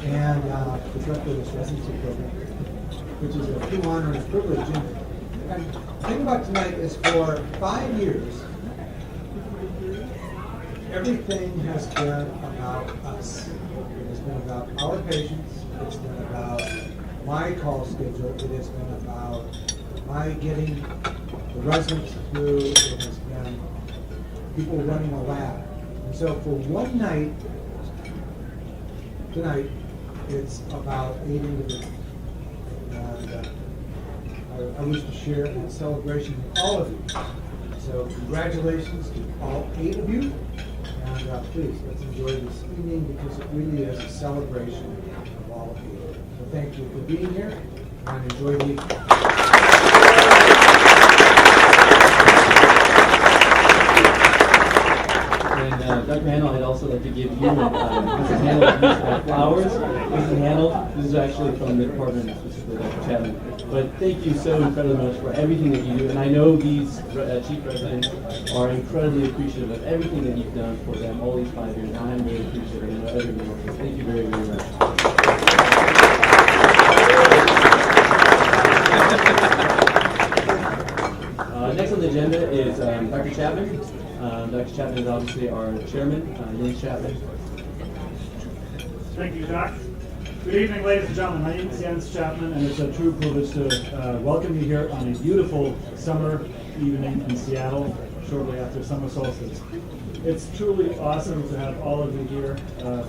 and the director of this residency program, which is a true honor and a privilege. And the thing about tonight is for 5 years, everything has been about us. It has been about our patients. It's been about my call schedule. It has been about my getting the residents through. It has been people running a lab. And so for one night, tonight, it's about 8 individuals. And I wish to share a celebration with all of you. So congratulations to all 8 of you. And please, let's enjoy this evening because it really is a celebration of all of you. So thank you for being here and enjoy the evening. And Dr. Hannell, I'd also like to give you Mrs. Hannell flowers. Mrs. Hannell, this is actually from the department, specifically Dr. Chapman. But thank you so incredibly much for everything that you do. And I know these chief residents are incredibly appreciative of everything that you've done for them all these 5 years. And I'm very appreciative, and I know everyone else is. Thank you very, very much. Next on the agenda is Dr. Chapman. Dr. Chapman is obviously our chairman, Jens Chapman. Thank you, Doc. Good evening, ladies and gentlemen. My name is Jens Chapman, and it's a true privilege to welcome you here on a beautiful summer evening in Seattle, shortly after summer solstice. It's truly awesome to have all of you here,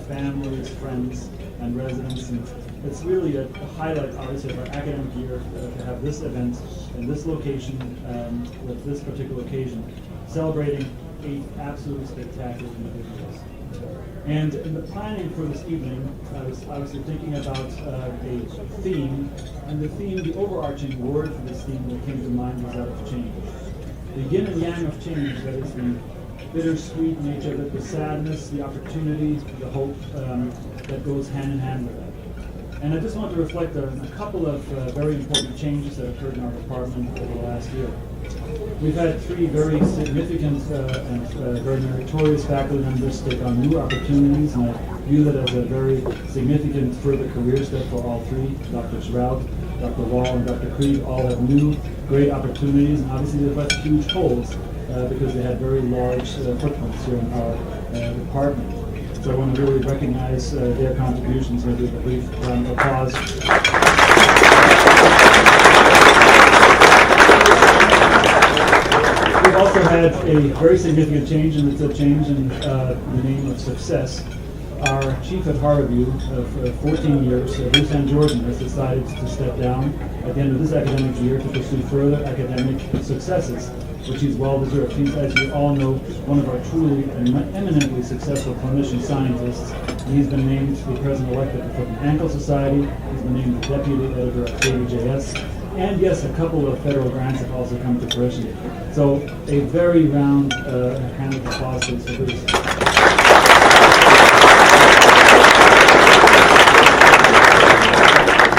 families, friends, and residents, and it's really a highlight, obviously, of our academic year to have this event in this location with this particular occasion, celebrating 8 absolutely spectacular individuals. And in the planning for this evening, I was obviously thinking about a theme, and the overarching word for this theme that came to mind was that of change. The yin and yang of change, that is the bittersweet nature, the sadness, the opportunity, the hope that goes hand in hand with that. And I just want to reflect on a couple of very important changes that occurred in our department over the last year. We've had 3 very significant and very meritorious faculty members take on new opportunities, and I view that as a very significant further career step for all 3. Dr. Shroud, Dr. Wall, and Dr. Creed all have new, great opportunities, and obviously they've left huge holes because they had very large footprints here in our department. So I want to really recognize their contributions and give a brief round of applause. We've also had a very significant change, and it's a change in the name of success. Our chief at Harborview of 14 years, Bruce Van Jordan, has decided to step down at the end of this academic year to pursue further academic successes, which he's well deserved. He's, as you all know, one of our truly and eminently successful clinician scientists. And he's been named the president-elect of the Foot and Ankle Society. He's been named the deputy editor of KBJS. And yes, a couple of federal grants have also come to fruition. So a very round hand of applause for Bruce.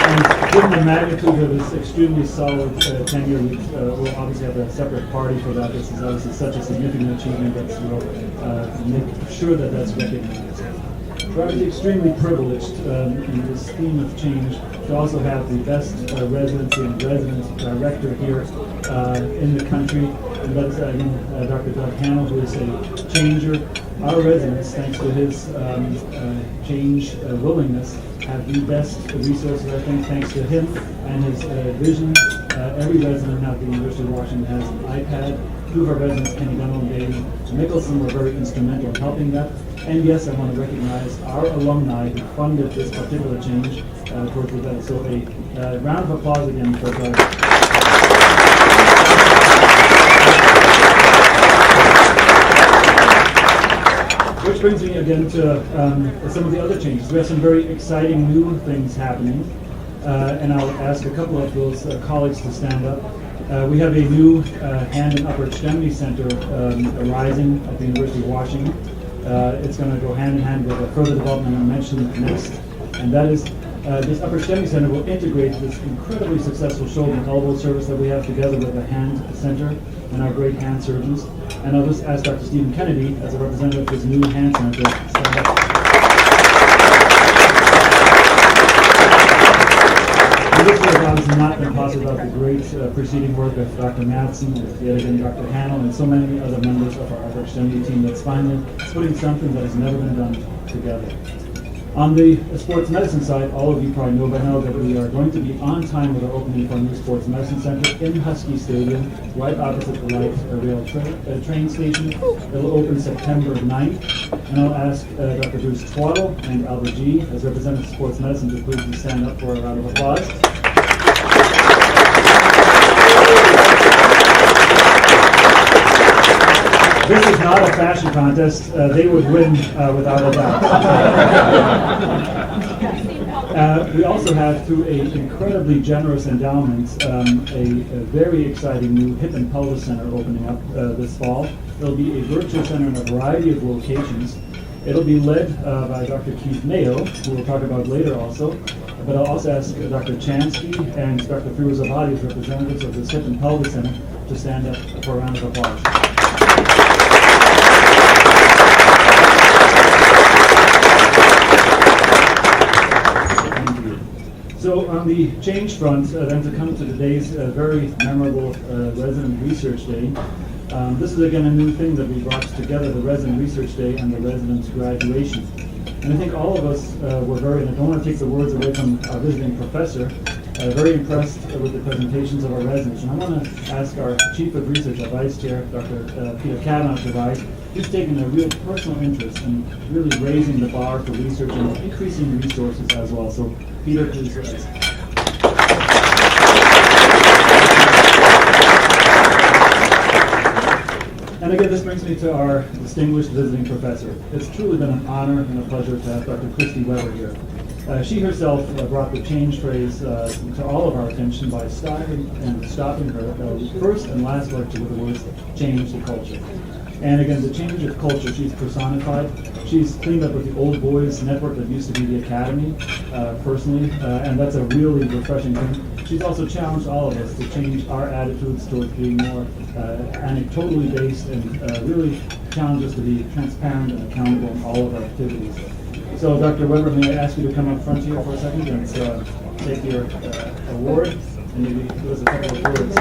And given the magnitude of his extremely solid tenure, we'll obviously have a separate party for that. This is obviously such a significant achievement that we'll make sure that that's recognized. We're obviously extremely privileged in this theme of change to also have the best residency and resident director here in the country. And that is Dr. Doug Hannell, who is a changer. Our residents, thanks to his change willingness, have the best resources, I think, thanks to him and his vision. Every resident now at the University of Washington has an iPad. 2 of our residents, Kenny Gunnell and Dave Mickelson, were very instrumental in helping that. And yes, I want to recognize our alumni who funded this particular change towards the event. So a round of applause again for Doug. Which brings me again to some of the other changes. We have some very exciting new things happening, and I'll ask a couple of those colleagues to stand up. We have a new hand and upper extremity center arising at the University of Washington. It's going to go hand in hand with a further development I'll mention next, and that is this upper extremity center will integrate this incredibly successful shoulder and elbow service that we have together with the hand center and our great hand surgeons. And I'll just ask Dr. Stephen Kennedy, as a representative of his new hand center, to stand up. And this would have obviously not been possible without the great preceding work of Dr. Madsen, yet again Dr. Hannell, and so many other members of our upper extremity team that's finally putting something that has never been done together. On the sports medicine side, all of you probably know by now that we are going to be on time with our opening for our new sports medicine center in Husky Stadium, right opposite the light rail train station. It'll open September 9th. And I'll ask Dr. Bruce Twaddle and Albert G. as representatives of sports medicine to please stand up for a round of applause. This is not a fashion contest. They would win without a doubt. We also have, through an incredibly generous endowment, a very exciting new hip and pelvis center opening up this fall. It'll be a virtual center in a variety of locations. It'll be led by Dr. Keith Mayo, who we'll talk about later also. But I'll also ask Dr. Chansky and Dr. Firuzabadi, as representatives of this hip and pelvis center, to stand up for a round of applause. So on the change front, then to come to today's very memorable Resident Research Day, this is again a new thing that we brought together, the Resident Research Day and the Resident Graduation. And I think all of us were very, and I don't want to take the words away from our visiting professor, very impressed with the presentations of our residents. And I want to ask our Chief of Research, our Vice Chair, Dr. Peter Kavanaugh, to rise. He's taken a real personal interest in really raising the bar for research and increasing resources as well. So Peter, please rise. And again, this brings me to our distinguished visiting professor. It's truly been an honor and a pleasure to have Dr. Christy Weber here. She herself brought the change phrase to all of our attention by stopping her first and last lecture with the words, change the culture. And again, the change of culture, she's personified. She's cleaned up with the old boys network that used to be the Academy, personally, and that's a really refreshing thing. She's also challenged all of us to change our attitudes towards being more anecdotally based and really challenge us to be transparent and accountable in all of our activities. So, Dr. Weber, may I ask you to come up front here for a second and take your award and maybe give us a couple of words.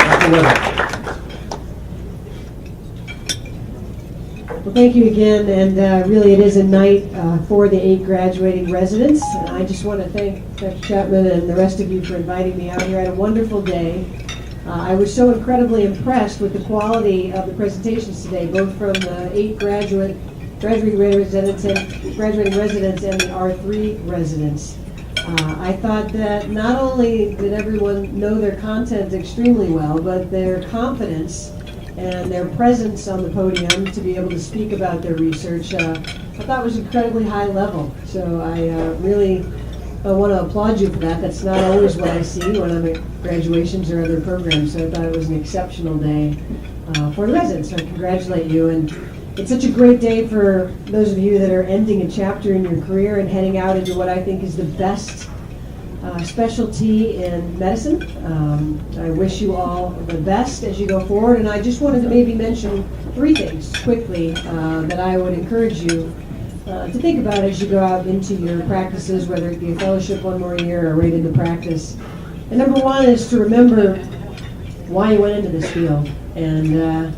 Dr. Weber. Well, thank you again, and really it is a night for the 8 graduating residents. And I just want to thank Dr. Chapman and the rest of you for inviting me out here. I had a wonderful day. I was so incredibly impressed with the quality of the presentations today, both from the 8 graduating residents and the R3 residents. I thought that not only did everyone know their content extremely well, but their confidence and their presence on the podium to be able to speak about their research, I thought was incredibly high level. So I really want to applaud you for that. That's not always what I see when I'm at graduations or other programs, so I thought it was an exceptional day for the residents, so I congratulate you. And it's such a great day for those of you that are ending a chapter in your career and heading out into what I think is the best specialty in medicine. I wish you all the best as you go forward, and I just wanted to maybe mention 3 things quickly that I would encourage you to think about as you go out into your practices, whether it be a fellowship one more year or right into practice. And number 1 is to remember why you went into this field. And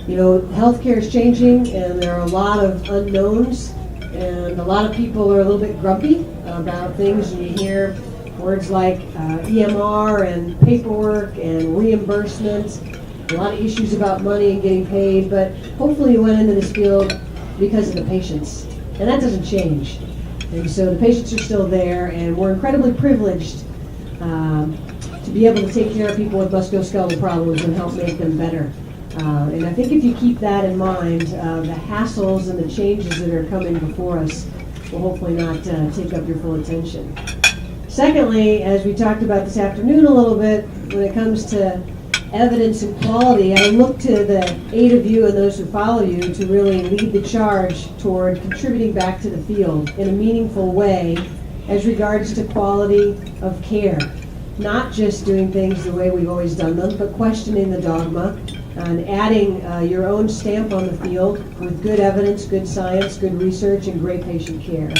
you know, healthcare is changing, and there are a lot of unknowns, and a lot of people are a little bit grumpy about things, and you hear words like EMR and paperwork and reimbursement, a lot of issues about money and getting paid, but hopefully you went into this field because of the patients, and that doesn't change. And so the patients are still there, and we're incredibly privileged to be able to take care of people with musculoskeletal problems and help make them better. And I think if you keep that in mind, the hassles and the changes that are coming before us will hopefully not take up your full attention. Secondly, as we talked about this afternoon a little bit, when it comes to evidence and quality, I look to the 8 of you and those who follow you to really lead the charge toward contributing back to the field in a meaningful way as regards to quality of care. Not just doing things the way we've always done them, but questioning the dogma and adding your own stamp on the field with good evidence, good science, good research, and great patient care.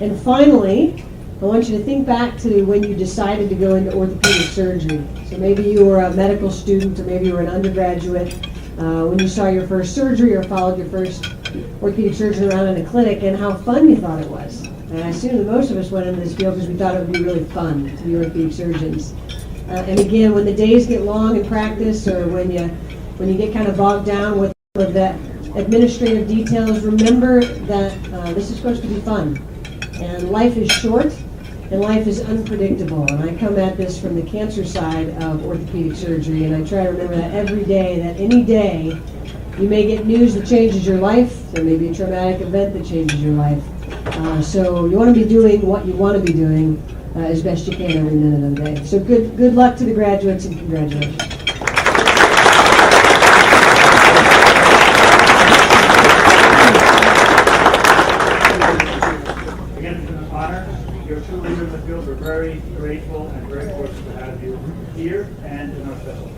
And finally, I want you to think back to when you decided to go into orthopedic surgery. So maybe you were a medical student, or maybe you were an undergraduate, when you saw your first surgery or followed your first orthopedic surgeon around in a clinic, and how fun you thought it was. And I assume that most of us went into this field because we thought it would be really fun to be orthopedic surgeons. And again, when the days get long in practice, or when you get kind of bogged down with some of the administrative details, remember that this is supposed to be fun. And life is short, and life is unpredictable. And I come at this from the cancer side of orthopedic surgery, and I try to remember that every day, that any day you may get news that changes your life. There may be a traumatic event that changes your life. So you want to be doing what you want to be doing as best you can every minute of the day. So good luck to the graduates, and congratulations. Again, it's an honor. You're a true leader in the field. We're very grateful and very fortunate to have you here and in our specialty.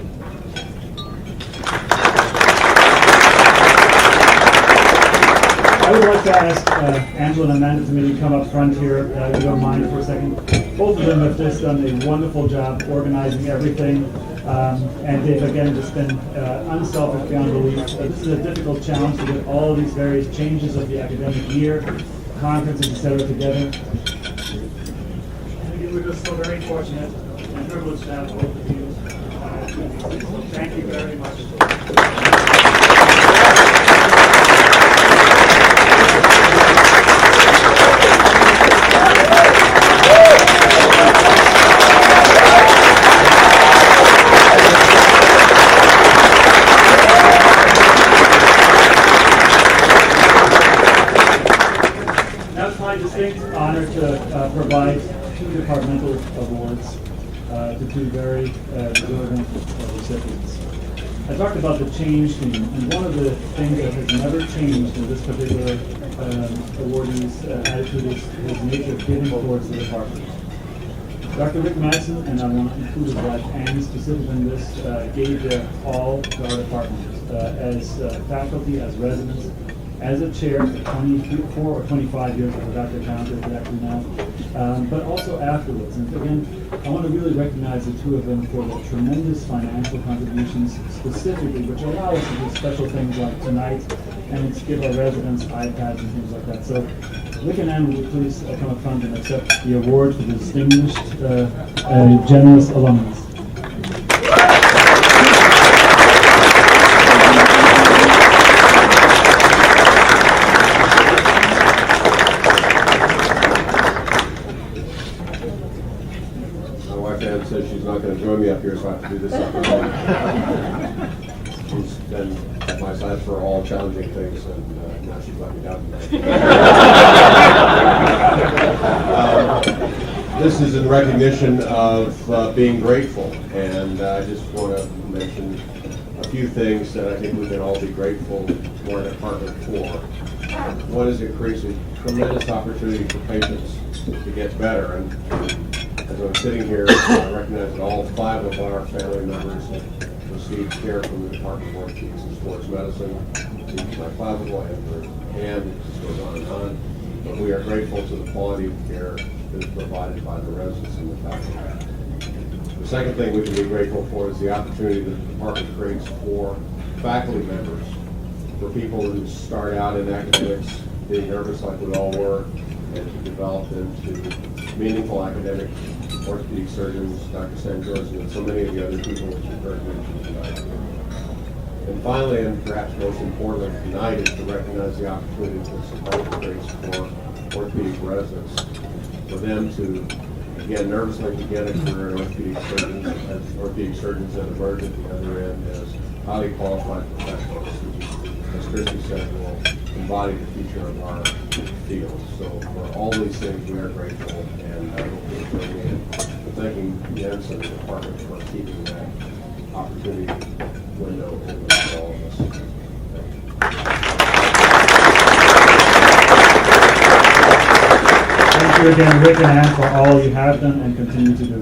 I would like to ask Angela and Amanda to maybe come up front here, if you don't mind for a second. Both of them have just done a wonderful job organizing everything, and they've again just been unselfish beyond belief. This is a difficult challenge to get all of these various changes of the academic year, conferences, etc. together. And again, we're just so very fortunate and privileged to have both of you. Thank you very much. Now it's my distinct honor to provide 2 departmental awards to 2 very deserving recipients. I talked about the change theme, and one of the things that has never changed in this particular awardee's attitude is his nature of giving towards the department. Dr. Rick Madsen, and I want to include his wife Anne specifically in this, gave their all to our department as faculty, as residents, as a chair for 24 or 25 years, I forgot to count it exactly now, but also afterwards. And again, I want to really recognize the 2 of them for the tremendous financial contributions specifically, which allow us to do special things like tonight, and to give our residents iPads and things like that. So Rick and Ann, will you please come up front and accept the award for the distinguished, generous alumnus. Says she's not going to join me up here, so I have to do this up alone. She's been at my side for all challenging things, and now she's let me down tonight. This is in recognition of being grateful, and I just want to mention a few things that I think we can all be grateful for our department for. One is it creates a tremendous opportunity for patients to get better, and as I'm sitting here, I recognize that all 5 of our family members have received care from the Department of Orthopedics and Sports Medicine, my clavicle, and it just goes on and on. But we are grateful to the quality of care that is provided by the residents and the faculty. The second thing we can be grateful for is the opportunity that the department creates for faculty members, for people who start out in academics being nervous like we all were, and to develop into meaningful academic orthopedic surgeons, Dr. Sam Jordan, and so many of the other people that you've heard mentioned tonight. And finally, and perhaps most importantly tonight, is to recognize the opportunity that this department creates for orthopedic residents, for them to, again, nervously begin a career in orthopedic surgeons and emerge at the other end as highly qualified professionals who, as Christy said, will embody the future of our field. So for all these things, we are grateful, and I hope you'll join me in thanking Jens and the department for keeping that opportunity window open for all of us. Thank you again, Rick and Ann, for all you have done and continue to do.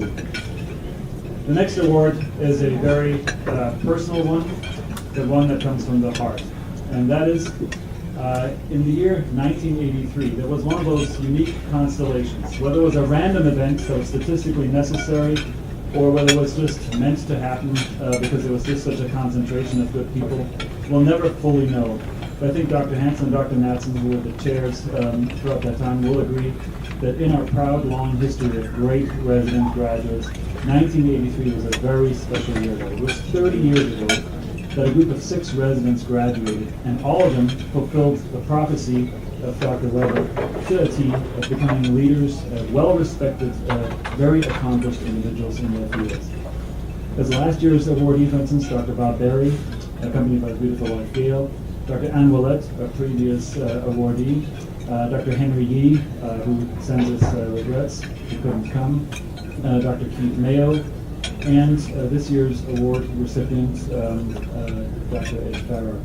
The next award is a very personal one. but one that comes from the heart. And that is, in the year 1983, there was one of those unique constellations. Whether it was a random event that was statistically necessary, or whether it was just meant to happen because there was just such a concentration of good people, we'll never fully know. But I think Dr. Hansen and Dr. Madsen, who were the chairs throughout that time, will agree that in our proud, long history of great resident graduates, 1983 was a very special year. It was 30 years ago that a group of 6 residents graduated, and all of them fulfilled the prophecy of Dr. Weber to a T of becoming leaders, well-respected, very accomplished individuals in their fields. As last year's awardee, for instance, Dr. Bob Berry, accompanied by his beautiful wife Gail, Dr. Ann Willett, a previous awardee, Dr. Henry Yee, who sends us regrets he couldn't come, Dr. Keith Mayo, and this year's award recipient, Dr. Ed Farrar.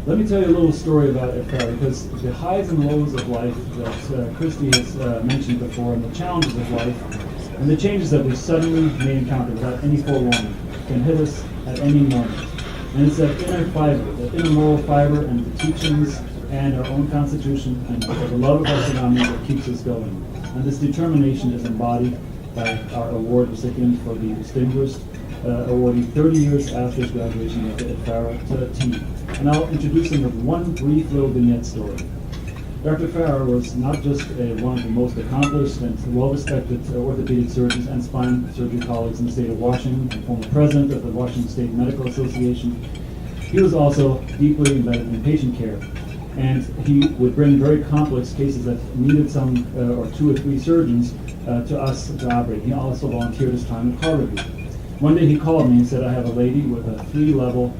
Let me tell you a little story about Ed Farrar, because the highs and lows of life that Christy has mentioned before, and the challenges of life, and the changes that we suddenly may encounter without any forewarning, can hit us at any moment. And it's that inner fiber, that inner moral fiber, and the teachings and our own constitution and the love of our surroundings that keeps us going. And this determination is embodied by our award recipient for the distinguished awardee 30 years after his graduation at Farrar to a T. And I'll introduce him with one brief little vignette story. Dr. Farrar was not just one of the most accomplished and well-respected orthopedic surgeons and spine surgery colleagues in the state of Washington, and former president of the Washington State Medical Association. He was also deeply embedded in patient care. And he would bring very complex cases that needed some or 2 or 3 surgeons to us to operate. He also volunteered his time at Harvard. One day he called me and said, I have a lady with a 3-level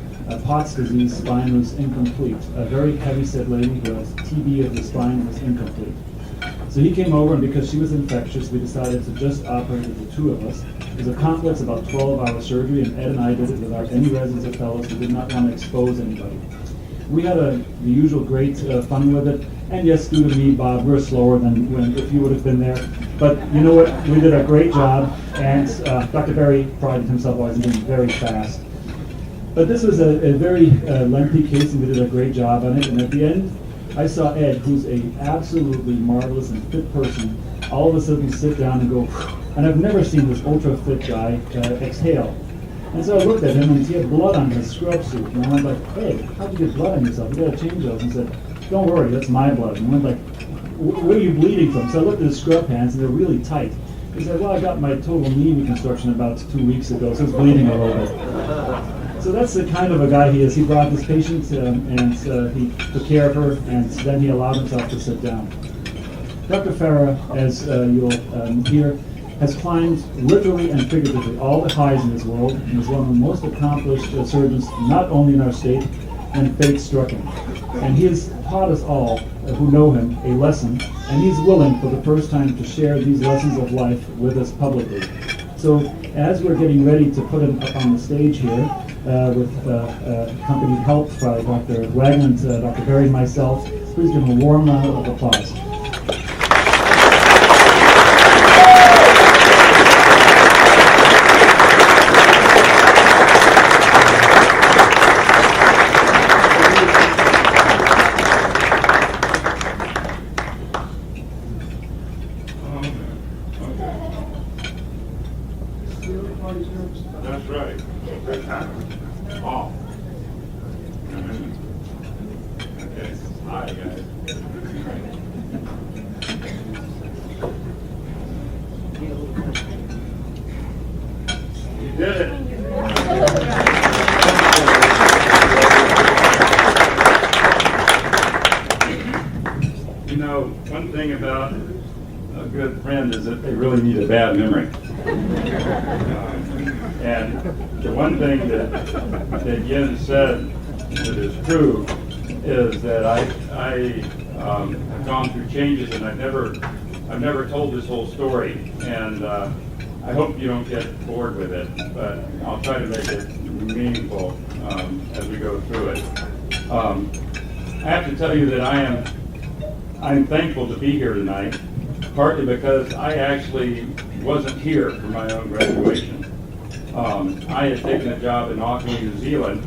Pott's disease spine was incomplete. A very heavy-set lady who has TB of the spine was incomplete. So he came over, and because she was infectious, we decided to just operate with the 2 of us. It was a complex, about 12-hour surgery, and Ed and I did it without any residents or fellows. We did not want to expose anybody. We had the usual great fun with it, and yes, due to me, Bob, we're slower than if you would have been there. But you know what? We did a great job, and Dr. Berry prided himself always in being very fast. But this was a very lengthy case, and we did a great job on it. And at the end, I saw Ed, who's an absolutely marvelous and fit person, all of a sudden sit down and go, and I've never seen this ultra-fit guy exhale. And so I looked at him, and he had blood on his scrub suit. And I went like, hey, how'd you get blood on yourself? You gotta change those. And he said, don't worry, that's my blood. And I went like, where are you bleeding from? So I looked at his scrub pants, and they're really tight. He said, well, I got my total knee reconstruction about 2 weeks ago, so it's bleeding a little bit. So that's the kind of a guy he is. He brought this patient, and he took care of her, and then he allowed himself to sit down. Dr. Farrar, as you'll hear, has climbed literally and figuratively all the highs in this world, and is one of the most accomplished surgeons, not only in our state, when fate struck him. And he has taught us all who know him a lesson, and he's willing for the first time to share these lessons of life with us publicly. So as we're getting ready to put him up on the stage here, with accompanied help by Dr. Wagner and Dr. Berry and myself, please give him a warm round of applause. That's right. Off. Okay. Hi, guys. You did it. You know, one thing about a good friend is that they really need a bad memory. And the one thing that Yin said that is true is that I have gone through changes, and I've never told this whole story, and I hope you don't get bored with it, but I'll try to make it meaningful as we go through it. I have to tell you that I'm thankful to be here tonight, partly because I actually wasn't here for my own graduation. I had taken a job in Auckland, New Zealand,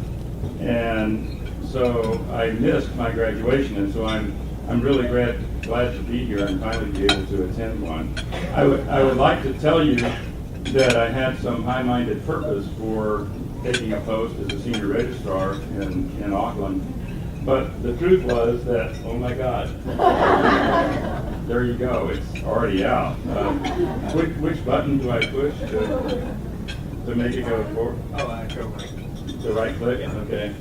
And so I missed my graduation, and so I'm really glad to be here and finally be able to attend one. I would like to tell you that I had some high-minded purpose for taking a post as a senior registrar in Auckland, but the truth was that, oh my God, there you go, it's already out. Which button do I push to make it go forward? Oh, go right. The right click? Okay.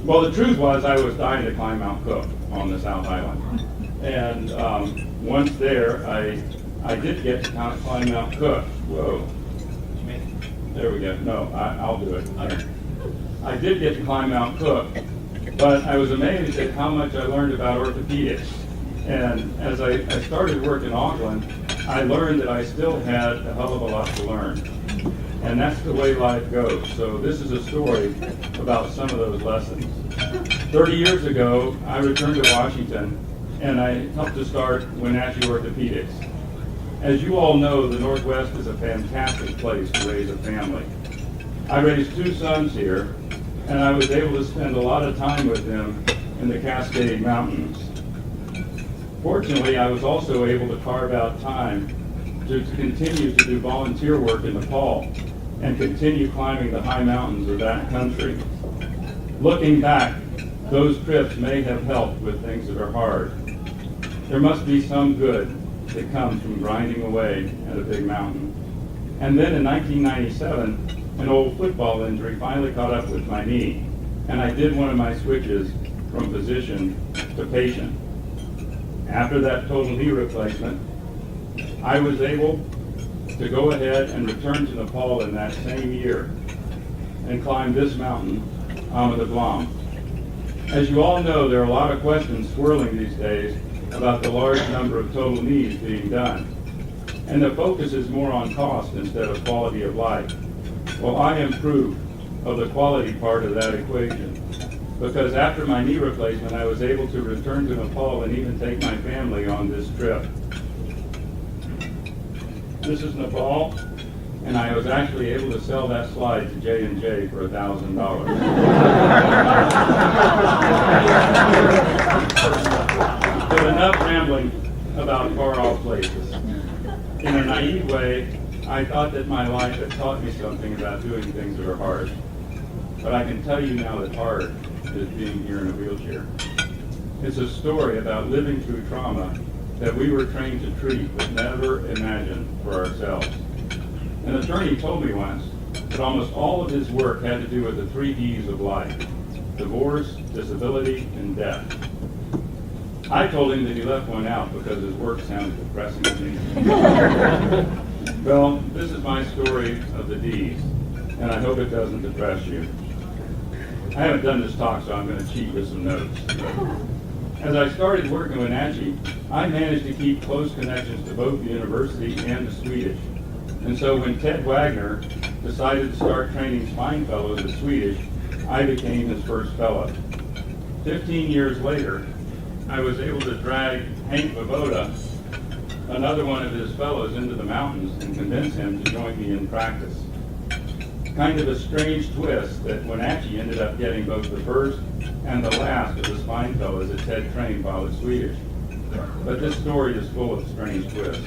Well, the truth was I was dying to climb Mount Cook on the South Island. And once there, I did get to climb Mount Cook. Whoa. There we go. No, I'll do it. I did get to climb Mount Cook, but I was amazed at how much I learned about orthopedics. And as I started work in Auckland, I learned that I still had a hell of a lot to learn. And that's the way life goes. So this is a story about some of those lessons. 30 years ago, I returned to Washington, and I helped to start Wenatchee Orthopaedics. As you all know, the Northwest is a fantastic place to raise a family. I raised 2 sons here, and I was able to spend a lot of time with them in the Cascade Mountains. Fortunately, I was also able to carve out time to continue to do volunteer work in Nepal and continue climbing the high mountains of that country. Looking back, those trips may have helped with things that are hard. There must be some good that comes from grinding away at a big mountain. And then in 1997, an old football injury finally caught up with my knee, and I did one of my switches from physician to patient. After that total knee replacement, I was able to go ahead and return to Nepal in that same year and climb this mountain, Amida Blam. As you all know, there are a lot of questions swirling these days about the large number of total knees being done. And the focus is more on cost instead of quality of life. Well, I am proof of the quality part of that equation, because after my knee replacement, I was able to return to Nepal and even take my family on this trip. This is Nepal, and I was actually able to sell that slide to J&J for $1,000. But enough rambling about far-off places. In a naive way, I thought that my life had taught me something about doing things that are hard. But I can tell you now that hard is being here in a wheelchair. It's a story about living through trauma that we were trained to treat but never imagined for ourselves. An attorney told me once that almost all of his work had to do with the 3 Ds of life: divorce, disability, and death. I told him that he left one out because his work sounded depressing to me. Well, this is my story of the Ds, and I hope it doesn't depress you. I haven't done this talk, so I'm going to cheat with some notes. As I started work in Wenatchee, I managed to keep close connections to both the university and the Swedish. And so when Ted Wagner decided to start training spine fellows at Swedish, I became his first fellow. 15 years later, I was able to drag Hank Vovoda, another one of his fellows, into the mountains and convince him to join me in practice. Kind of a strange twist that Wenatchee ended up getting both the first and the last of the spine fellows that Ted trained while at Swedish. But this story is full of strange twists.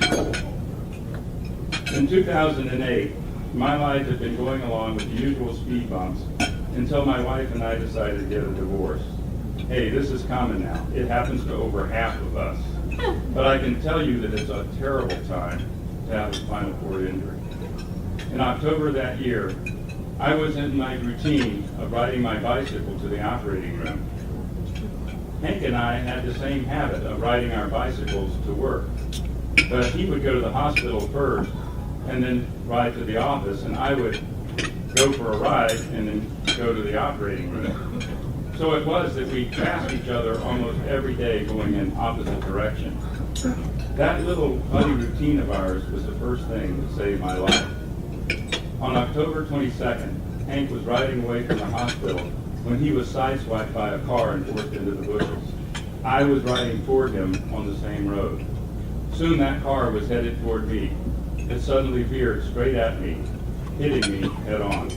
In 2008, my life had been going along with the usual speed bumps until my wife and I decided to get a divorce. Hey, this is common now. It happens to over half of us. But I can tell you that it's a terrible time to have a spinal cord injury. In October that year, I was in my routine of riding my bicycle to the operating room. Hank and I had the same habit of riding our bicycles to work, but he would go to the hospital first and then ride to the office, and I would go for a ride and then go to the operating room. So it was that we passed each other almost every day going in opposite directions. That little buddy routine of ours was the first thing that saved my life. On October 22nd, Hank was riding away from the hospital when he was sideswiped by a car and forced into the bushes. I was riding toward him on the same road. Soon that car was headed toward me. It suddenly veered straight at me, hitting me head on.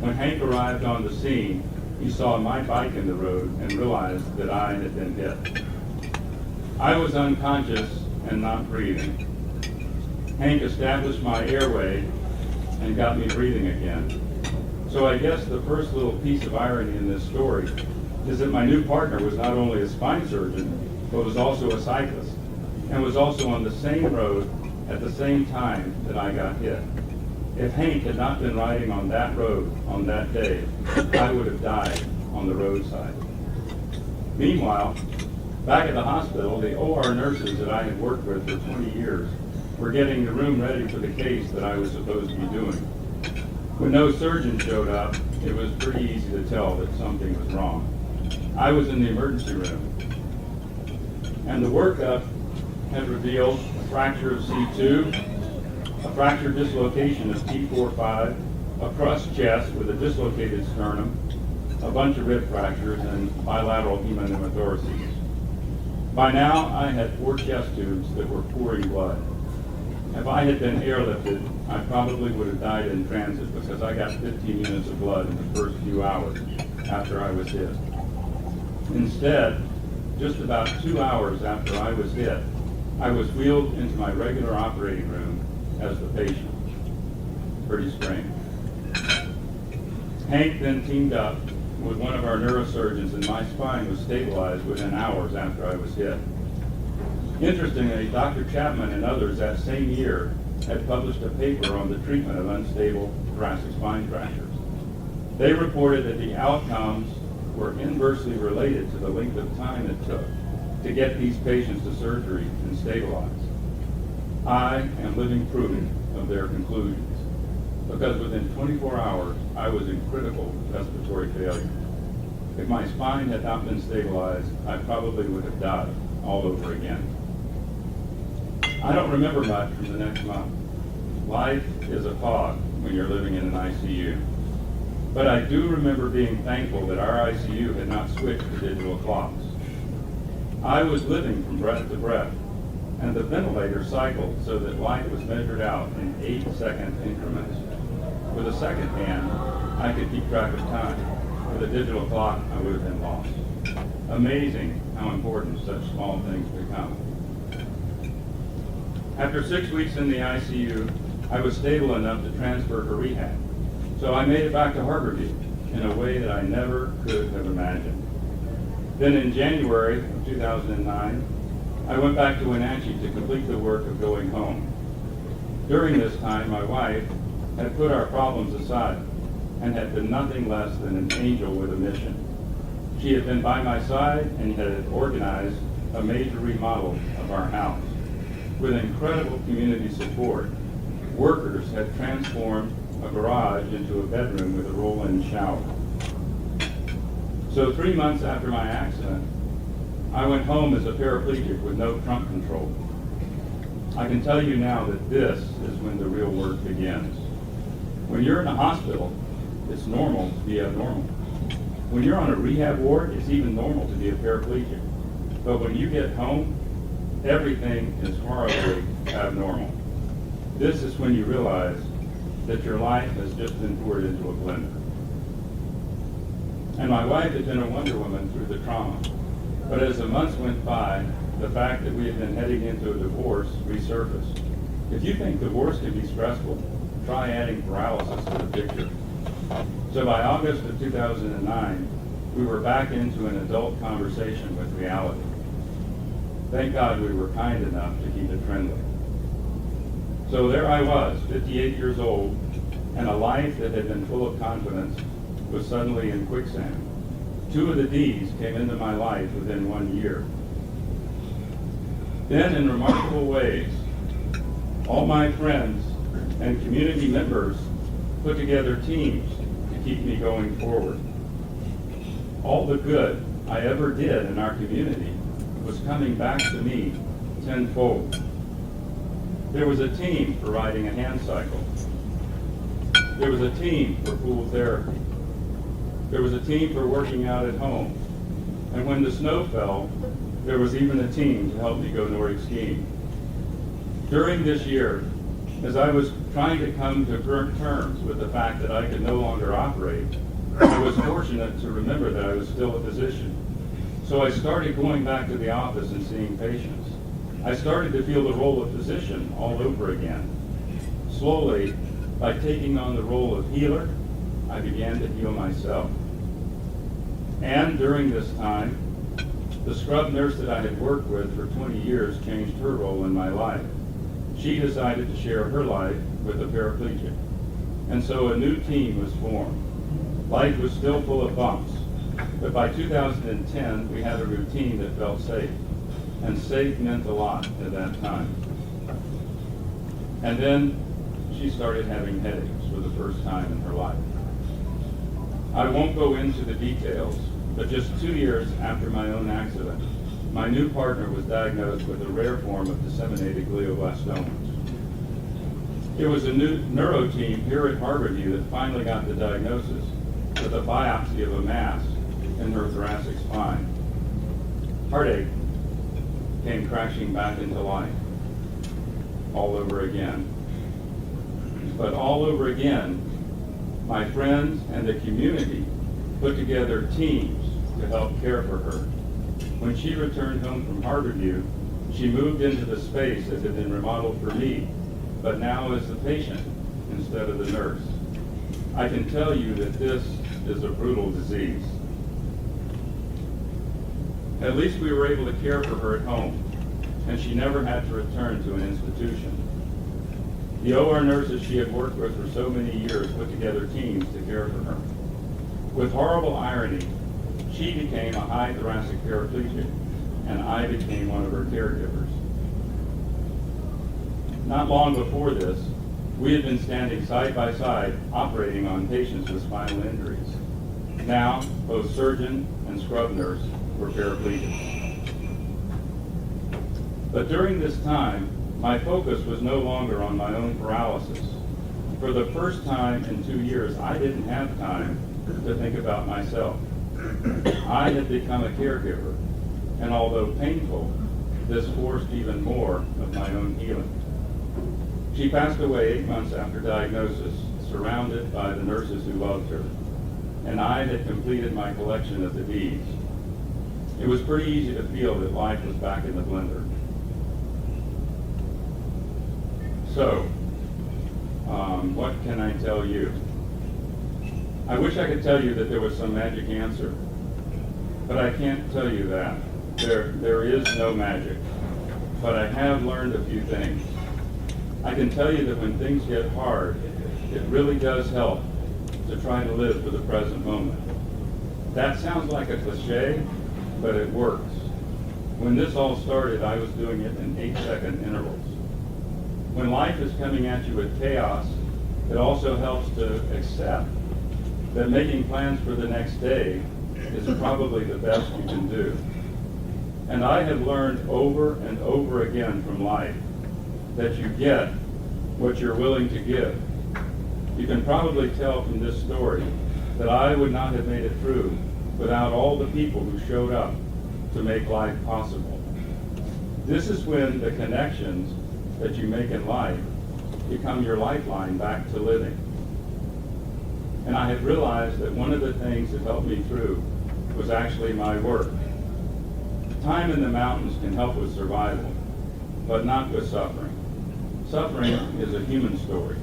When Hank arrived on the scene, he saw my bike in the road and realized that I had been hit. I was unconscious and not breathing. Hank established my airway and got me breathing again. So I guess the first little piece of irony in this story is that my new partner was not only a spine surgeon, but was also a cyclist, and was also on the same road at the same time that I got hit. If Hank had not been riding on that road on that day, I would have died on the roadside. Meanwhile, back at the hospital, the OR nurses that I had worked with for 20 years were getting the room ready for the case that I was supposed to be doing. When no surgeon showed up, it was pretty easy to tell that something was wrong. I was in the emergency room, and the workup had revealed a fracture of C2, a fracture dislocation of T4-5, a crushed chest with a dislocated sternum, a bunch of rib fractures, and bilateral hemopneumothoraces. By now, I had 4 chest tubes that were pouring blood. If I had been airlifted, I probably would have died in transit because I got 15 units of blood in the first few hours after I was hit. Instead, just about 2 hours after I was hit, I was wheeled into my regular operating room as the patient. Pretty strange. Hank then teamed up with one of our neurosurgeons, and my spine was stabilized within hours after I was hit. Interestingly, Dr. Chapman and others that same year had published a paper on the treatment of unstable thoracic spine fractures. They reported that the outcomes were inversely related to the length of time it took to get these patients to surgery and stabilize. I am living proof of their conclusions, because within 24 hours, I was in critical respiratory failure. If my spine had not been stabilized, I probably would have died all over again. I don't remember much from the next month. Life is a fog when you're living in an ICU. But I do remember being thankful that our ICU had not switched to digital clocks. I was living from breath to breath, and the ventilator cycled so that life was measured out in 8-second increments. With a second hand, I could keep track of time. With a digital clock, I would have been lost. Amazing how important such small things become. After 6 weeks in the ICU, I was stable enough to transfer to rehab. So I made it back to Harborview in a way that I never could have imagined. Then in January of 2009, I went back to Wenatchee to complete the work of going home. During this time, my wife had put our problems aside and had been nothing less than an angel with a mission. She had been by my side and had organized a major remodel of our house. With incredible community support, workers had transformed a garage into a bedroom with a roll-in shower. So 3 months after my accident, I went home as a paraplegic with no trunk control. I can tell you now that this is when the real work begins. When you're in a hospital, it's normal to be abnormal. When you're on a rehab ward, it's even normal to be a paraplegic. But when you get home, everything is horribly abnormal. This is when you realize that your life has just been poured into a blender. And my wife had been a Wonder Woman through the trauma. But as the months went by, the fact that we had been heading into a divorce resurfaced. If you think divorce can be stressful, try adding paralysis to the picture. So by August of 2009, we were back into an adult conversation with reality. Thank God we were kind enough to keep it friendly. So there I was, 58 years old, and a life that had been full of confidence was suddenly in quicksand. 2 of the D's came into my life within 1 year. Then, in remarkable ways, all my friends and community members put together teams to keep me going forward. All the good I ever did in our community was coming back to me tenfold. There was a team for riding a hand cycle. There was a team for pool therapy. There was a team for working out at home. And when the snow fell, there was even a team to help me go Nordic skiing. During this year, As I was trying to come to terms with the fact that I could no longer operate, I was fortunate to remember that I was still a physician. So I started going back to the office and seeing patients. I started to feel the role of physician all over again. Slowly, by taking on the role of healer, I began to heal myself. And during this time, the scrub nurse that I had worked with for 20 years changed her role in my life. She decided to share her life with a paraplegic. And so a new team was formed. Life was still full of bumps, but by 2010, we had a routine that felt safe. And safe meant a lot at that time. And then she started having headaches for the first time in her life. I won't go into the details, but just 2 years after my own accident, my new partner was diagnosed with a rare form of disseminated glioblastoma. It was a new neuro team here at Harborview that finally got the diagnosis with a biopsy of a mass in her thoracic spine. Heartache came crashing back into life all over again. But all over again, my friends and the community put together teams to help care for her. When she returned home from Harborview, she moved into the space that had been remodeled for me, but now as the patient instead of the nurse. I can tell you that this is a brutal disease. At least we were able to care for her at home, and she never had to return to an institution. The OR nurses she had worked with for so many years put together teams to care for her. With horrible irony, she became a high thoracic paraplegic, and I became one of her caregivers. Not long before this, we had been standing side by side operating on patients with spinal injuries. Now, both surgeon and scrub nurse were paraplegics. But during this time, my focus was no longer on my own paralysis. For the first time in 2 years, I didn't have time to think about myself. I had become a caregiver, and although painful, this forced even more of my own healing. She passed away 8 months after diagnosis, surrounded by the nurses who loved her, and I had completed my collection of the deeds. It was pretty easy to feel that life was back in the blender. So, what can I tell you? I wish I could tell you that there was some magic answer, but I can't tell you that. There is no magic, but I have learned a few things. I can tell you that when things get hard, it really does help to try to live for the present moment. That sounds like a cliche, but it works. When this all started, I was doing it in 8-second intervals. When life is coming at you with chaos, it also helps to accept that making plans for the next day is probably the best you can do. And I have learned over and over again from life that you get what you're willing to give. You can probably tell from this story that I would not have made it through without all the people who showed up to make life possible. This is when the connections that you make in life become your lifeline back to living. And I have realized that one of the things that helped me through was actually my work. Time in the mountains can help with survival, but not with suffering. Suffering is a human story.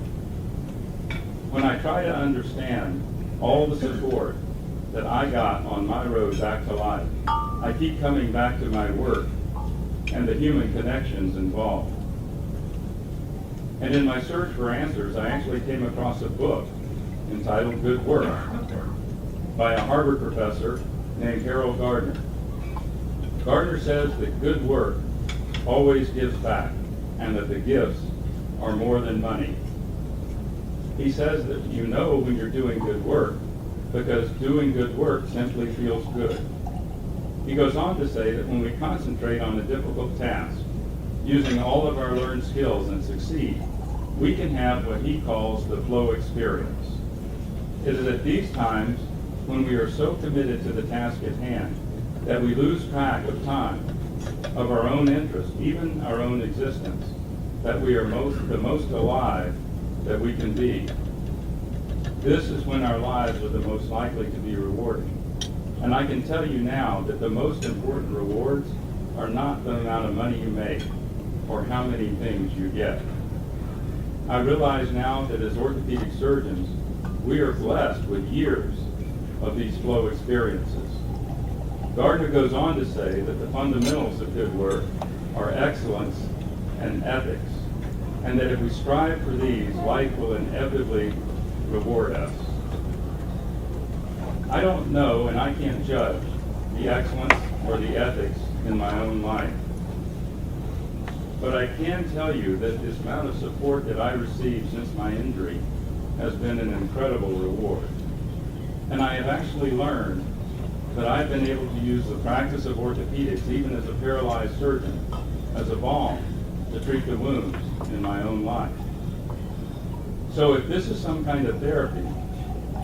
When I try to understand all the support that I got on my road back to life, I keep coming back to my work and the human connections involved. And in my search for answers, I actually came across a book entitled Good Work by a Harvard professor named Harold Gardner. Gardner says that good work always gives back and that the gifts are more than money. He says that you know when you're doing good work because doing good work simply feels good. He goes on to say that when we concentrate on a difficult task, using all of our learned skills and succeed, we can have what he calls the flow experience. It is at these times when we are so committed to the task at hand that we lose track of time, of our own interest, even our own existence. that we are the most alive that we can be, this is when our lives are the most likely to be rewarding. And I can tell you now that the most important rewards are not the amount of money you make or how many things you get. I realize now that as orthopedic surgeons, we are blessed with years of these flow experiences. Gardner goes on to say that the fundamentals of good work are excellence and ethics, and that if we strive for these, life will inevitably reward us. I don't know, and I can't judge the excellence or the ethics in my own life. But I can tell you that this amount of support that I received since my injury has been an incredible reward. And I have actually learned that I've been able to use the practice of orthopedics, even as a paralyzed surgeon, as a balm to treat the wounds in my own life. So if this is some kind of therapy,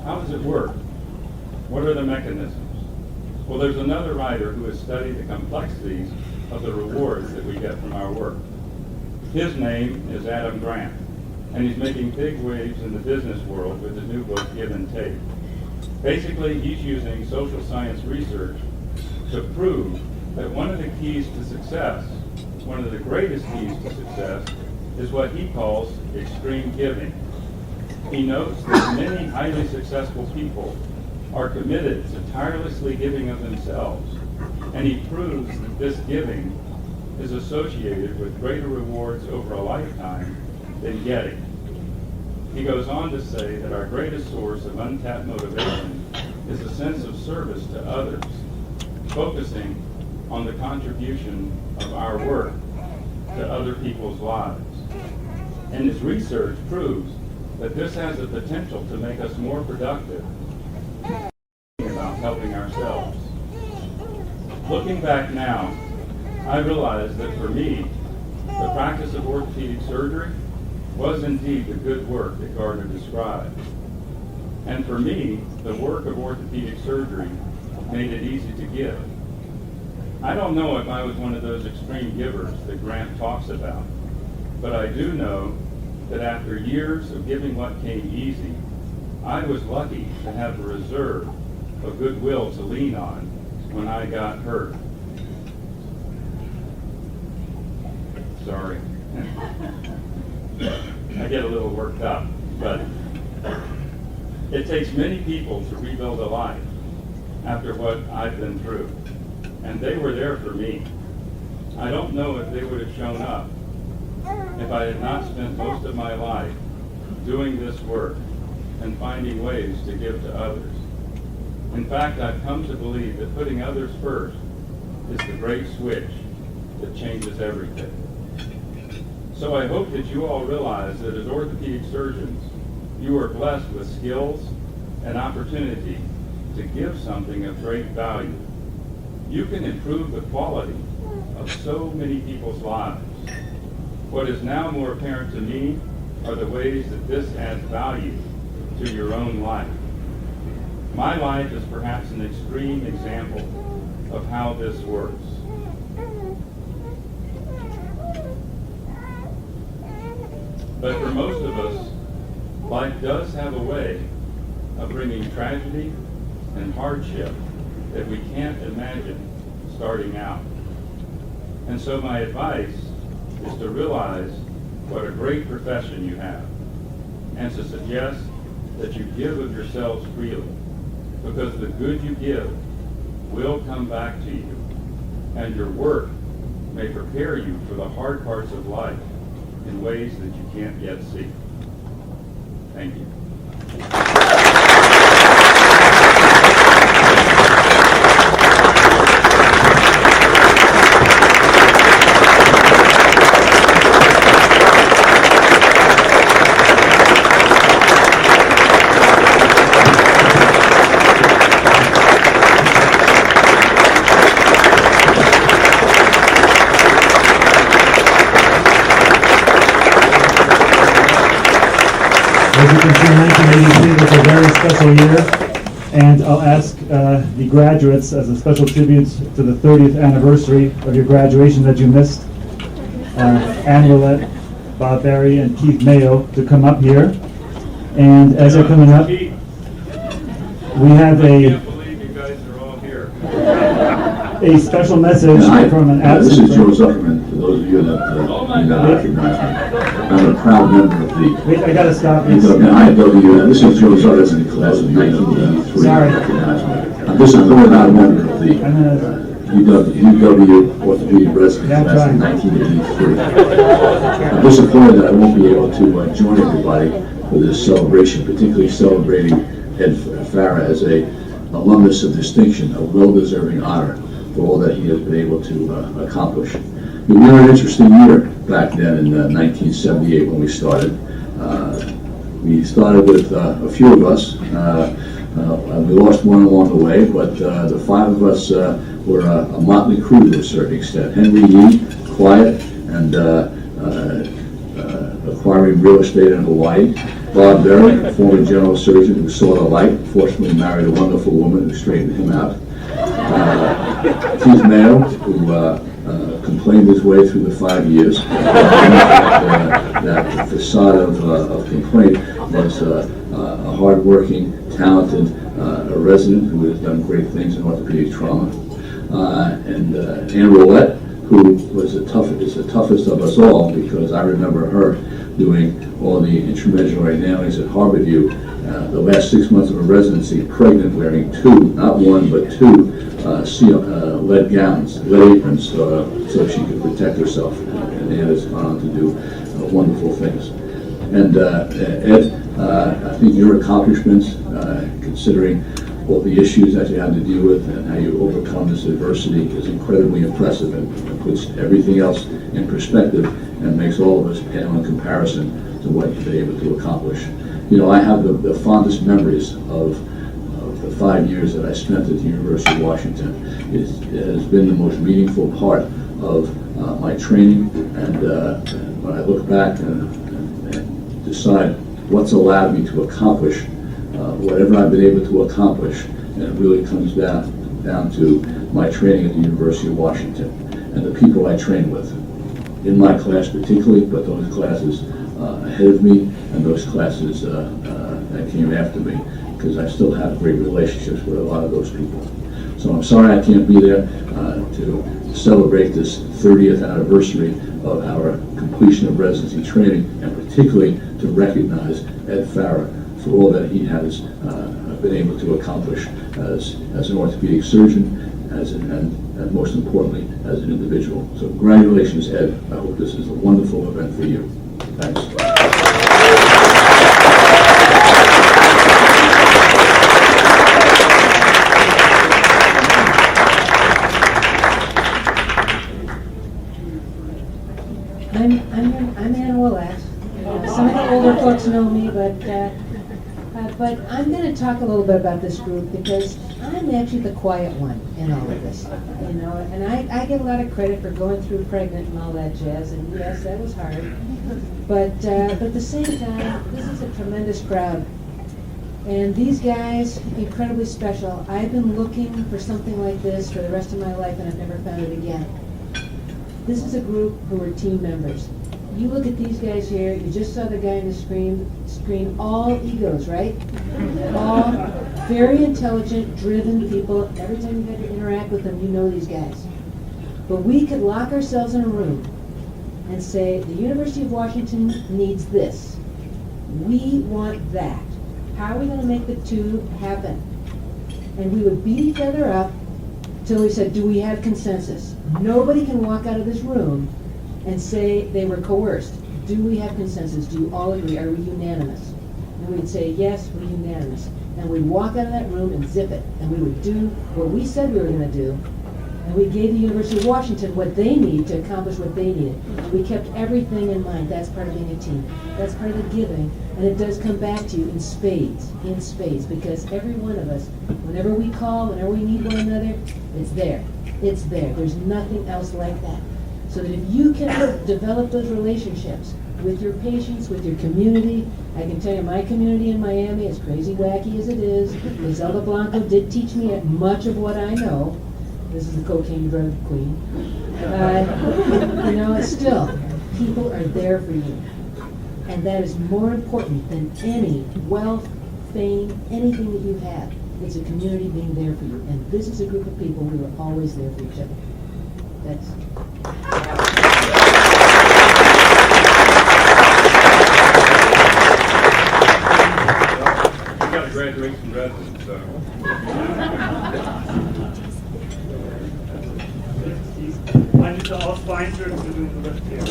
how does it work? What are the mechanisms? Well, there's another writer who has studied the complexities of the rewards that we get from our work. His name is Adam Grant, and he's making big waves in the business world with his new book, Give and Take. Basically, he's using social science research to prove that one of the keys to success, one of the greatest keys to success, is what he calls extreme giving. He notes that many highly successful people are committed to tirelessly giving of themselves, and he proves that this giving is associated with greater rewards over a lifetime than getting. He goes on to say that our greatest source of untapped motivation is a sense of service to others, focusing on the contribution of our work to other people's lives. And his research proves that this has the potential to make us more productive about helping ourselves. Looking back now, I realize that for me, the practice of orthopedic surgery was indeed the good work that Gardner described. And for me, the work of orthopedic surgery made it easy to give. I don't know if I was one of those extreme givers that Grant talks about, but I do know that after years of giving what came easy, I was lucky to have a reserve of goodwill to lean on when I got hurt. Sorry. I get a little worked up, but it takes many people to rebuild a life after what I've been through, and they were there for me. I don't know if they would have shown up if I had not spent most of my life doing this work and finding ways to give to others. In fact, I've come to believe that putting others first is the great switch that changes everything. So I hope that you all realize that as orthopedic surgeons, you are blessed with skills and opportunity to give something of great value. You can improve the quality of so many people's lives. What is now more apparent to me are the ways that this adds value to your own life. My life is perhaps an extreme example of how this works. But for most of us, life does have a way of bringing tragedy and hardship that we can't imagine starting out. And so my advice is to realize what a great profession you have, and to suggest that you give of yourselves freely, because the good you give will come back to you, and your work may prepare you for the hard parts of life in ways that you can't yet see. Thank you. As you can see, 1983 was a very special year, and I'll ask the graduates as a special tribute to the 30th anniversary of your graduation that you missed, Anne Willett, Bob Barry and Keith Mayo to come up here. And as they're coming up, Keith, we have I a can't believe you guys are all here. special message Hi, from an this absent is Joe friend. Zuckerman, for those of you that may not recognize me. I'm a proud member of the Wait, I gotta stop this. IW. This is Joe Zuckerman, class of 1983. Sorry. Recognize me. I'm disappointed I'm a member of the I'm gonna, UW Orthopaedic Resident Yeah, class of trying. 1983. I'm disappointed that I won't be able to join everybody for this celebration, particularly celebrating Ed Farrar as a alumnus of distinction, a well-deserving honor for all that he has been able to accomplish. We were an interesting year back then in 1978 when we started. We started with a few of us. We lost one along the way, but the five of us were a motley crew to a certain extent. Henry Yee, quiet and acquiring real estate in Hawaii. Bob Barry, a former general surgeon who saw the light, fortunately married a wonderful woman who straightened him out. Keith Mayo, who complained his way through the 5 years. That facade of complaint was a hard-working, talented resident who has done great things in orthopedic trauma. And Ann Roulette, who is the toughest of us all, because I remember her doing all the intramedullary nailings at Harborview the last 6 months of her residency, pregnant, wearing two, not one, but two lead gowns, lead aprons, so she could protect herself. And Ann has gone on to do wonderful things. And Ed, I think your accomplishments, considering all the issues that you had to deal with and how you overcome this adversity, is incredibly impressive and puts everything else in perspective and makes all of us pale in comparison to what you've been able to accomplish. You know, I have the fondest memories of the 5 years that I spent at the University of Washington. It has been the most meaningful part of my training, and when I look back and decide what's allowed me to accomplish whatever I've been able to accomplish, and it really comes down to my training at the University of Washington and the people I train with. In my class particularly, but those classes ahead of me and those classes that came after me, because I still have great relationships with a lot of those people. So I'm sorry I can't be there to celebrate this 30th anniversary of our completion of residency training, and particularly to recognize Ed Farrar for all that he has been able to accomplish as an orthopedic surgeon, and most importantly, as an individual. So congratulations, Ed. I hope this is a wonderful event for you. Thanks. I'm Ann Willett. Some of the older folks know me, but I'm going to talk a little bit about this group because I'm actually the quiet one in all of this, you know. And I get a lot of credit for going through pregnant and all that jazz. And yes, that was hard. But at the same time, this is a tremendous crowd. And these guys, incredibly special. I've been looking for something like this for the rest of my life, and I've never found it again. This is a group who are team members. You look at these guys here, you just saw the guy on the screen, all egos, right? All very intelligent, driven people. Every time you had to interact with them, you know these guys. But we could lock ourselves in a room and say, the University of Washington needs this. We want that. How are we going to make the two happen? And we would beat each other up till we said, do we have consensus? Nobody can walk out of this room and say they were coerced. Do we have consensus? Do you all agree? Are we unanimous? And we'd say, yes, we're unanimous. And we'd walk out of that room and zip it. And we would do what we said we were going to do. And we gave the University of Washington what they need to accomplish what they needed. And we kept everything in mind. That's part of being a team. That's part of the giving. And it does come back to you in spades, because every one of us, whenever we call, whenever we need one another, it's there. It's there. There's nothing else like that. So that if you can develop those relationships with your patients, with your community, I can tell you my community in Miami, as crazy wacky as it is, Zelda Blanco did teach me much of what I know. This is the cocaine drug queen. You know, it's still People are there for you. And that is more important than any wealth, fame, anything that you have. It's a community being there for you. And this is a group of people who are always there for each other. That's... You got a graduation resident, so. I need to all sponsors to do the rest here.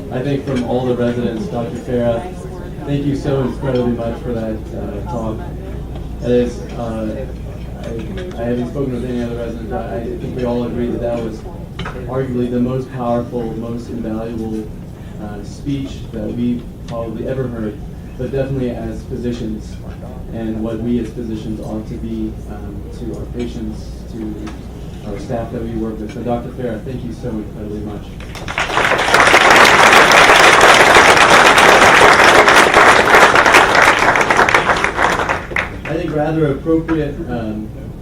I think from all the residents, Dr. Farrar, thank you so incredibly much for that talk. That is, I haven't spoken with any other residents, but I think we all agree that that was arguably the most powerful, most invaluable speech that we've probably ever heard, but definitely as physicians and what we as physicians ought to be to our patients, to our staff that we work with. So Dr. Farrar, thank you so incredibly much. I think rather appropriate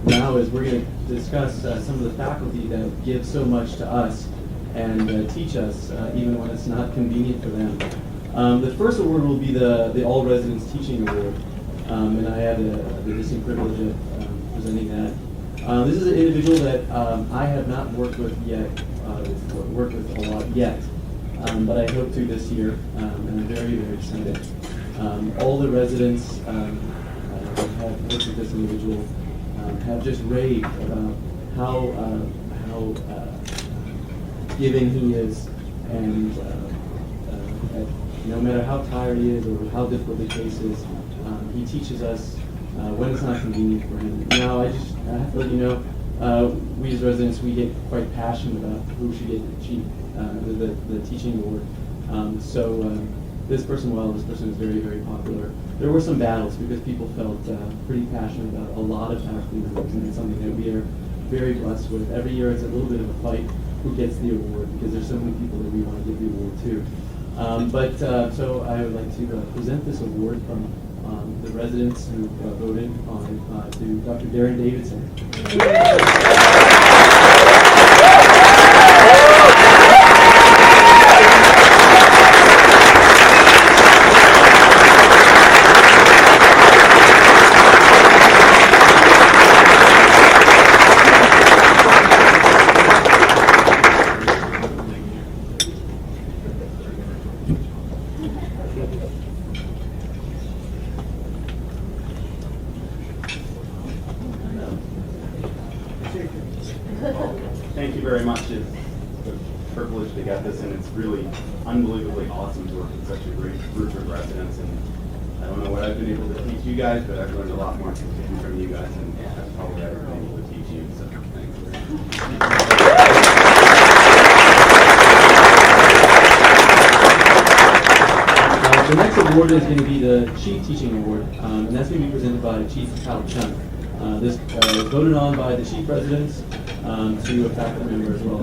now is we're going to discuss some of the faculty that give so much to us and teach us even when it's not convenient for them. The first award will be the All Residents Teaching Award, and I had the distinct privilege of presenting that. This is an individual that I have not worked with yet, worked with a lot yet, but I hope to this year, and I'm very, very excited. All the residents that have worked with this individual have just raved about how giving he is, and no matter how tired he is or how difficult the case is, he teaches us when it's not convenient for him. Now, I have to let you know, we as residents, we get quite passionate about who should get the teaching award. This person is very, very popular. There were some battles because people felt pretty passionate about a lot of faculty members, and it's something that we are very blessed with. Every year it's a little bit of a fight who gets the award because there's so many people that we want to give the award to. So I would like to present this award from the residents who voted on to Dr. Darren Davidson. Thank you very much. It's a privilege to get this, and it's really unbelievably awesome to work with such a great group of residents. And I don't know what I've been able to teach you guys, but I've learned a lot more from you guys, and I've probably ever been able to teach you. So thanks very much. The next award is going to be the Chief Teaching Award, and that's going to be presented by Chief Kyle Chung. This is voted on by the chief residents to a faculty member as well.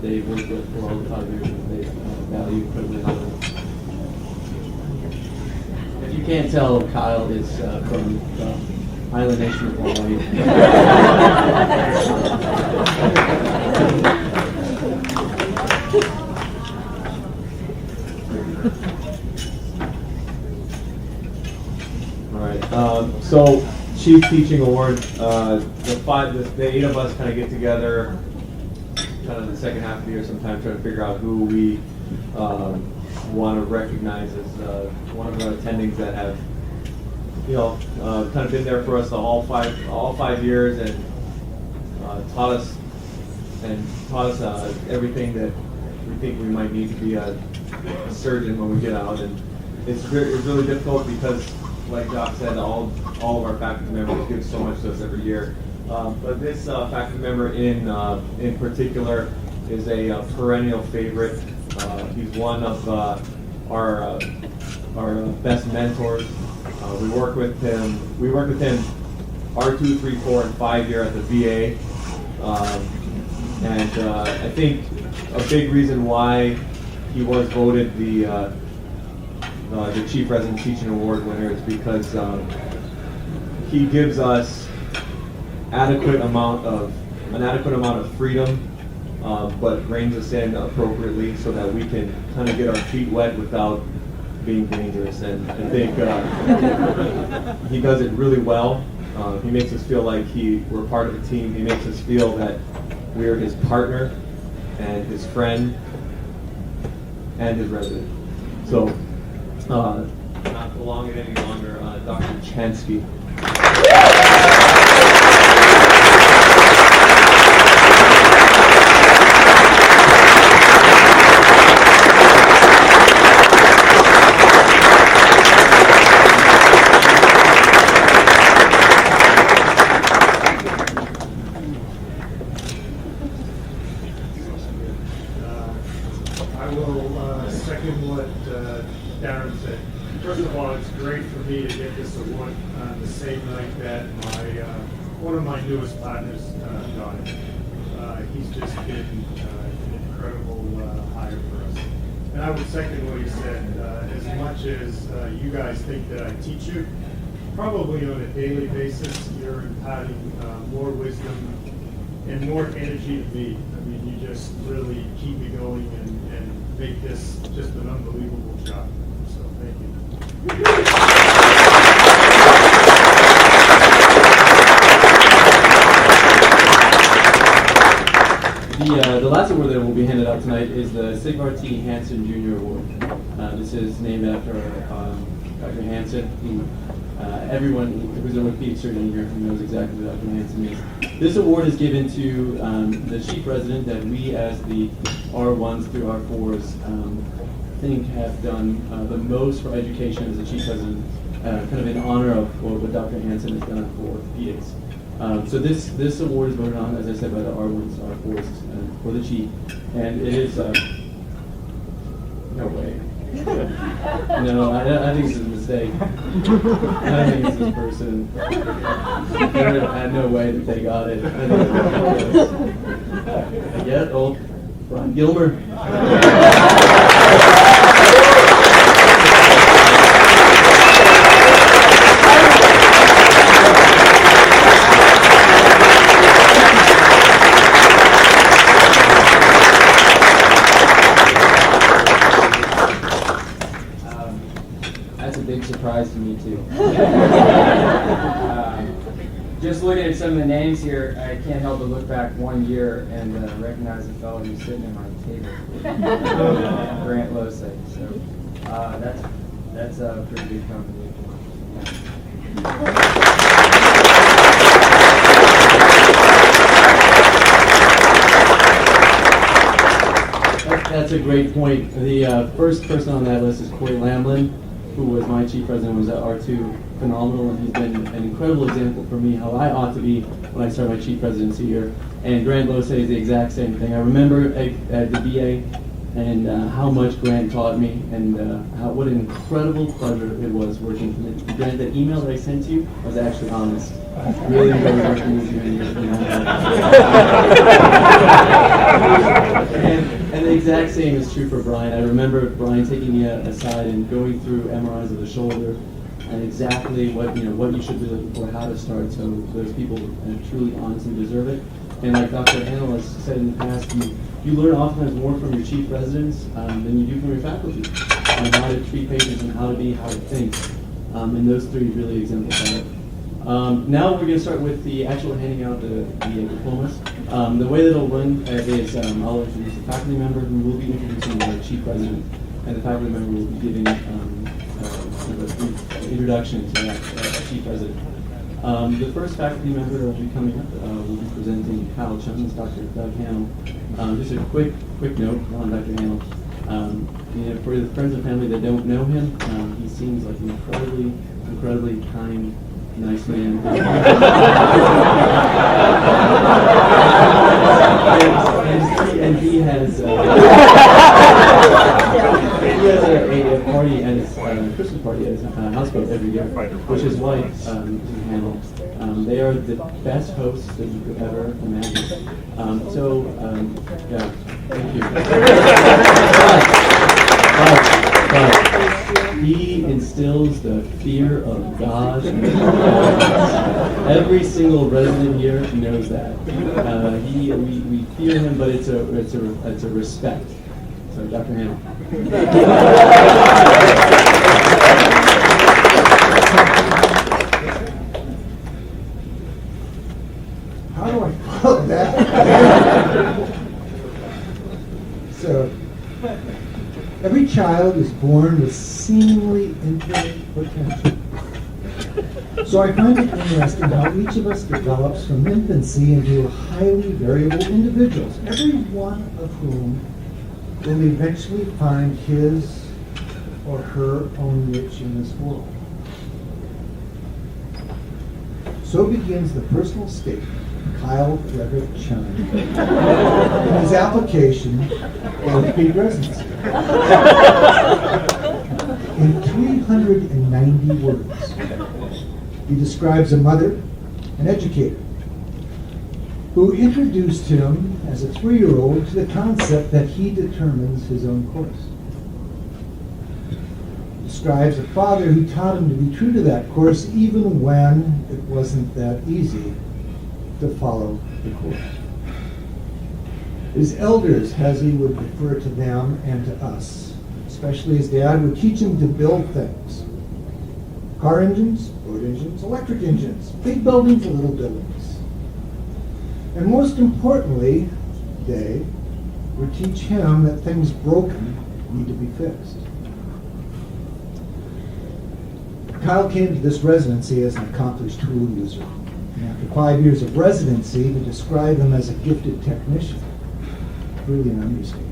They've worked with for all the 5 years that they value privilege. If you can't tell, Kyle is from the island nation of Hawaii. All right. So, Chief Teaching Award. The 8 of us kind of get together, kind of the second half of the year, sometime trying to figure out who we want to recognize as one of our attendings that have, kind of been there for us all five years and taught us everything that we think we might need to be a surgeon when we get out. And it's really difficult because, like Jock said, all of our faculty members give so much to us every year. But this faculty member in particular is a perennial favorite. He's one of our best mentors. We work with him R2, 3, 4, and 5 year at the VA. And I think a big reason why he was voted the Chief Resident Teaching Award winner is because he gives us an adequate amount of freedom, but reins us in appropriately so that we can kind of get our feet wet without being dangerous. And I think he does it really well. He makes us feel like we're part of a team. He makes us feel that we're his partner and his friend and his resident. So, not prolong it any longer, Dr. Chansky. I will second what Darren said. First of all, it's great for me to get this award on the same night that one of my newest partners got it. He's just been an incredible hire for us. And I would second what he said. As much as you guys think that I teach you, probably on a daily basis, you're imparting more wisdom and more energy to me. I mean, you just really keep me going and make this just an unbelievable job. So thank you. The last award that will be handed out tonight is the Sigvar T. Hansen Jr. Award. This is named after Dr. Hansen. Everyone who's an orthopedic surgeon here knows exactly who Dr. Hansen is. This award is given to the chief resident that we, as the R1s through R4s, think have done the most for education as a chief resident, kind of in honor of what Dr. Hansen has done for orthopedics. So this award is voted on, as I said, by the R1s, R4s for the chief, and it is no way. No, I think it's a mistake. I think it's this person. I had no way that they got it. I get old Brian Gilmer. Surprise to me too. Just looking at some of the names here, I can't help but look back 1 year and recognize the fellow who's sitting at my table, Grant Losay. So that's a pretty big company. That's a great point. The first person on that list is Corey Lamlin, who was my chief president, was at R2, phenomenal, and he's been an incredible example for me how I ought to be when I start my chief presidency here. And Grant Losay is the exact same thing. I remember at the VA and how much Grant taught me, and what an incredible pleasure it was working with him. Grant, that email that I sent you was actually honest. Really enjoyed working with you. And the exact same is true for Brian. I remember Brian taking me aside and going through MRIs of the shoulder and exactly what you should be looking for, how to start, so those people truly honestly deserve it. And like Dr. Hanel has said in the past, you learn oftentimes more from your chief residents than you do from your faculty on how to treat patients and how to be, how to think. And those three really exemplify it. Now we're going to start with the actual handing out the diplomas. The way that it'll run is I'll introduce the faculty member who will be introducing the chief president, and the faculty member will be giving a brief introduction to that chief president. The first faculty member that will be coming up will be presenting Kyle Chung, Dr. Doug Hanel. Just a quick note on Dr. Hanel. For the friends and family that don't know him, he seems like an incredibly kind, nice man. and he has a party at his Christmas party at his houseboat every year, which his wife handles. They are the best hosts that you could ever imagine. Yeah, thank you. But he instills the fear of God. Every single resident here knows that. We fear him, but it's a respect. So, Dr. Hamill. How do I follow that? So, every child is born with seemingly infinite potential. So I find it interesting how each of us develops from infancy into highly variable individuals, every one of whom will eventually find his or her own niche in this world. So begins the personal statement of Kyle Frederick Chine in his application for orthopedic residency. In 390 words, he describes a mother, an educator, who introduced him as a 3-year-old to the concept that he determines his own course. Describes a father who taught him to be true to that course even when it wasn't that easy to follow the course. His elders, as he would refer to them and to us, especially his dad, would teach him to build things. Car engines, boat engines, electric engines, big buildings and little buildings. And most importantly, they would teach him that things broken need to be fixed. Kyle came to this residency as an accomplished tool user. And after 5 years of residency, to describe him as a gifted technician, really an understatement.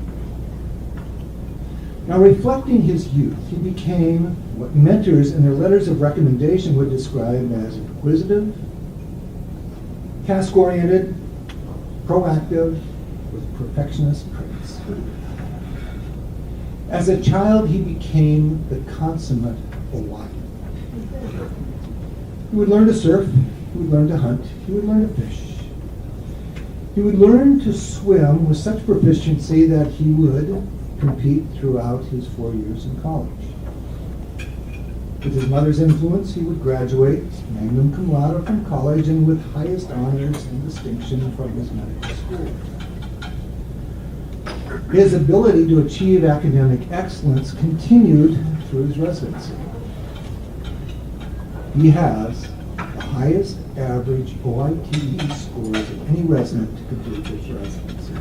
Now, reflecting his youth, he became what mentors in their letters of recommendation would describe as inquisitive, task-oriented, proactive, with perfectionist traits. As a child, he became the consummate Hawaiian. He would learn to surf, he would learn to hunt, he would learn to fish. He would learn to swim with such proficiency that he would compete throughout his 4 years in college. With his mother's influence, he would graduate magna cum laude from college and with highest honors and distinction from his medical school. His ability to achieve academic excellence continued through his residency. He has the highest average OITE scores of any resident to complete his residency.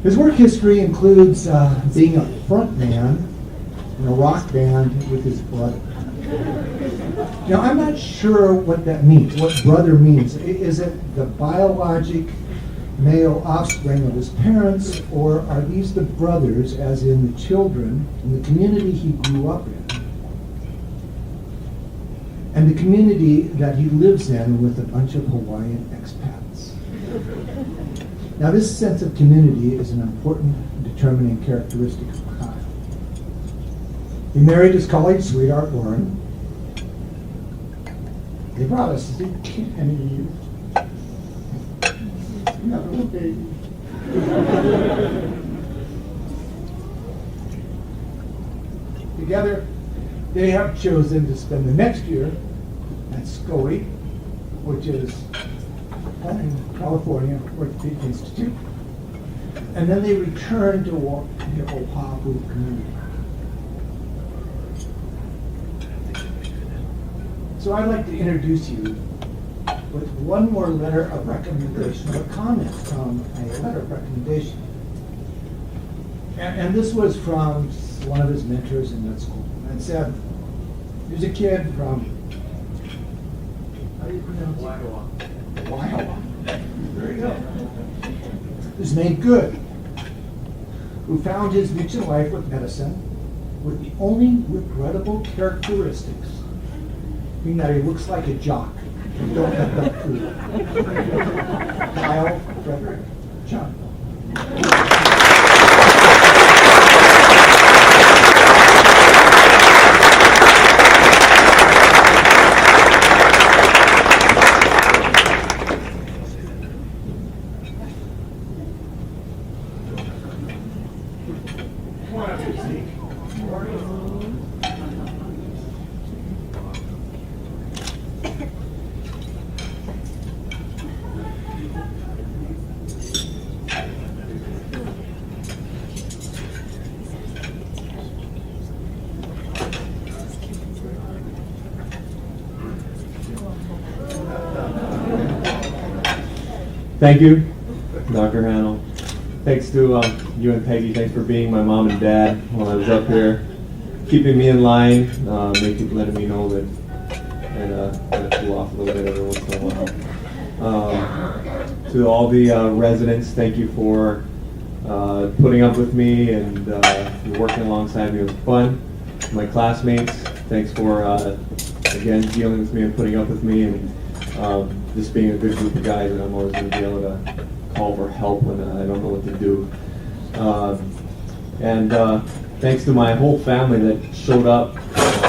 His work history includes being a front man in a rock band with his brother. Now, I'm not sure what that means, what brother means. Is it the biologic male offspring of his parents, or are these the brothers, as in the children, in the community he grew up in, and the community that he lives in with a bunch of Hawaiian expats? Now, this sense of community is an important determining characteristic of Kyle. He married his college sweetheart, Lauren. They brought us a candy. Another little baby. Together, they have chosen to spend the next year at SCOE, which is in California Orthopaedic Institute, and then they return to the Oahu community. So I'd like to introduce you with one more letter of recommendation, or a comment from a letter of recommendation. And this was from one of his mentors in med school. And it said, here's a kid from, how do you pronounce it? Iowa. There you go. is named Good, who found his niche in life with medicine, with the only regrettable characteristics being that he looks like a jock. You don't have enough food. Kyle Frederick John. Thank you, Dr. Hannell. Thanks to you and Peggy. Thanks for being my mom and dad while I was up here, keeping me in line, letting me know that I cool off a little bit every once in a while. To all the residents, thank you for putting up with me and working alongside me. It was fun. My classmates, thanks for again dealing with me and putting up with me, and just being a good group of guys that I'm always going to be able to call for help when I don't know what to do. And thanks to my whole family that showed up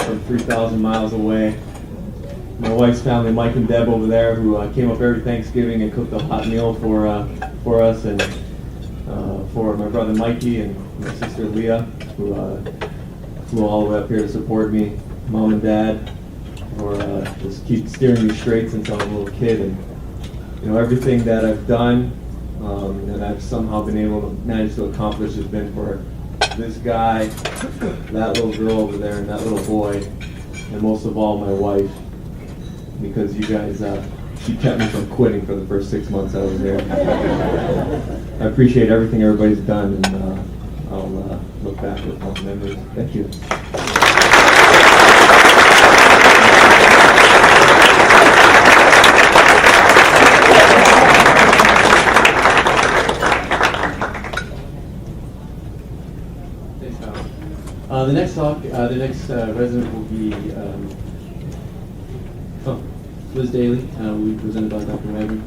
from 3,000 miles away. My wife's family, Mike and Deb over there, who came up every Thanksgiving and cooked a hot meal for us, and for my brother Mikey and my sister Leah, who flew all the way up here to support me. Mom and Dad, or just keep steering me straight since I was a little kid, and everything that I've done and I've somehow been able to manage to accomplish has been for this guy, that little girl over there, and that little boy, and most of all my wife, because you guys, she kept me from quitting for the first 6 months I was there. I appreciate everything everybody's done, and I'll look back with fond memories. Thank you. The next resident will be Liz Daly, will be presented by Dr. Wagner.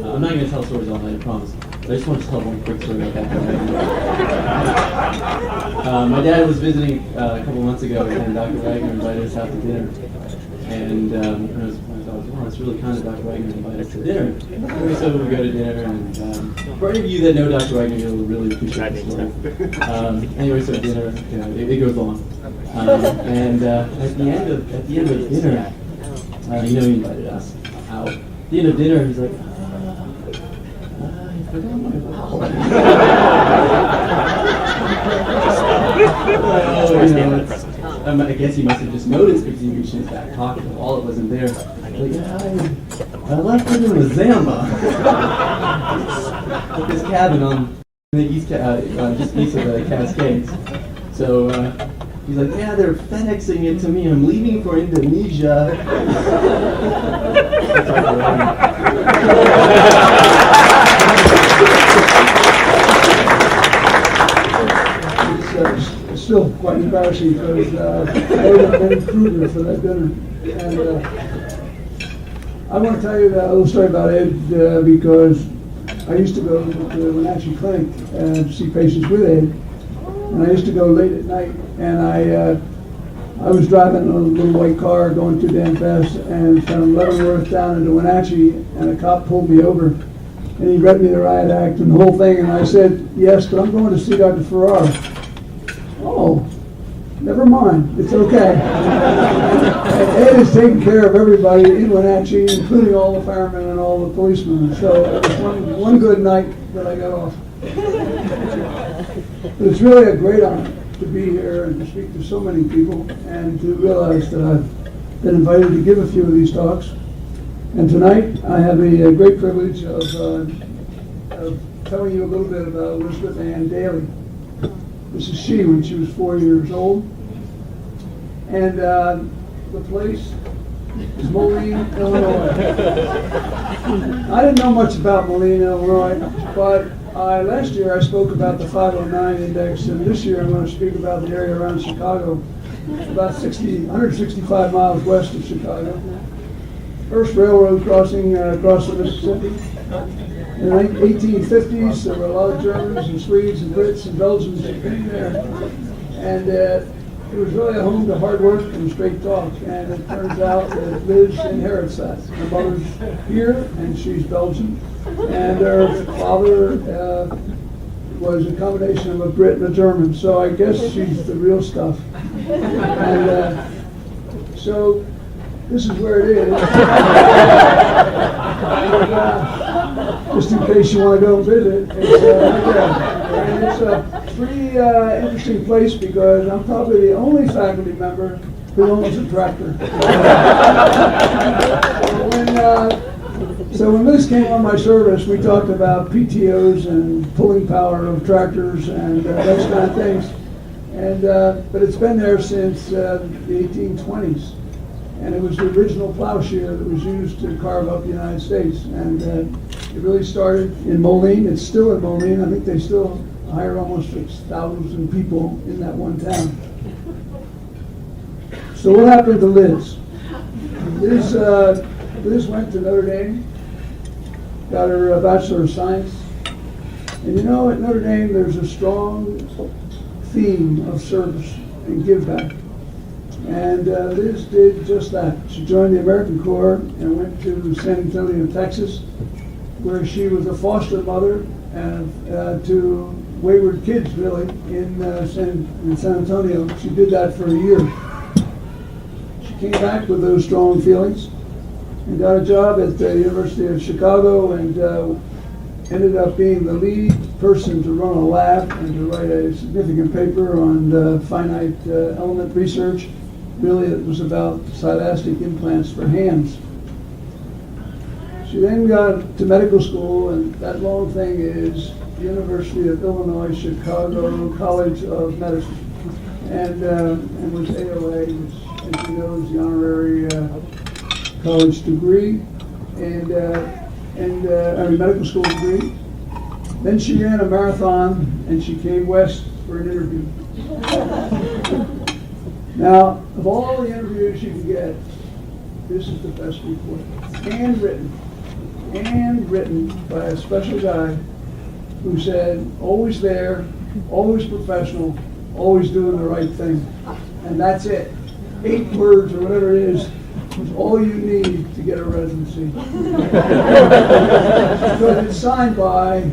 I'm not going to tell stories all night, I promise. But I just want to tell one quick story about Dr. Wagner. My dad was visiting a couple months ago, and Dr. Wagner invited us out to dinner. And I thought, wow, it's really kind of Dr. Wagner to invite us to dinner. And so we go to dinner, and for any of you that know Dr. Wagner, you'll really appreciate the story. Anyway, so dinner, it goes long. And at the end of dinner, he invited us out. At the end of dinner, he's like, I forgot my wallet. I guess he must have just noticed because he reached in his back pocket, the wallet wasn't there. Like, I left it in the Zamba. At this cabin on the just east of the Cascades. So he's like, yeah, they're FedExing it to me. I'm leaving for Indonesia. It's still quite embarrassing because I would have been Kruger for that dinner. And I want to tell you a little story about Ed because I used to go to the Wenatchee Clinic to see patients with Ed. And I used to go late at night, and I was driving a little white car going too damn fast, and from Leavenworth down into Wenatchee, and a cop pulled me over, and he read me the riot act and the whole thing, and I said, yes, but I'm going to see Dr. Farrar. Oh, never mind, it's okay. And Ed is taking care of everybody in Wenatchee, including all the firemen and all the policemen, so it was one good night that I got off. But it's really a great honor to be here and to speak to so many people and to realize that I've been invited to give a few of these talks. And tonight I have a great privilege of telling you a little bit about Elizabeth Ann Daly. This is she when she was 4 years old. And the place is Moline, Illinois. I didn't know much about Moline, Illinois, but Last year I spoke about the 509 index, and this year I'm going to speak about the area around Chicago, about 165 miles west of Chicago. First railroad crossing across the Mississippi. In the 1850s, there were a lot of Germans and Swedes and Brits and Belgians that came there. And it was really a home to hard work and straight talk. And it turns out that Liz inherits that. Her mother's here, and she's Belgian. And her father was a combination of a Brit and a German. So I guess she's the real stuff. And so this is where it is. Just in case you want to go and visit. And it's a pretty interesting place because I'm probably the only faculty member who owns a tractor. So when Liz came on my service, we talked about PTOs and pulling power of tractors and those kind of things. And but it's been there since the 1820s. And it was the original plowshare that was used to carve up the United States. And it really started in Moline. It's still in Moline. I think they still hire almost 6,000 people in that one town. So what happened to Liz? Liz went to Notre Dame, got her Bachelor of Science. And you know, at Notre Dame, there's a strong theme of service and give back. And Liz did just that. She joined the American Corps and went to San Antonio, Texas, where she was a foster mother to wayward kids, really, in San Antonio. She did that for a year. She came back with those strong feelings and got a job at the University of Chicago and ended up being the lead person to run a lab and to write a significant paper on finite element research. Really, it was about silastic implants for hands. She then got to medical school, and that long thing is University of Illinois, Chicago College of Medicine, and was AOA, which, as you know, is the honorary college degree, and medical school degree. Then she ran a marathon, and she came west for an interview. Now, of all the interviews you can get, this is the best report. Handwritten by a special guy who said, always there, always professional, always doing the right thing. And that's it. 8 words or whatever it is all you need to get a residency. Because it's signed by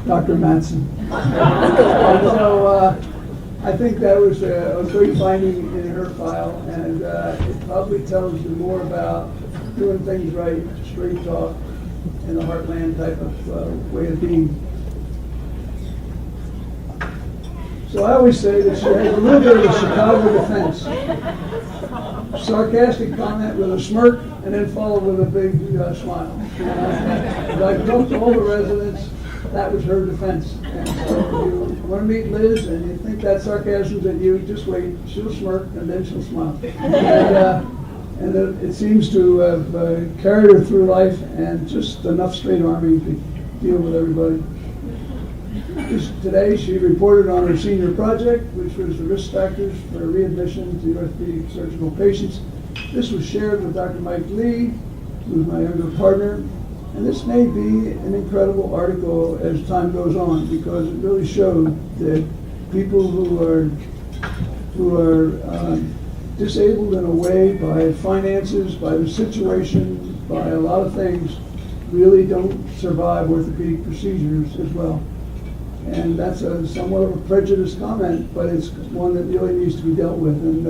Dr. Mattson. And so I think that was a great finding in her file, and it probably tells you more about doing things right, straight talk, in the heartland type of way of being. So I always say that she has a little bit of a Chicago defense. Sarcastic comment with a smirk, and then followed with a big smile. As I talked to all the residents, that was her defense. And so if you want to meet Liz and you think that sarcasm's at you, just wait. She'll smirk, and then she'll smile. And it seems to have carried her through life, and just enough straight arming to deal with everybody. Today, she reported on her senior project, which was the risk factors for readmission to orthopedic surgical patients. This was shared with Dr. Mike Lee, who's my younger partner. And this may be an incredible article as time goes on, because it really showed that people who are disabled in a way by finances, by the situation, by a lot of things, really don't survive orthopedic procedures as well. And that's somewhat of a prejudiced comment, but it's one that really needs to be dealt with. And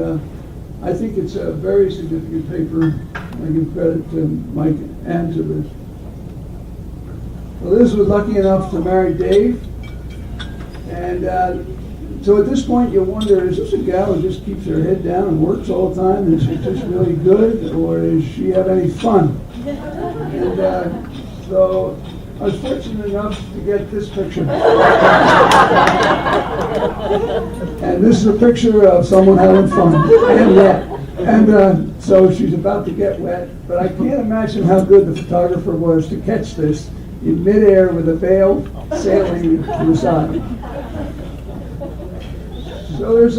I think it's a very significant paper. I give credit to Mike and to Liz. Well, Liz was lucky enough to marry Dave. And so at this point you wonder, is this a gal who just keeps her head down and works all the time, and she's just really good, or does she have any fun? And so I was fortunate enough to get this picture. And this is a picture of someone having fun and wet. And so she's about to get wet, but I can't imagine how good the photographer was to catch this. in midair with a veil sailing to the side. So there's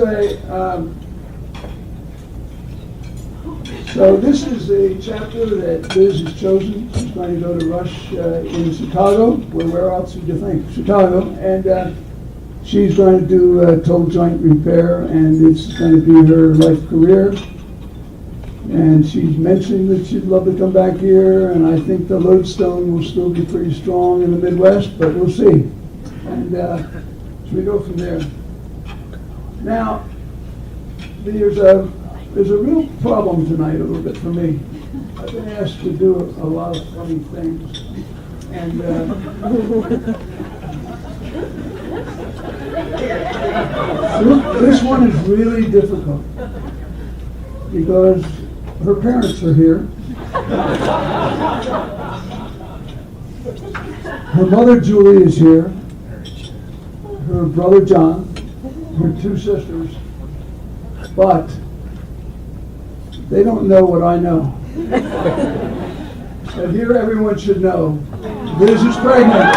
so this is a chapter that Liz has chosen. She's going to go to Rush in Chicago. Where else would you think? Chicago. And she's going to do total joint repair, and it's going to be her life career. And she's mentioned that she'd love to come back here, and I think the lodestone will still be pretty strong in the Midwest, but we'll see. And so we go from there. Now, there's a real problem tonight a little bit for me. I've been asked to do a lot of funny things, and this one is really difficult because her parents are here. Her mother Julie is here. Her brother John. Her two sisters. But they don't know what I know. And here everyone should know, Liz is pregnant.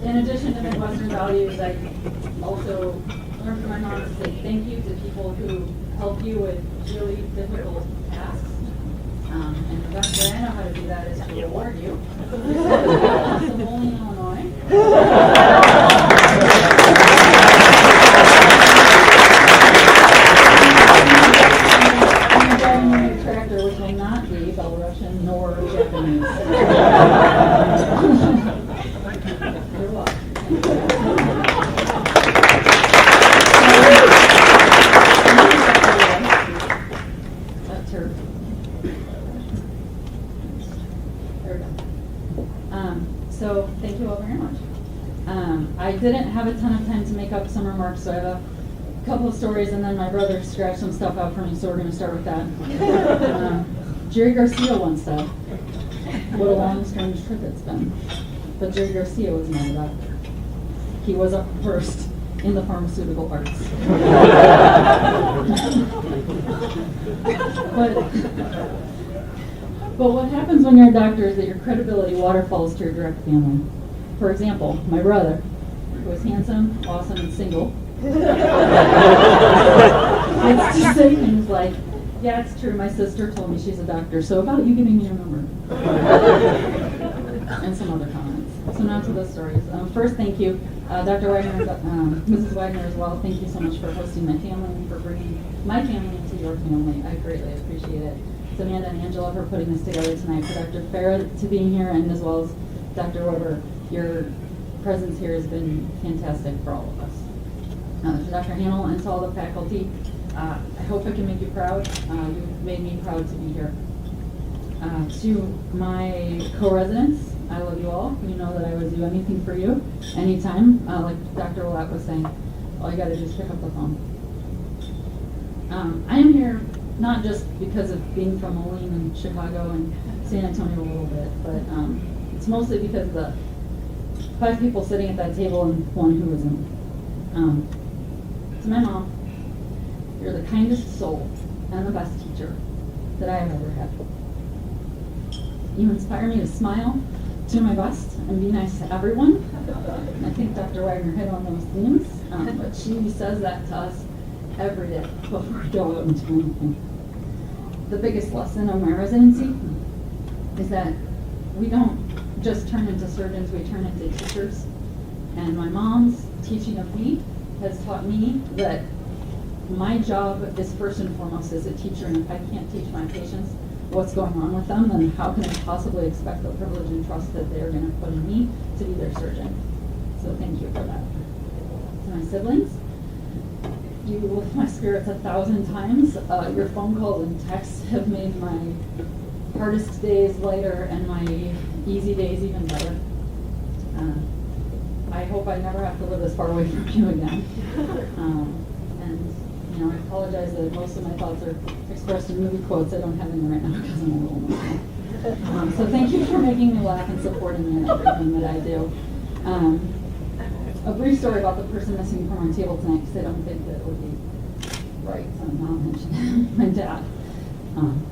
In addition to Midwestern values, I also learned from my mom to say thank you to people who help you with really difficult tasks. And the best way I know how to do that is to reward you. Some bowling, Illinois. I'm driving a new tractor, which will not be Belarusian nor Japanese. You're welcome. That's her. There we go. So thank you all very much. I didn't have a ton of time to make up some remarks, so I have a couple of stories, and then my brother scratched some stuff out for me, so we're going to start with that. Jerry Garcia once said, "What a long, strange trip it's been." But Jerry Garcia was not a doctor. He was up first in the pharmaceutical arts. But what happens when you're a doctor is that your credibility waterfalls to your direct family. For example, my brother, who was handsome, awesome, and single, gets to say things like, "Yeah, it's true, my sister told me she's a doctor, so about you giving me your number." And some other comments. So now to the stories. First, thank you, Dr. Wagner, Mrs. Wagner as well. Thank you so much for hosting my family and for bringing my family into your family. I greatly appreciate it. To Amanda and Angela for putting this together tonight, for Dr. Farrar to being here, and as well as Dr. Weber. Your presence here has been fantastic for all of us. To Dr. Hamill and to all the faculty, I hope I can make you proud. You've made me proud to be here. To my co-residents, I love you all. You know that I would do anything for you, anytime. Like Dr. Willett was saying, all you got to do is pick up the phone. I am here not just because of being from Moline and Chicago and San Antonio a little bit, but it's mostly because of the 5 people sitting at that table and 1 who isn't. To my mom, you're the kindest soul and the best teacher that I have ever had. You inspire me to smile, do my best, and be nice to everyone. And I think Dr. Wagner hit on those themes, but she says that to us every day before we go out and do anything. The biggest lesson of my residency is that we don't just turn into surgeons, we turn into teachers. And my mom's teaching of me has taught me that my job is first and foremost as a teacher, and if I can't teach my patients what's going on with them, then how can I possibly expect the privilege and trust that they're going to put in me to be their surgeon? So thank you for that. To my siblings, you lift my spirits 1,000 times. Your phone calls and texts have made my hardest days lighter and my easy days even better. To I hope I never have to live this far away from you again. And, you know, I apologize that most of my thoughts are expressed in movie quotes. I don't have any right now because I'm a little emotional. So thank you for making me laugh and supporting me in everything that I do. A brief story about the person missing from our table tonight, because I don't think that it would be right to not mention my dad.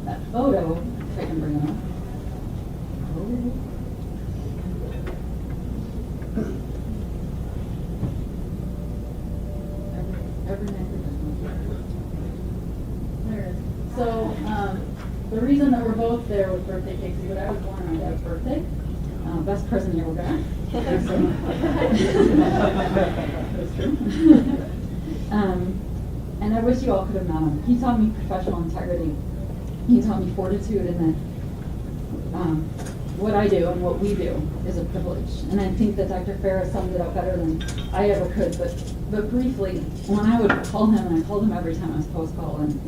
That photo, if I can bring it up. Every night. There it is. So, the reason that we're both there with birthday cakes is that I was born on my dad's birthday. Best present he ever got. That's true. And I wish you all could have met him. He taught me professional integrity. He taught me fortitude, and that what I do and what we do is a privilege. And I think that Dr. Farrar summed it up better than I ever could. But briefly, when I would call him, and I called him every time I was post-call, and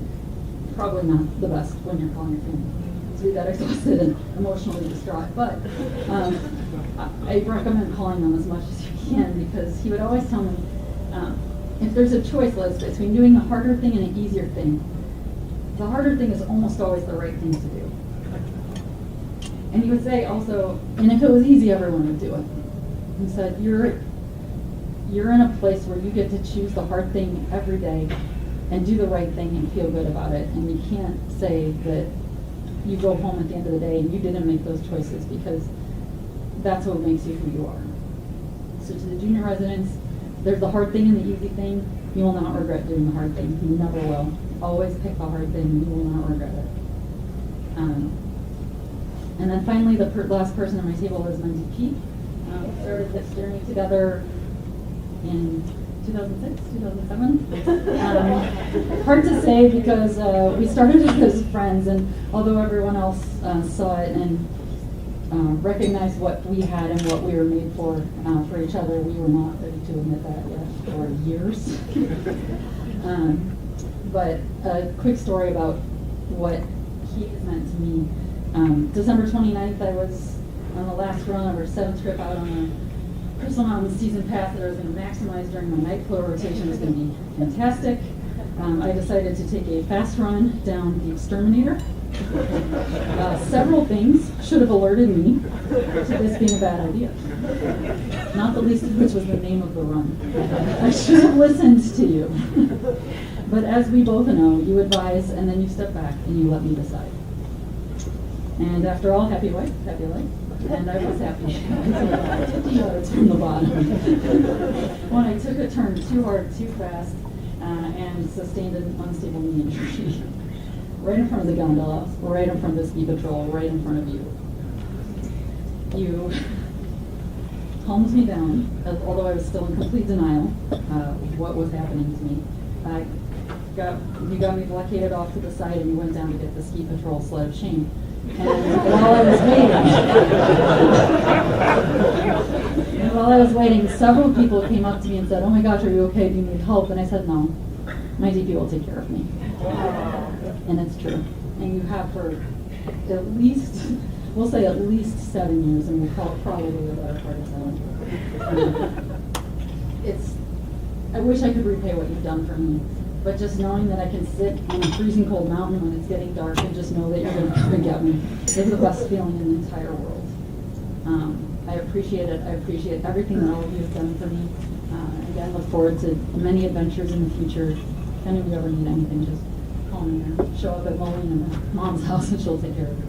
probably not the best when you're calling your family to be that exhausted and emotionally distraught. But I recommend calling them as much as you can, because he would always tell me, if there's a choice, Liz, between doing a harder thing and an easier thing, the harder thing is almost always the right thing to do. And he would say also, and if it was easy, everyone would do it. He said, you're in a place where you get to choose the hard thing every day and do the right thing and feel good about it. And you can't say that you go home at the end of the day and you didn't make those choices, because that's what makes you who you are. So to the junior residents, there's the hard thing and the easy thing. You will not regret doing the hard thing. You never will. Always pick the hard thing. You will not regret it. And then finally, the last person on my table is my DP. We started this journey together in 2006, 2007. Hard to say, because we started as friends, and although everyone else saw it and recognized what we had and what we were made for each other, we were not ready to admit that yet for years. But a quick story about what he has meant to me. December 29th, I was on the last run of our 7th trip out on a Crystal Mountain season pass that I was going to maximize during my night flow rotation. It was going to be fantastic. I decided to take a fast run down the Exterminator. Several things should have alerted me to this being a bad idea. Not the least of which was the name of the run. I should have listened to you. But as we both know, you advise and then you step back and you let me decide. And after all, happy wife, happy life. And I was happy until about 50 yards from the bottom, when I took a turn too hard, too fast, and sustained an unstable knee injury. Right in front of the gondola, right in front of the ski patrol, right in front of you. You calmed me down, although I was still in complete denial of what was happening to me. You got me blockaded off to the side, and you went down to get the ski patrol sled of shame. And while I was waiting, several people came up to me and said, "Oh my gosh, are you okay? Do you need help?" And I said, "No, my DP will take care of me." And it's true. And you have for at least, we'll say at least 7 years, and we'll call it probably the better part of 7. I wish I could repay what you've done for me. But just knowing that I can sit on a freezing cold mountain when it's getting dark and just know that you're going to come and get me is the best feeling in the entire world. I appreciate it. I appreciate everything that all of you have done for me. Again, look forward to many adventures in the future. If any of you ever need anything, just call me or show up at Moline and Mom's house and she'll take care of you.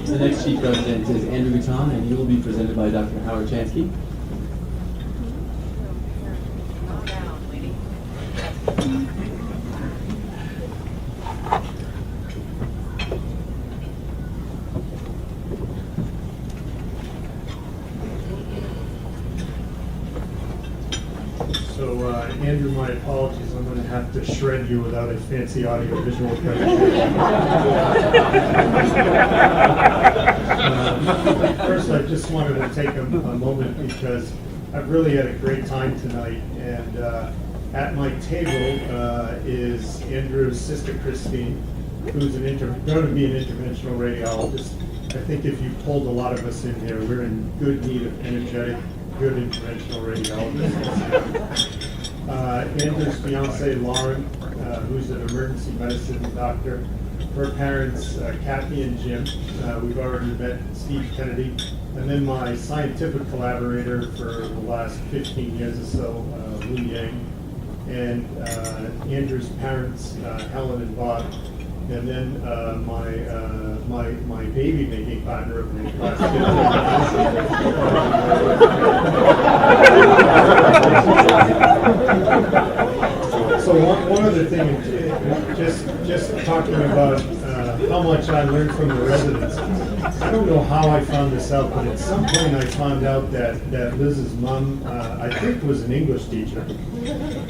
The next Chief Resident is Andrew Guton, and he will be presented by Dr. Howard Chansky. So, Andrew, my apologies. I'm going to have to shred you without a fancy audio-visual presentation. First, I just wanted to take a moment because I've really had a great time tonight, and at my table is Andrew's sister Christine, who's going to be an interventional radiologist. I think if you pulled a lot of us in here, we're in good need of energetic, good interventional radiologists. Andrew's fiance Lauren, who's an emergency medicine doctor. Her parents, Kathy and Jim. We've already met Steve Kennedy. And then my scientific collaborator for the last 15 years or so, Lou Yang. And Andrew's parents, Helen and Bob. And then my baby making partner of the class. So one other thing, just talking about how much I learned from the residents. I don't know how I found this out, but at some point I found out that Liz's mom, I think, was an English teacher.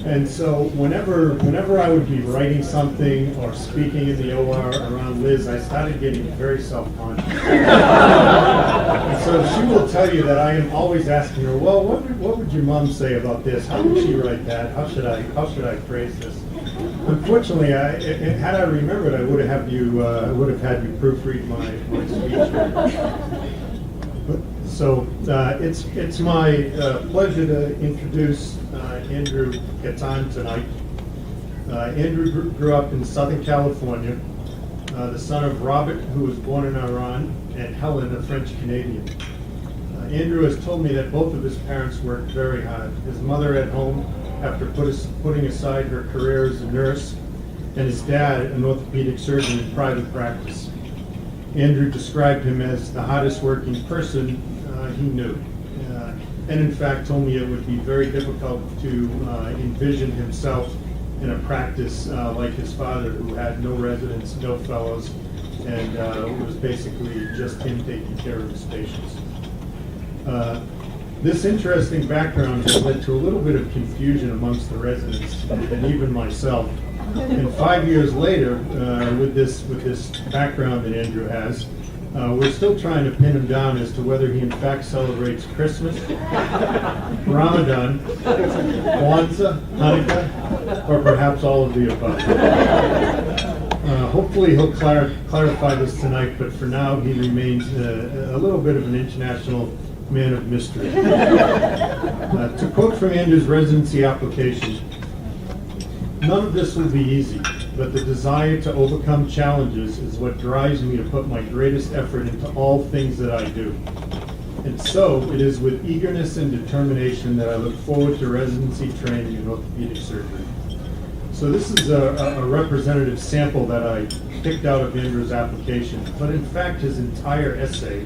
And so whenever I would be writing something or speaking in the OR around Liz, I started getting very self-conscious. And so she will tell you that I am always asking her, well, what would your mom say about this? How would she write that? How should I phrase this? Unfortunately, had I remembered, I would have had you proofread my speech. So it's my pleasure to introduce Andrew Gatan tonight. Andrew grew up in Southern California, the son of Robert, who was born in Iran, and Helen, a French Canadian. Andrew has told me that both of his parents worked very hard. His mother at home, after putting aside her career as a nurse, and his dad, an orthopedic surgeon in private practice. Andrew described him as the hardest working person he knew. And in fact told me it would be very difficult to envision himself in a practice like his father, who had no residents, no fellows, and it was basically just him taking care of his patients. This interesting background has led to a little bit of confusion amongst the residents and even myself. And 5 years later, with this background that Andrew has, we're still trying to pin him down as to whether he in fact celebrates Christmas, Ramadan, Kwanzaa, Hanukkah, or perhaps all of the above. Hopefully he'll clarify this tonight, but for now he remains a little bit of an international man of mystery. To quote from Andrew's residency application, "None of this will be easy, but the desire to overcome challenges is what drives me to put my greatest effort into all things that I do. And so it is with eagerness and determination that I look forward to residency training in orthopedic surgery." So this is a representative sample that I picked out of Andrew's application, but in fact his entire essay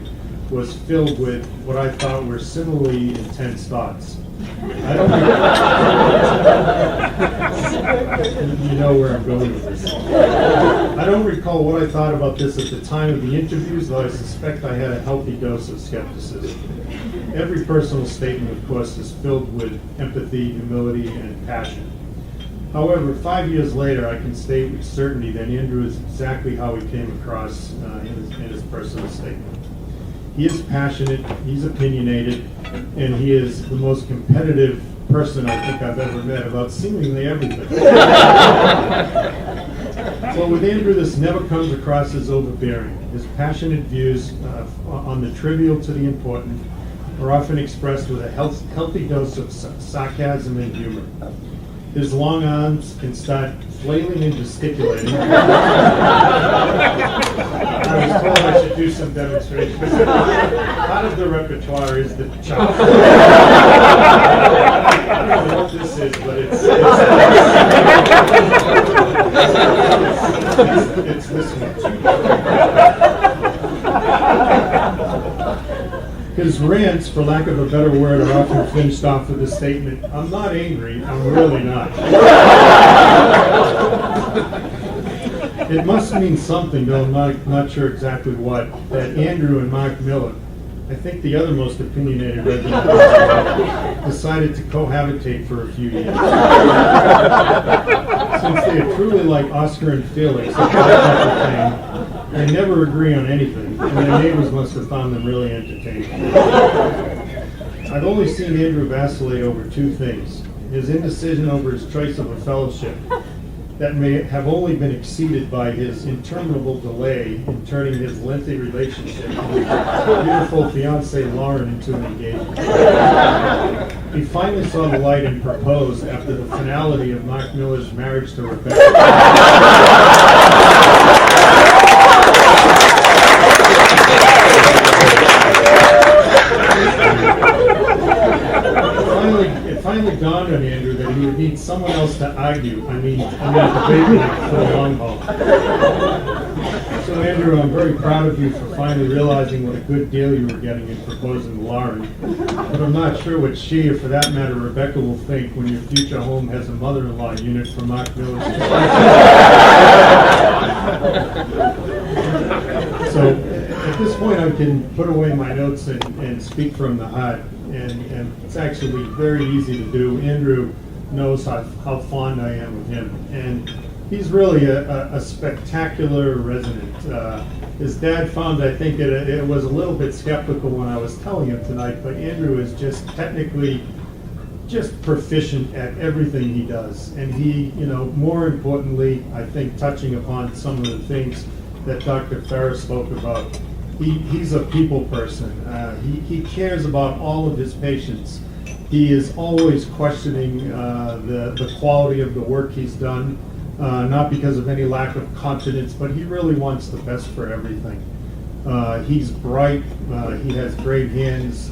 was filled with what I thought were similarly intense thoughts. I don't you know where I'm going with this. I don't recall what I thought about this at the time of the interviews, though I suspect I had a healthy dose of skepticism. Every personal statement, of course, is filled with empathy, humility, and passion. However, 5 years later, I can state with certainty that Andrew is exactly how he came across in his personal statement. He is passionate, he's opinionated, and he is the most competitive person I think I've ever met about seemingly everything. Well, with Andrew, this never comes across as overbearing. His passionate views on the trivial to the important are often expressed with a healthy dose of sarcasm and humor. His long arms can start flailing and gesticulating. I was told I should do some demonstration. Part of the repertoire is the chop. I don't know what this is, but it's this one. His rants, for lack of a better word, are often finished off with the statement, "I'm not angry, I'm really not." It must mean something, though I'm not sure exactly what, that Andrew and Mark Miller, I think the other most opinionated resident decided to cohabitate for a few years. Since they are truly like Oscar and Felix, they never agree on anything, and their neighbors must have found them really entertaining. I've only seen Andrew vacillate over two things: his indecision over his choice of a fellowship that may have only been exceeded by his interminable delay in turning his lengthy relationship with his beautiful fiancée Lauren into an engagement. He finally saw the light and proposed after the finality of Mark Miller's marriage to Rebecca. It finally dawned on Andrew that he would need someone else to argue. Debate with for the long haul. So Andrew, I'm very proud of you for finally realizing what a good deal you were getting in proposing to Lauren. But I'm not sure what she, or for that matter, Rebecca, will think when your future home has a mother-in-law unit for Mark Miller's. So at this point, I can put away my notes and speak from the heart. And it's actually very easy to do. Andrew knows how fond I am of him. And he's really a spectacular resident. His dad found, I think, it was a little bit skeptical when I was telling him tonight, but Andrew is just technically just proficient at everything he does. And he, more importantly, I think, touching upon some of the things that Dr. Farrar spoke about, he's a people person. He cares about all of his patients. He is always questioning the quality of the work he's done, not because of any lack of confidence, but he really wants the best for everything. He's bright. He has great hands.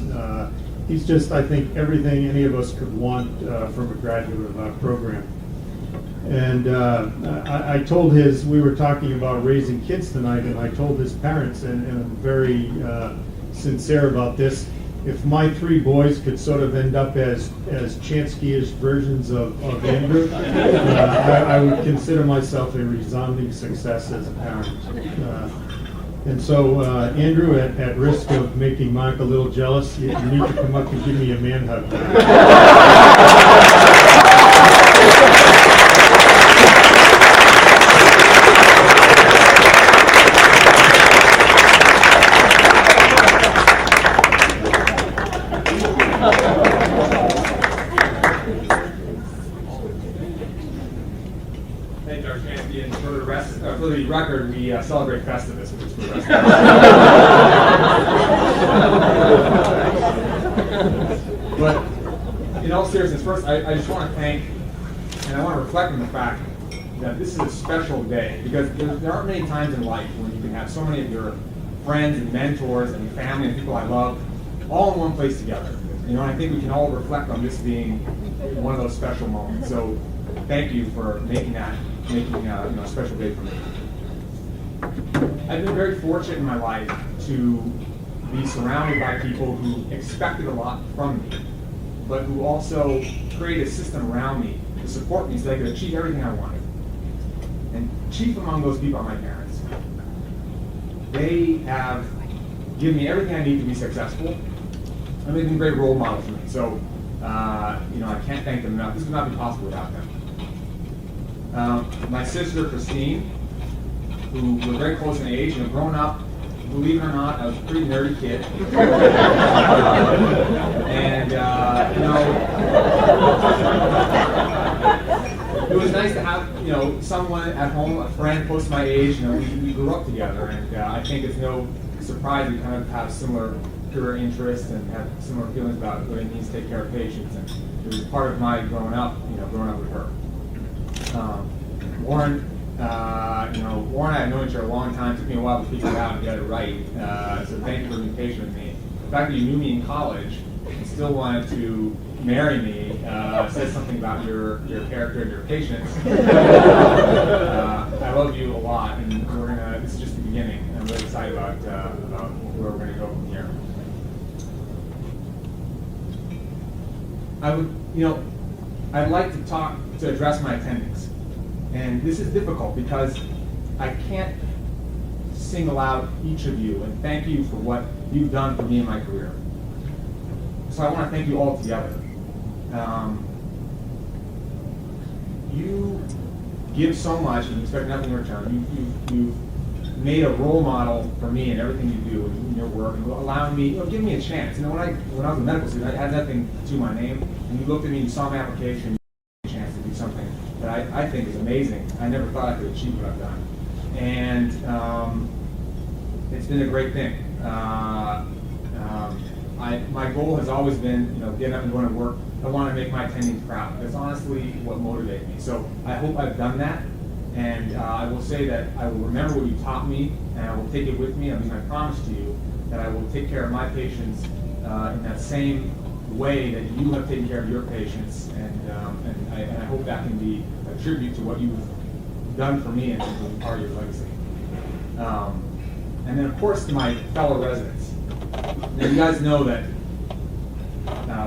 He's just, I think, everything any of us could want from a graduate of our program. And I told we were talking about raising kids tonight, and I told his parents, and I'm very sincere about this, if my three boys could sort of end up as Chansky-ish versions of Andrew, I would consider myself a resounding success as a parent. And so, Andrew, at risk of making Mark a little jealous, you need to come up and give me a man hug. For the record, we celebrate Festivus, which is for the rest of But in all seriousness, first, I just want to thank, and I want to reflect on the fact that this is a special day, because there aren't many times in life when you can have so many of your friends and mentors and family and people I love all in one place together. And I think we can all reflect on this being one of those special moments. So thank you for making a special day for me. I've been very fortunate in my life to be surrounded by people who expected a lot from me, but who also created a system around me to support me so I could achieve everything I wanted. And chief among those people are my parents. They have given me everything I need to be successful, and they've been great role models for me. So, I can't thank them enough. This would not be possible without them. My sister, Christine, who we're very close in age, growing up, believe it or not, I was a pretty nerdy kid. It was nice to have, someone at home, a friend close to my age. We grew up together, and I think it's no surprise we kind of have similar career interests and have similar feelings about what it means to take care of patients. And it was part of my growing up with her. Warren, Warren and I have known each other a long time. It took me a while to figure it out and get it right. So thank you for being patient with me. The fact that you knew me in college and still wanted to marry me says something about your character and your patience. I love you a lot, and this is just the beginning. And I'm really excited about where we're going to go from here. I'd like to address my attendance. And this is difficult because I can't single out each of you and thank you for what you've done for me in my career. So I want to thank you all together. You give so much and you expect nothing in return. You've made a role model for me in everything you do in your work, and allowing me, giving me a chance. When I was a medical student, I had nothing to my name, and you looked at me, you saw my application, you gave me a chance to do something that I think is amazing. I never thought I could achieve what I've done, and it's been a great thing. My goal has always been, getting up and going to work. I want to make my attendings proud. That's honestly what motivates me. So I hope I've done that. And I will say that I will remember what you taught me, and I will take it with me. I mean, I promise to you that I will take care of my patients in that same way that you have taken care of your patients. And I hope that can be a tribute to what you've done for me and be part of your legacy. And then, of course, to my fellow residents. Now, you guys know that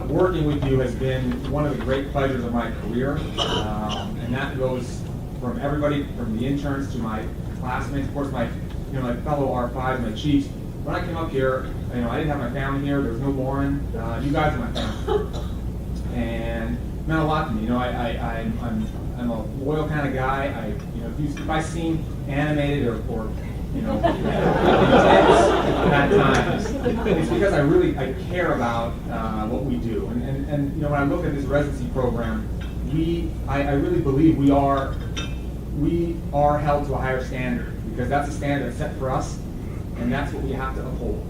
working with you has been one of the great pleasures of my career, and that goes from everybody, from the interns to my classmates, of course, my fellow R5s, my chiefs. When I came up here, I didn't have my family here. There was no Lauren. You guys are my family, and it meant a lot to me. I'm a loyal kind of guy. If I seem animated or intense at times, it's because I care about what we do. And when I look at this residency program, I really believe we are held to a higher standard, because that's a standard that's set for us, and that's what we have to uphold.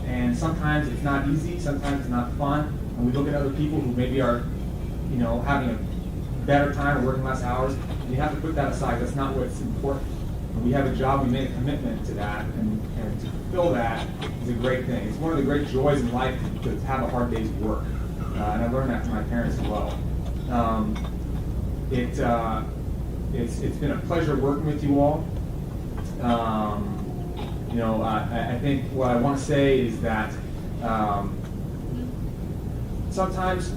And sometimes it's not easy, sometimes it's not fun, and we look at other people who maybe are, having a better time or working less hours, and you have to put that aside. That's not what's important. And we have a job, we made a commitment to that, and to fulfill that is a great thing. It's one of the great joys in life to have a hard day's work, and I learned that from my parents as well. It's been a pleasure working with you all. I think what I want to say is that sometimes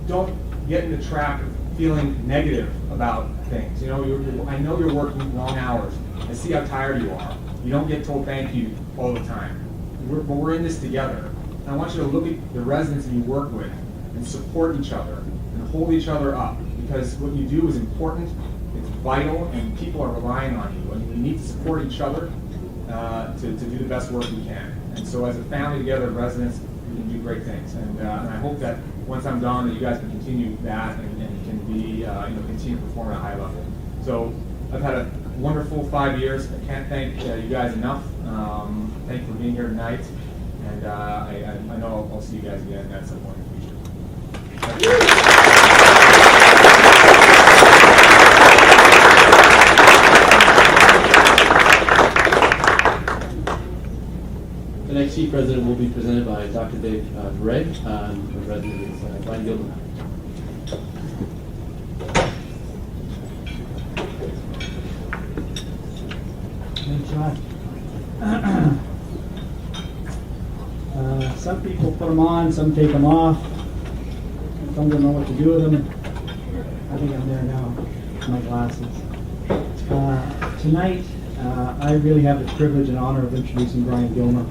don't get in the trap of feeling negative about things. I know you're working long hours. I see how tired you are. You don't get told thank you all the time. We're in this together. And I want you to look at the residents that you work with and support each other and hold each other up, because what you do is important. It's vital, and people are relying on you, and we need to support each other to do the best work we can. And so as a family together, residents, we can do great things. And I hope that once I'm gone, that you guys can continue that and can be, continue to perform at a high level. So I've had a wonderful 5 years. I can't thank you guys enough. Thank you for being here tonight. And I know I'll see you guys again at some point in the future. Thank you. The next chief president will be presented by Dr. Dave Gregg, the president is Brian Gilman. Thanks, John. Some people put them on, some take them off. Some don't know what to do with them. I think I'm there now with my glasses. Tonight, I really have the privilege and honor of introducing Brian Gilmer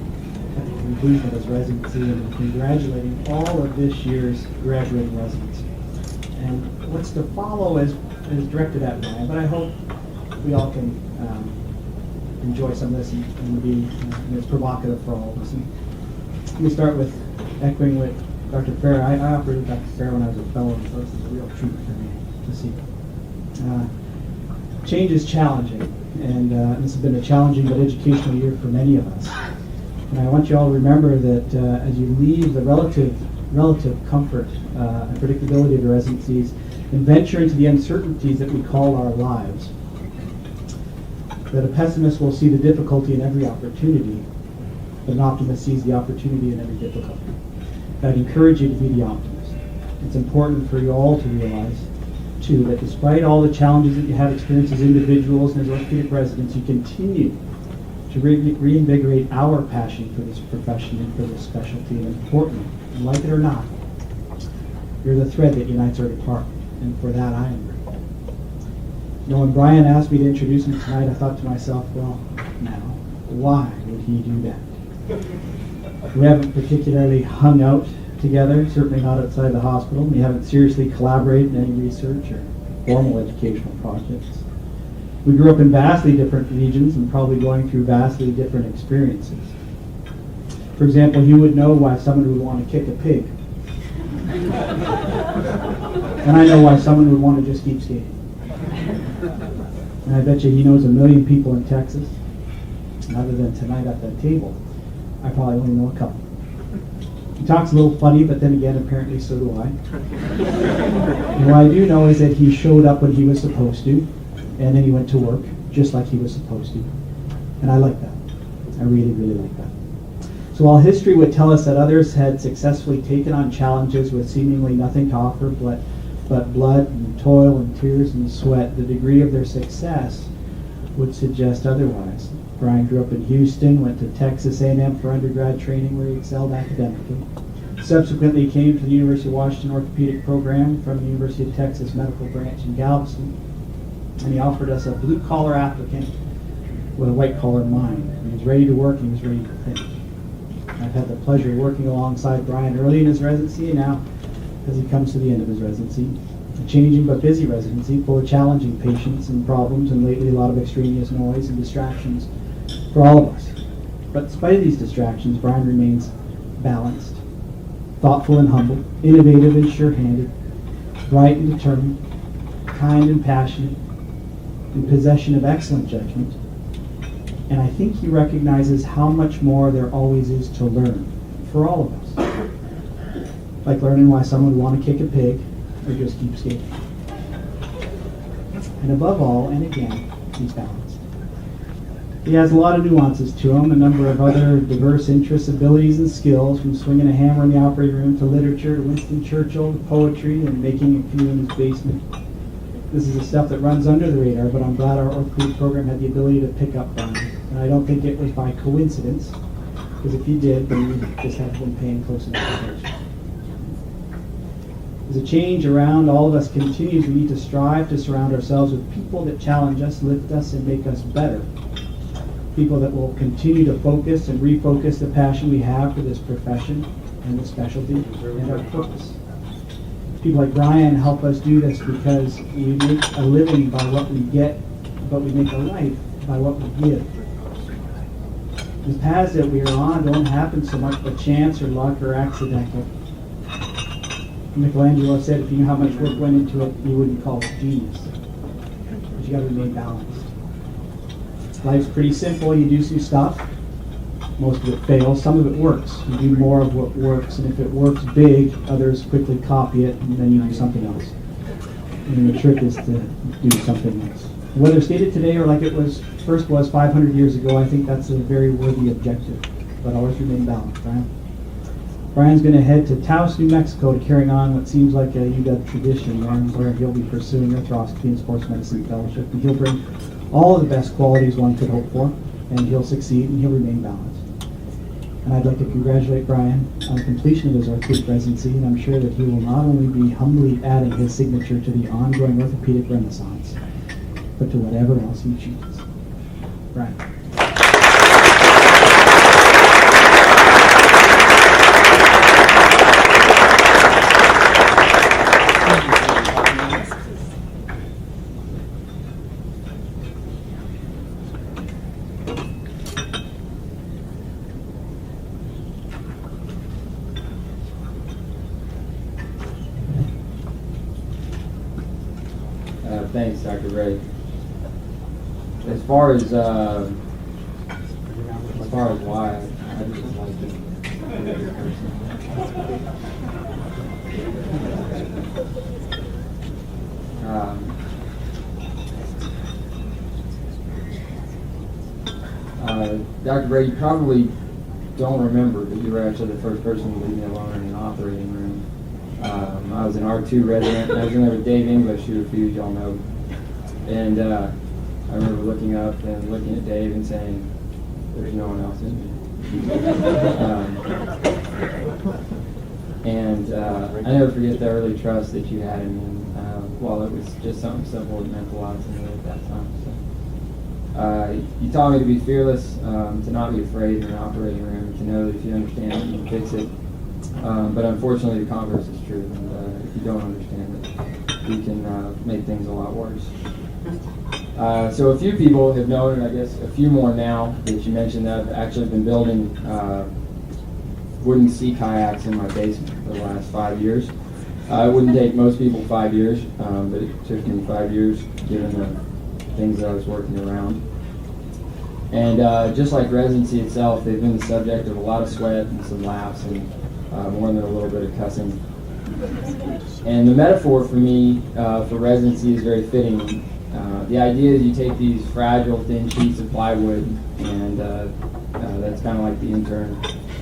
at the conclusion of his residency and congratulating all of this year's graduating residents. And what's to follow is directed at Brian, but I hope we all can enjoy some of this and be it's provocative for all of us. And let me start with echoing what Dr. Farrar. I operated with Dr. Farrar when I was a fellow, and so this is a real treat for me to see. Change is challenging, and this has been a challenging but educational year for many of us. And I want you all to remember that as you leave the relative comfort and predictability of your residencies and venture into the uncertainties that we call our lives, that a pessimist will see the difficulty in every opportunity, but an optimist sees the opportunity in every difficulty. I'd encourage you to be the optimist. It's important for you all to realize, too, that despite all the challenges that you have experienced as individuals and as orthopedic residents, you continue to reinvigorate our passion for this profession and for this specialty. And importantly, like it or not, you're the thread that unites our department, and for that I am grateful. When Brian asked me to introduce him tonight, I thought to myself, well, now, Why would he do that? We haven't particularly hung out together, certainly not outside the hospital. We haven't seriously collaborated in any research or formal educational projects. We grew up in vastly different regions and probably going through vastly different experiences. For example, he would know why someone would want to kick a pig. And I know why someone would want to just keep skating. And I bet you he knows a million people in Texas. And other than tonight at that table, I probably only know a couple. He talks a little funny, but then again, apparently so do I. And what I do know is that he showed up when he was supposed to, and then he went to work just like he was supposed to. And I like that. I really, really like that. So while history would tell us that others had successfully taken on challenges with seemingly nothing to offer but blood and toil and tears and sweat, the degree of their success would suggest otherwise. Brian grew up in Houston, went to Texas A&M for undergrad training where he excelled academically. Subsequently came to the University of Washington Orthopaedic program from the University of Texas Medical Branch in Galveston. And he offered us a blue-collar applicant with a white-collar mind. He was ready to work, he was ready to think. I've had the pleasure of working alongside Brian early in his residency and now as he comes to the end of his residency. A changing but busy residency full of challenging patients and problems, and lately a lot of extraneous noise and distractions for all of us. But despite these distractions, Brian remains balanced, thoughtful and humble, innovative and sure-handed, bright and determined, kind and passionate, in possession of excellent judgment. And I think he recognizes how much more there always is to learn for all of us. Like learning why someone would want to kick a pig or just keep skating. And above all, and again, he's balanced. He has a lot of nuances to him, a number of other diverse interests, abilities, and skills, from swinging a hammer in the operating room to literature, to Winston Churchill, to poetry, and making a canoe in his basement. This is the stuff that runs under the radar, but I'm glad our orthopedic program had the ability to pick up on it. And I don't think it was by coincidence, because if you did, then you just haven't been paying close enough attention. As a change around all of us continues, we need to strive to surround ourselves with people that challenge us, lift us, and make us better. People that will continue to focus and refocus the passion we have for this profession and this specialty and our purpose. People like Brian help us do this because we make a living by what we get, but we make a life by what we give. The paths that we are on don't happen so much by chance or luck or accidental. Michelangelo said if you knew how much work went into it, you wouldn't call it genius. But you got to remain balanced. Life's pretty simple. You do some stuff. Most of it fails. Some of it works. You do more of what works, and if it works big, others quickly copy it, and then you do something else. And the trick is to do something else. Whether stated today or like it was 500 years ago, I think that's a very worthy objective. But always remain balanced, right? Brian's going to head to Taos, New Mexico to carry on what seems like a UW tradition, where he'll be pursuing arthroscopy and sports medicine fellowship. And he'll bring all of the best qualities one could hope for, and he'll succeed, and he'll remain balanced. And I'd like to congratulate Brian on the completion of his orthopedic residency, and I'm sure that he will not only be humbly adding his signature to the ongoing orthopedic renaissance, but to whatever else he chooses. Brian. Thanks, Dr. Ray. As far as why, I just like to be a good person. Dr. Ray, you probably don't remember, but you were actually the first person to leave me alone in an operating room. I was an R2 resident, and I was in there with Dave English, who a few of y'all know. And I remember looking up and looking at Dave and saying, there's no one else in here. I never forget the early trust that you had in me. While it was just something simple, it meant a lot to me at that time. So. You taught me to be fearless, to not be afraid in an operating room, to know that if you understand it, you can fix it. But unfortunately, the converse is true. And if you don't understand it, you can make things a lot worse. So a few people have known, and I guess a few more now that you mentioned, that I've actually been building wooden sea kayaks in my basement for the last 5 years. It wouldn't take most people 5 years, but it took me 5 years given the things that I was working around. And just like residency itself, they've been the subject of a lot of sweat and some laughs and more than a little bit of cussing. And the metaphor for me for residency is very fitting. The idea is you take these fragile, thin sheets of plywood, and that's kind of like the intern,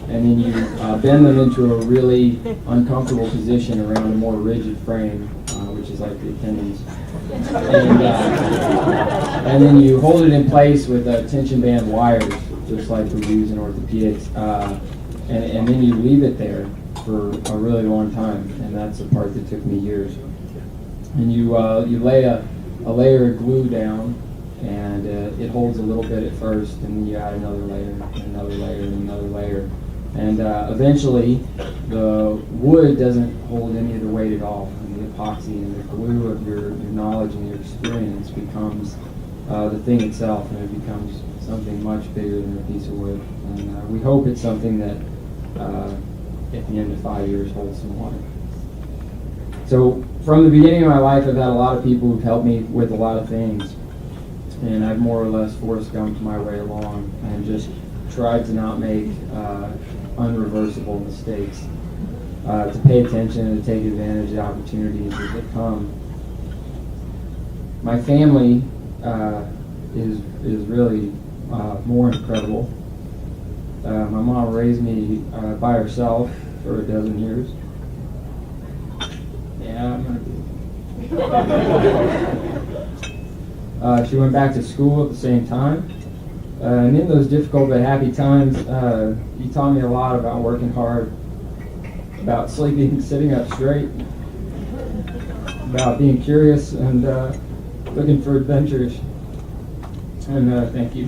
and then you bend them into a really uncomfortable position around a more rigid frame, which is like the attendings. And then you hold it in place with tension band wires, just like we use in orthopedics, and then you leave it there for a really long time, and that's the part that took me years. And you lay a layer of glue down, and it holds a little bit at first, and then you add another layer, and another layer, and another layer. And eventually, the wood doesn't hold any of the weight at all. And the epoxy and the glue of your knowledge and your experience becomes the thing itself, and it becomes something much bigger than a piece of wood. And we hope it's something that, at the end of 5 years, holds some water. So from the beginning of my life, I've had a lot of people who've helped me with a lot of things, and I've more or less forced gumped my way along and just tried to not make unreversible mistakes, to pay attention and to take advantage of the opportunities as they come. My family is really more incredible. My mom raised me by herself for 12 years. Yeah, I'm gonna be. She went back to school at the same time. And in those difficult but happy times, you taught me a lot about working hard, about sleeping, sitting up straight, about being curious and looking for adventures. And thank you.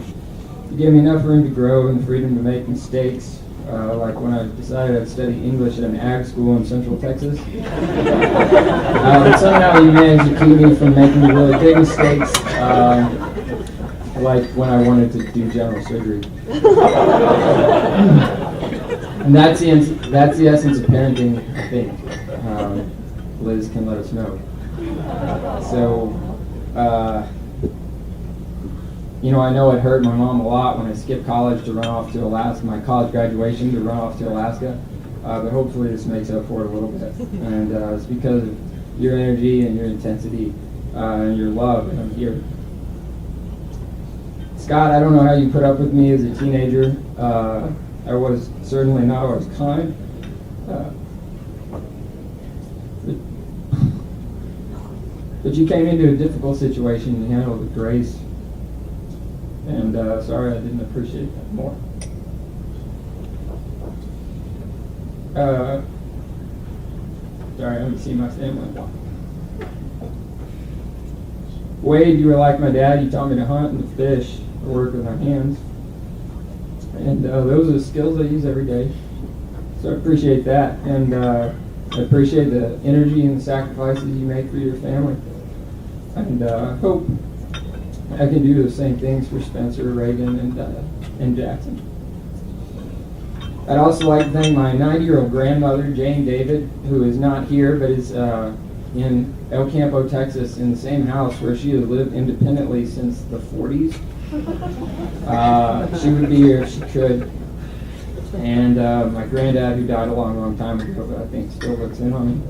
You gave me enough room to grow and the freedom to make mistakes, like when I decided I'd study English at an ag school in Central Texas. But somehow you managed to keep me from making really big mistakes, like when I wanted to do general surgery. And that's the essence of parenting, I think. Liz can let us know. So, I know it hurt my mom a lot when I skipped college to run off to Alaska, my college graduation to run off to Alaska. But hopefully this makes up for it a little bit. And it's because of your energy and your intensity and your love that I'm here. Scott, I don't know how you put up with me as a teenager. I was certainly not always kind. But you came into a difficult situation and handled it with grace. And sorry I didn't appreciate that more. Sorry, I haven't seen my family in a while. Wade, you were like my dad. You taught me to hunt and to fish, to work with my hands. And those are the skills I use every day. So I appreciate that. And I appreciate the energy and the sacrifices you make for your family. And I hope I can do the same things for Spencer, Reagan, and Jackson. I'd also like to thank my 90-year-old grandmother, Jane David, who is not here, but is in El Campo, Texas, in the same house where she has lived independently since the 40s. She would be here if she could. And my granddad, who died a long, long time ago, but I think still looks in on me.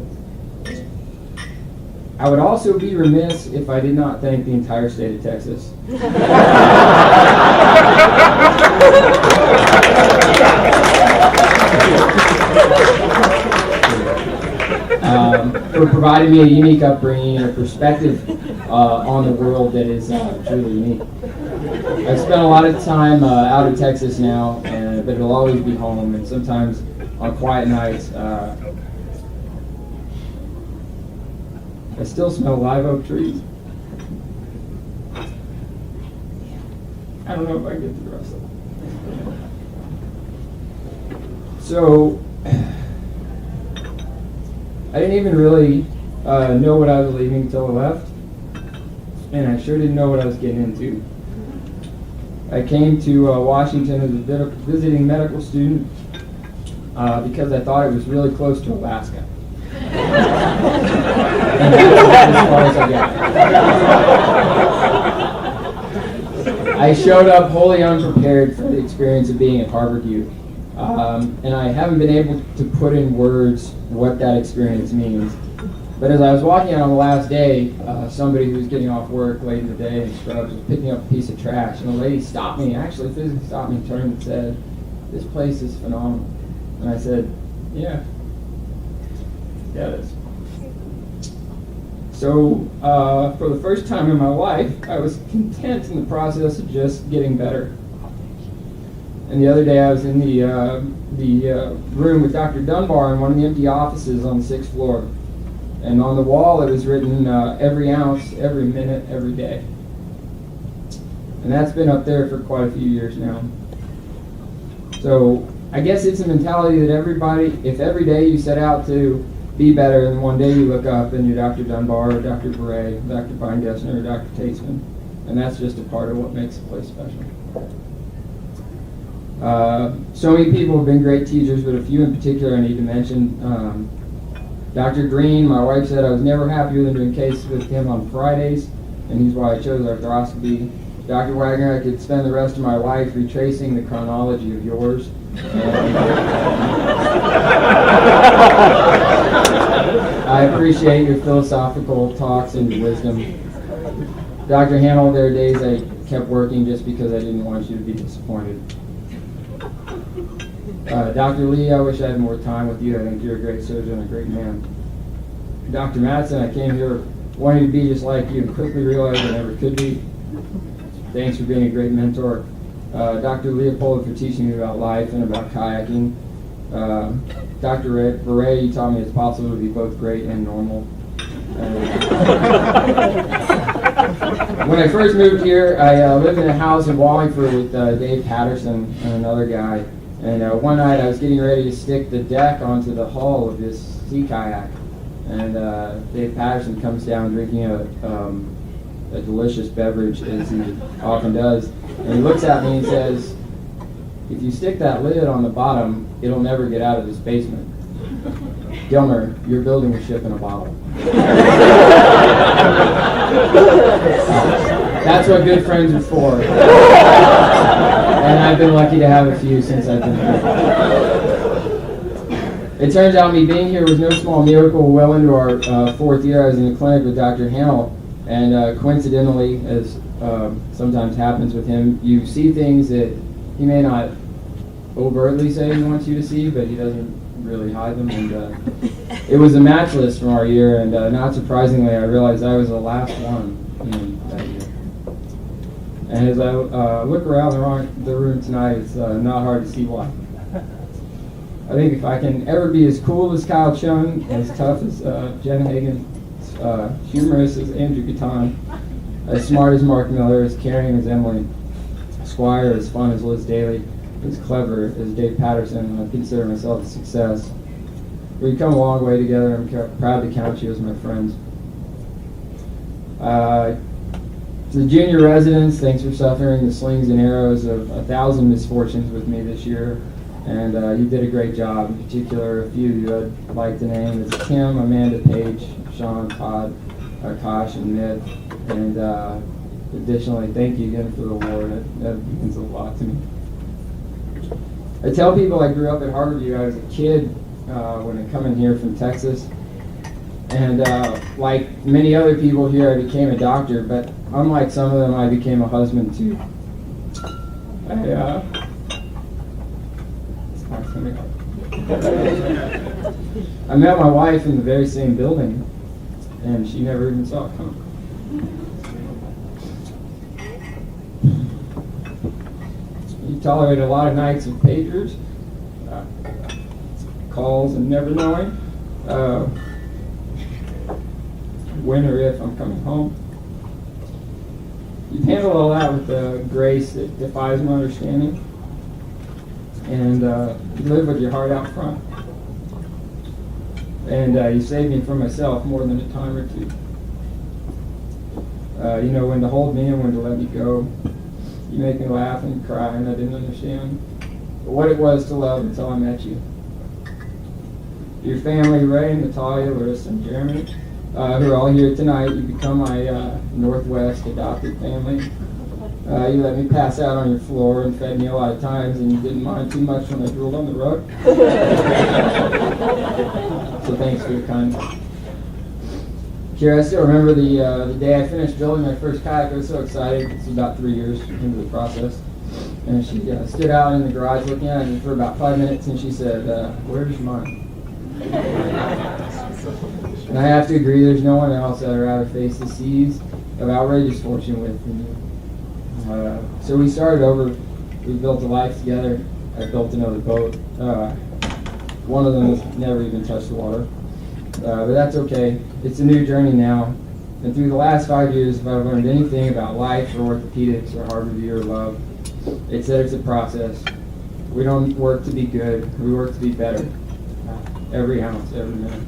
I would also be remiss if I did not thank the entire state of Texas. For providing me a unique upbringing and a perspective on the world that is truly unique. I've spent a lot of time out in Texas now, but it'll always be home, and sometimes on quiet nights, I still smell live oak trees. I don't know if I can get through the rest of it. So, I didn't even really know what I was leaving until I left, and I sure didn't know what I was getting into. I came to Washington as a visiting medical student because I thought it was really close to Alaska. And that's as far as I got. I showed up wholly unprepared for the experience of being at Harvard U. And I haven't been able to put in words what that experience means. But as I was walking out on the last day, somebody who was getting off work late in the day in scrubs was picking up a piece of trash, and a lady stopped me, actually physically stopped me, turned and said, "This place is phenomenal." And I said, yeah it is. So for the first time in my life, I was content in the process of just getting better. And the other day I was in the room with Dr. Dunbar in one of the empty offices on the 6th floor. And on the wall it was written, every ounce, every minute, every day. And that's been up there for quite a few years now. So I guess it's a mentality that everybody, if every day you set out to be better, and one day you look up and you're Dr. Dunbar or Dr. Beret, Dr. Beingessner or Dr. Tatesman, and that's just a part of what makes the place special. So many people have been great teachers, but a few in particular I need to mention. Dr. Green, my wife said I was never happier than doing cases with him on Fridays, and he's why I chose arthroscopy. Dr. Wagner, I could spend the rest of my life retracing the chronology of yours. I appreciate your philosophical talks and wisdom. Dr. Hanold, there are days I kept working just because I didn't want you to be disappointed. Dr. Lee, I wish I had more time with you. I think you're a great surgeon and a great man. Dr. Madsen, I came here wanting to be just like you and quickly realized I never could be. Thanks for being a great mentor. Dr. Leopold for teaching me about life and about kayaking. Dr. Beret, you taught me it's possible to be both great and normal. When I first moved here, I lived in a house in Wallingford with Dave Patterson and another guy. And one night I was getting ready to stick the deck onto the hull of this sea kayak. And Dave Patterson comes down drinking a delicious beverage, as he often does. And he looks at me and says, "If you stick that lid on the bottom, it'll never get out of this basement. Gilmer, you're building a ship in a bottle." That's what good friends are for. And I've been lucky to have a few since I've been here. It turns out me being here was no small miracle. Well into our 4th year, I was in the clinic with Dr. Hamill, and coincidentally, as sometimes happens with him, you see things that he may not overtly say he wants you to see, but he doesn't really hide them. And it was a match list from our year, and not surprisingly, I realized I was the last one in that year. And as I look around the room tonight, it's not hard to see why. I think if I can ever be as cool as Kyle Chung, as tough as Jen Hagen, humorous as Andrew Gatton, as smart as Mark Miller, as caring as Emily Squire, as fun as Liz Daly, as clever as Dave Patterson, I consider myself a success. We've come a long way together. I'm proud to count you as my friends. To the junior residents, thanks for suffering the slings and arrows of 1,000 misfortunes with me this year. And you did a great job. In particular, a few you I'd like to name is Kim, Amanda, Paige, Sean, Todd, Akash, and Mid. And additionally, thank you again for the award. That means a lot to me. I tell people I grew up at Harvard U. I was a kid when I come in here from Texas. And like many other people here, I became a doctor, but unlike some of them, I became a husband too. I met my wife in the very same building, and she never even saw it coming. You tolerate a lot of nights of pagers, calls, and never knowing when or if I'm coming home. You've handled all that with a grace that defies my understanding. And you live with your heart out front. And you saved me from myself more than a time or two. You know when to hold me and when to let me go. You make me laugh and cry, and I didn't understand what it was to love until I met you. Your family, Ray, Natalia, Larissa, and Jeremy, who are all here tonight, you become my Northwest adopted family. You let me pass out on your floor and fed me a lot of times, and you didn't mind too much when I drooled on the rug. So thanks for your kindness. Kira, I still remember the day I finished building my first kayak. I was so excited. It's about 3 years into the process. And she stood out in the garage looking at it for about 5 minutes, and she said, "Where's mine?" And I have to agree, there's no one else I'd rather face the seas of outrageous fortune with than you. So we started over. We built a life together. I built another boat. One of them has never even touched the water. But that's okay. It's a new journey now. And through the last 5 years, if I've learned anything about life or orthopedics or hard review or love, it's that it's a process. We don't work to be good. We work to be better. Every ounce, every minute.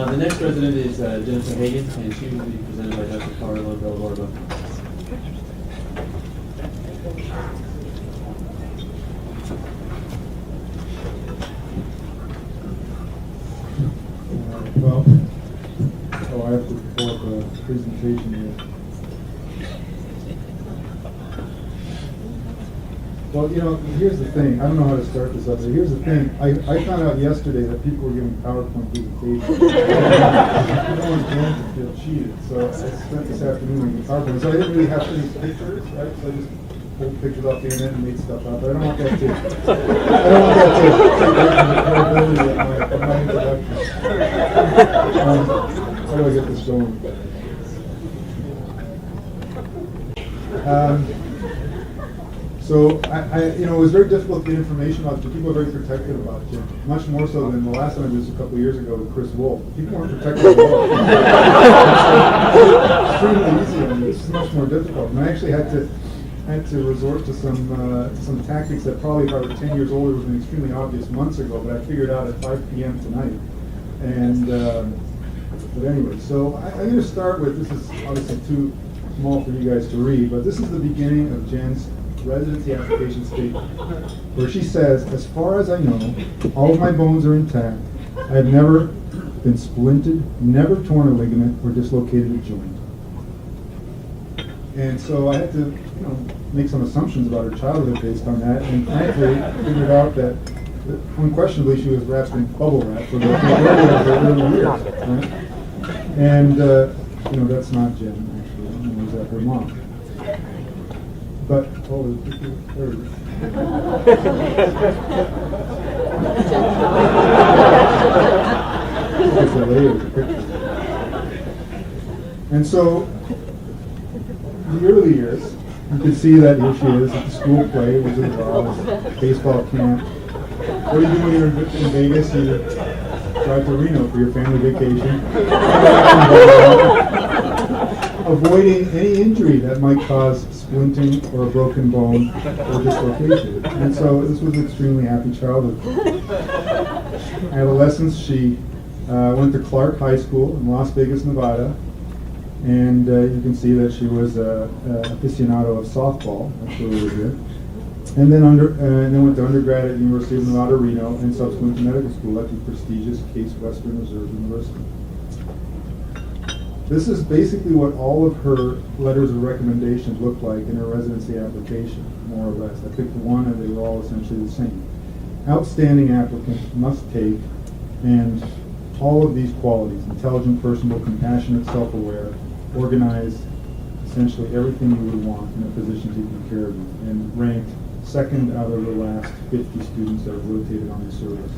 The next president is Jennifer Hagan, and she will be presented by Dr. Carlo Belborba. Well, I have to pull up a presentation here. Well, here's the thing. I don't know how to start this up, but here's the thing. I found out yesterday that people were giving PowerPoint presentations. I don't want Jen to feel cheated, so I spent this afternoon making PowerPoint. So I didn't really have any pictures, right? So I just pulled pictures off the internet and made stuff up. But I don't want that to take away from the credibility of my introduction. How do I get this going? So it was very difficult to get information about Jim. People are very protective about Jim, much more so than the last time I did this a couple of years ago with Chris Wolf. People weren't protective at all. Extremely easy. I mean, this is much more difficult, and I actually had to resort to some tactics that probably if I were 10 years older would have been extremely obvious months ago, but I figured out at 5 p.m. tonight. And but anyway, so I'm going to start with, this is obviously too small for you guys to read, but this is the beginning of Jen's residency application statement, where she says, "As far as I know, all of my bones are intact. I have never been splinted, never torn a ligament, or dislocated a joint." And so I had to, make some assumptions about her childhood based on that, and frankly, figured out that unquestionably she was wrapped in bubble wrap for the majority of her early years. Right? And that's not Jen, actually. It was her mom. But, there it is. It's a layer of the picture. And so, in the early years, you can see that here she is at the school play, Wizard of Oz, baseball camp. What do you do when you're in Vegas? You drive to Reno for your family vacation. Avoiding any injury that might cause splinting or a broken bone or dislocation. And so this was an extremely happy childhood. Adolescence, she went to Clark High School in Las Vegas, Nevada. And you can see that she was an aficionado of softball. That's where we were here. And then went to undergrad at University of Nevada, Reno, and subsequent to medical school at the prestigious Case Western Reserve University. This is basically what all of her letters of recommendation look like in her residency application, more or less. I picked one and they were all essentially the same. Outstanding applicant must take, and all of these qualities: intelligent, personable, compassionate, self-aware, organized, essentially everything you would want in a physician taking care of you, and ranked second out of the last 50 students that have rotated on the service.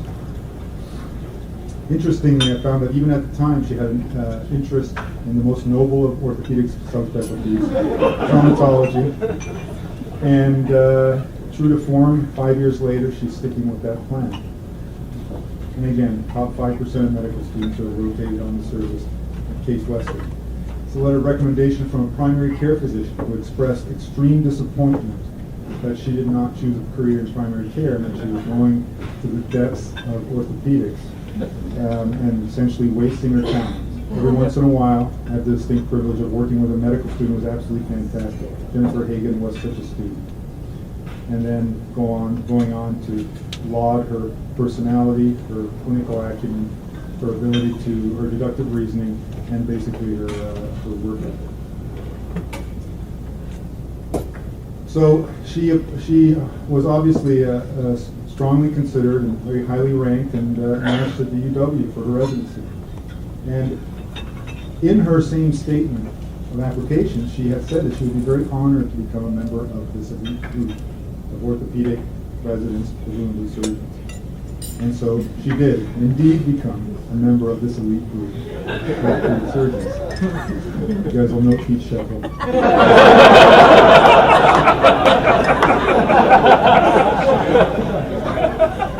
Interestingly, I found that even at the time, she had an interest in the most noble of orthopedic subspecialties, traumatology. And true to form, 5 years later, she's sticking with that plan. And again, top 5% of medical students are rotated on the service at Case Western. It's a letter of recommendation from a primary care physician who expressed extreme disappointment that she did not choose a career in primary care and that she was going to the depths of orthopedics and essentially wasting her talent. Every once in a while, I had the distinct privilege of working with a medical student who was absolutely fantastic. Jennifer Hagan was such a student. And then going on to laud her personality, her clinical acumen, her ability to, her deductive reasoning, and basically her work ethic. So she was obviously strongly considered and very highly ranked and managed at the UW for her residency. And in her same statement of application, she had said that she would be very honored to become a member of this elite group of orthopedic residents, presumably surgeons. And so she did indeed become a member of this elite group of orthopedic surgeons. You guys will note Pete Sheppel.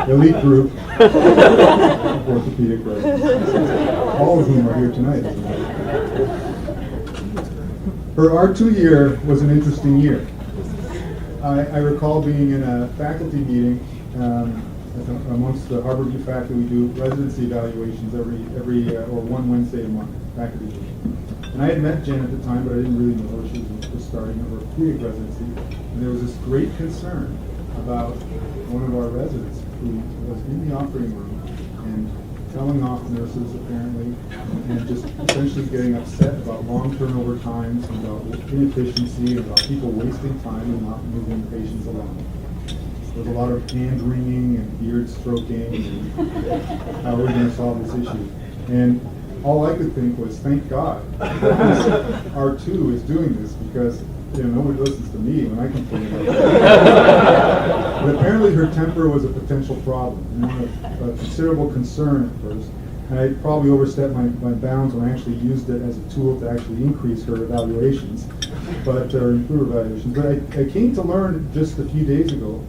Elite group of orthopedic residents, all of whom are here tonight. Her R2 year was an interesting year. I recall being in a faculty meeting amongst the Harborview faculty. We do residency evaluations every or one Wednesday a month, faculty meeting. And I had met Jen at the time, but I didn't really know her. She was just starting her orthopedic residency. And there was this great concern about one of our residents who was in the operating room and telling off nurses apparently, and just essentially getting upset about long turnover times, and about inefficiency, and about people wasting time and not moving patients along. There was a lot of hand wringing and beard stroking and how we're going to solve this issue. And all I could think was, thank God that this R2 is doing this, because nobody listens to me when I complain about that. But apparently her temper was a potential problem, and a considerable concern at first. And I probably overstepped my bounds when I actually used it as a tool to actually increase her evaluations, or improve her evaluations. But I came to learn just a few days ago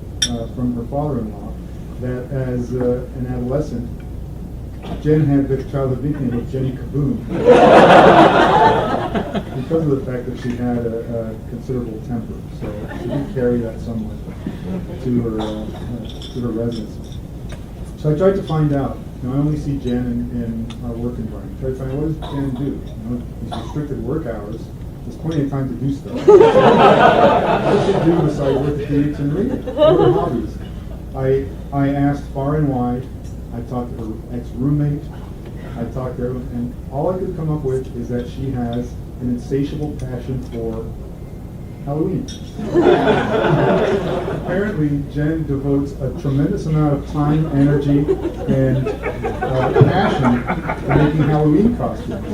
from her father-in-law that as an adolescent, Jen had the childhood nickname of Jenny Kaboom. Because of the fact that she had a considerable temper. So she did carry that somewhat to her residency. So I tried to find out. I only see Jen in our work environment. I tried to find out, what does Jen do? These restricted work hours, there's plenty of time to do stuff. What does she do besides orthopedics and reading? What are her hobbies? I asked far and wide. I talked to her ex-roommate. I talked to everyone, and all I could come up with is that she has an insatiable passion for Halloween. Apparently, Jen devotes a tremendous amount of time, energy, and passion to making Halloween costumes.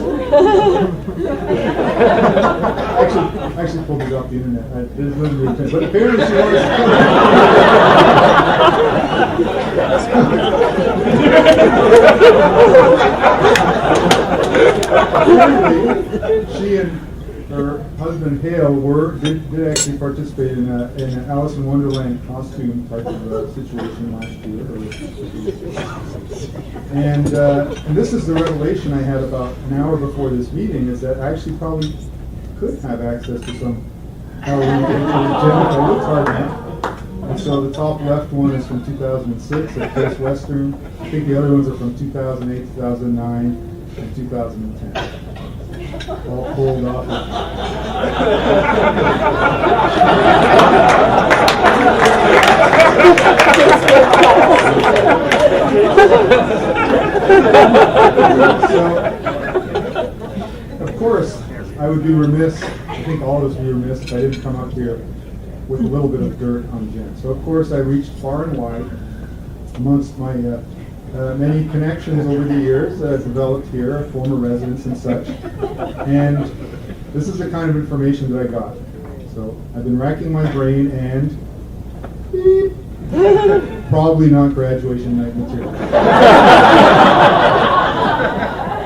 I actually pulled it off the internet. There's no reason, but apparently she wants. Apparently, she and her husband Hale did actually participate in an Alice in Wonderland costume type of situation last year. And this is the revelation I had about an hour before this meeting, is that I actually probably could have access to some Halloween pictures of Jen if I looked hard enough. And so the top left one is from 2006 at Case Western. I think the other ones are from 2008, 2009, and 2010. All pulled off. So, of course, I would be remiss, I think all of us would be remiss if I didn't come up here with a little bit of dirt on Jen. So, of course, I reached far and wide amongst my many connections over the years that I've developed here, former residents and such. And this is the kind of information that I got. So I've been racking my brain, and beep, Probably not graduation night material.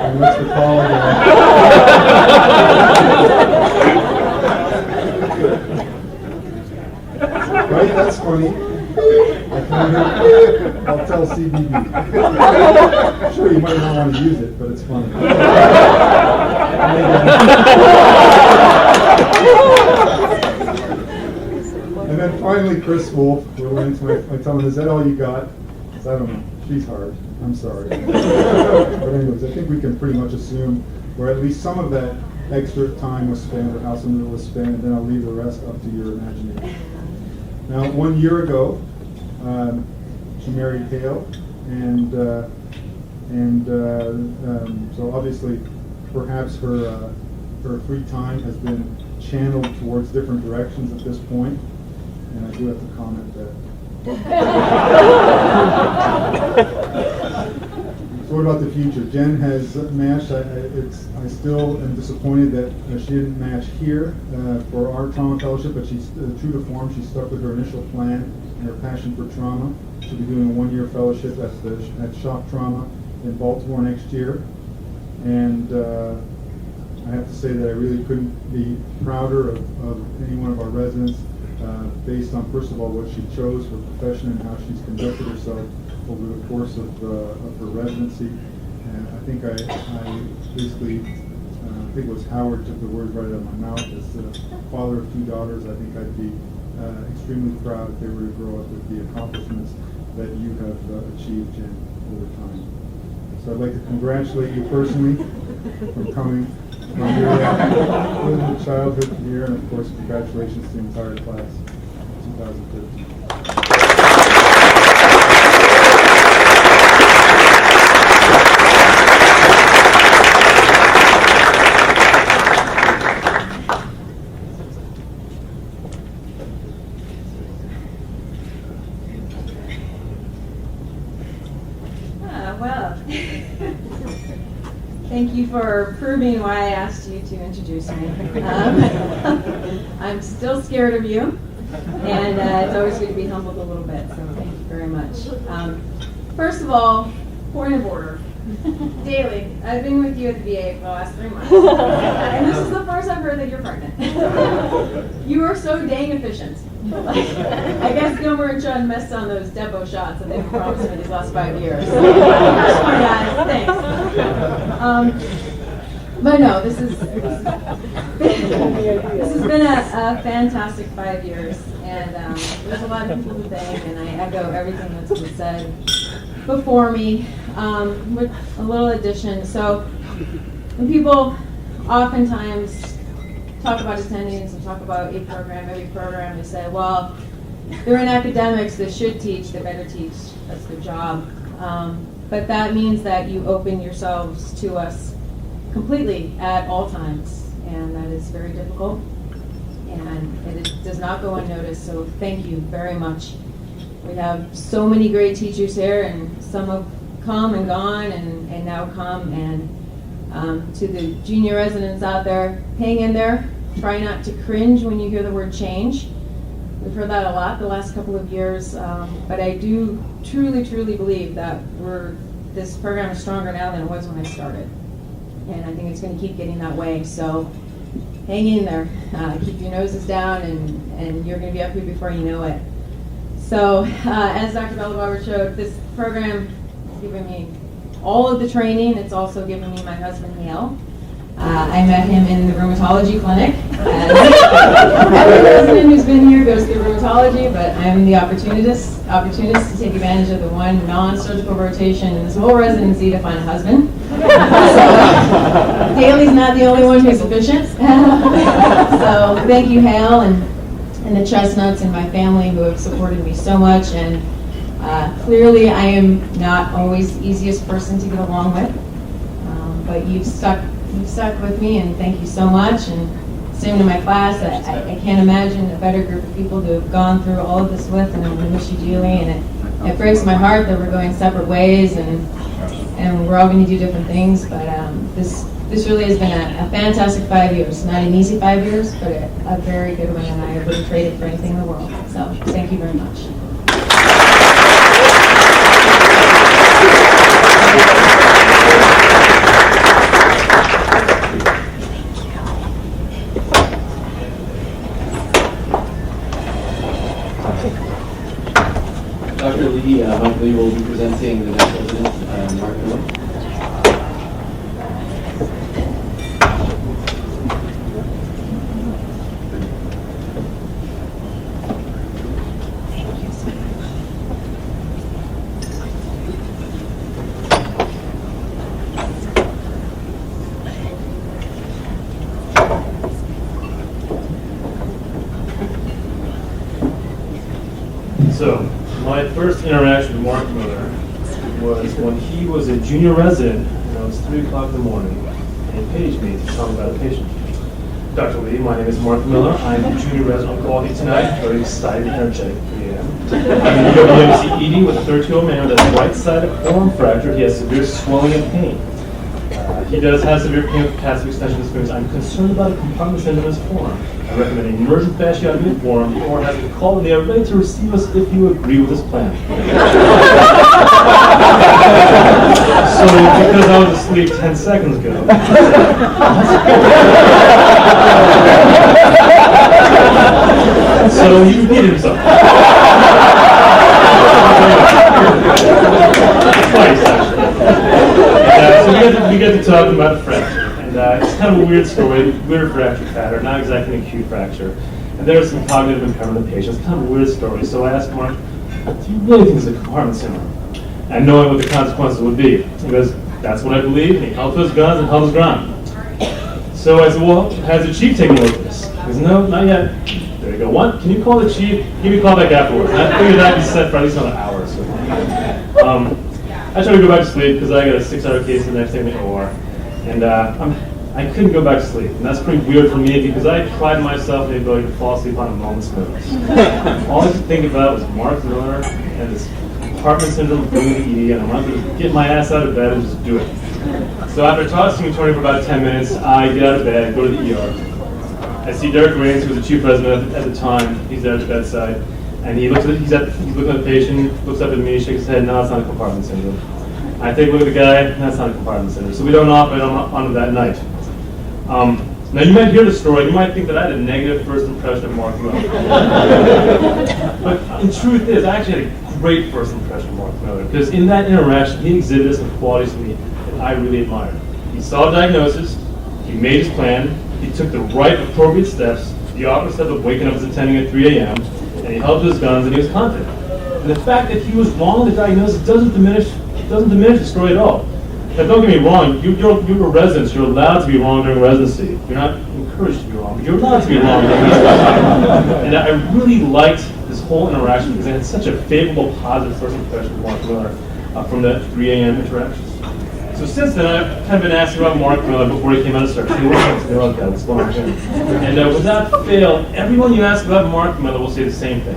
Unless the college. Right? That's funny. I'll tell CBB. Sure, you might not want to use it, but it's funny. And then finally, Chris Wolf. We're went into my telling, is that all you got? Because I don't know. She's hard. I'm sorry. But anyways, I think we can pretty much assume where at least some of that extra time was spent, or how some of it was spent, and then I'll leave the rest up to your imagination. Now, 1 year ago, she married Hale, and so obviously, perhaps her free time has been channeled towards different directions at this point, and I do have to comment that. So what about the future? Jen has matched. I still am disappointed that she didn't match here for our trauma fellowship, but she's true to form. She stuck with her initial plan and her passion for trauma. She'll be doing a 1-year fellowship at Shock Trauma in Baltimore next year. And I have to say that I really couldn't be prouder of any one of our residents based on, first of all, what she chose for profession and how she's conducted herself over the course of her residency. And I think I basically, I think it was Howard took the words right out of my mouth. As the father of 2 daughters, I think I'd be extremely proud if they were to grow up with the accomplishments that you have achieved, Jen, over time. So I'd like to congratulate you personally for coming from your childhood to here, and of course, congratulations to the entire class of 2013. Thank you for proving why I asked you to introduce me. I'm still scared of you, and it's always good to be humbled a little bit, so thank you very much. First of all, point of order. Daily, I've been with you at the VA for the last 3 months, and this is the first I've heard that you're pregnant. You are so dang efficient. I guess Gilmer and Chun messed on those Depo shots that they've been promising me these last 5 years. So, first one, guys, thanks. But no, this has been a fantastic 5 years, and there's a lot of people to thank, and I echo everything that's been said before me, with a little addition. So, when people oftentimes talk about attendance and talk about a program, every program, they say, well, they're in academics, they should teach, they better teach, that's their job. But that means that you open yourselves to us completely at all times, and that is very difficult, and it does not go unnoticed, so thank you very much. We have so many great teachers here, and some have come and gone, and now come, and to the junior residents out there, hang in there. Try not to cringe when you hear the word change. We've heard that a lot the last couple of years, but I do truly believe that this program is stronger now than it was when I started. And I think it's going to keep getting that way. So hang in there. Keep your noses down, and you're going to be up here before you know it. So as Dr. Bellabauer showed, this program has given me all of the training. It's also given me my husband, Hale. I met him in the rheumatology clinic. Every resident who's been here goes through rheumatology, but I'm the opportunist to take advantage of the one non-surgical rotation in this whole residency to find a husband. So Daly's not the only one who's efficient. So thank you, Hale, and the Chestnuts and my family who have supported me so much. And clearly I am not always the easiest person to get along with, but you've stuck with me, and thank you so much. And same to my class. I can't imagine a better group of people to have gone through all of this with, and I'm going to miss you dearly. And it breaks my heart that we're going separate ways, and we're all going to do different things. But this really has been a fantastic 5 years. Not an easy 5 years, but a very good one, and I wouldn't trade it for anything in the world. So thank you very much. ED, Mike Lee will be presenting the next president, Mark Miller. So, my first interaction with Mark Miller was when he was a junior resident, and it was 3 o'clock in the morning, and he paged me to tell me about a patient. Dr. Lee, my name is Mark Miller. I'm a junior resident on quality tonight. Very excited, energetic, 3 a.m. I'm in EWMC ED with a 32-year-old man with a right-sided forearm fracture. He has severe swelling and pain. He does have severe pain with capacity extension experience. I'm concerned about a compartment syndrome in his forearm. I recommend an emergent fasciotomy forearm or have him call and they are ready to receive us if you agree with this plan. So, because I was asleep 10 seconds ago. So he repeated himself. Twice, actually. So we get to talking about the fracture. And it's kind of a weird story, weird fracture pattern, not exactly an acute fracture. And there's some cognitive impairment in the patient. It's kind of a weird story. So I asked Mark, do you really think it's a compartment syndrome? And knowing what the consequences would be. He goes, that's what I believe. And he held his guns and held his ground. So I said, well, has the chief taken a look at this? He goes, no, not yet. There you go. What? Can you call the chief? Give me a call back afterwards. And I figured that'd be set for at least another hour or so. I tried to go back to sleep because I got a 6-hour case the next day in the OR. And I couldn't go back to sleep. And that's pretty weird for me because I pride myself in the ability to fall asleep on a moment's notice. All I could think about was Mark Miller and this compartment syndrome doing the ED, and I wanted to get my ass out of bed and just do it. So after tossing and turning for about 10 minutes, I get out of bed, go to the ER. I see Derek Raines, who was the chief resident at the time. He's there at the bedside. And he looks at he's looking at the patient, looks up at me, shakes his head, no, it's not a compartment syndrome. I take a look at the guy, that's not a compartment syndrome. So we don't operate on that night. Now you might hear the story, you might think that I had a negative first impression of Mark Miller. But in truth is, I actually had a great first impression of Mark Miller, because in that interaction, he exhibited some qualities to me that I really admired. He saw a diagnosis, he made his plan, he took the right appropriate steps, the opposite step of waking up as attending at 3 a.m., and he held his guns and he was confident. And the fact that he was wrong with the diagnosis doesn't diminish the story at all. Now, don't get me wrong, you're a resident, you're allowed to be wrong during residency. You're not encouraged to be wrong, but you're allowed to be wrong during residency. And I really liked this whole interaction because I had such a favorable, positive first impression of Mark Miller from that 3 a.m. interaction. So since then, I've kind of been asking about Mark Miller before he came out of search. And without fail, everyone you ask about Mark Miller will say the same thing.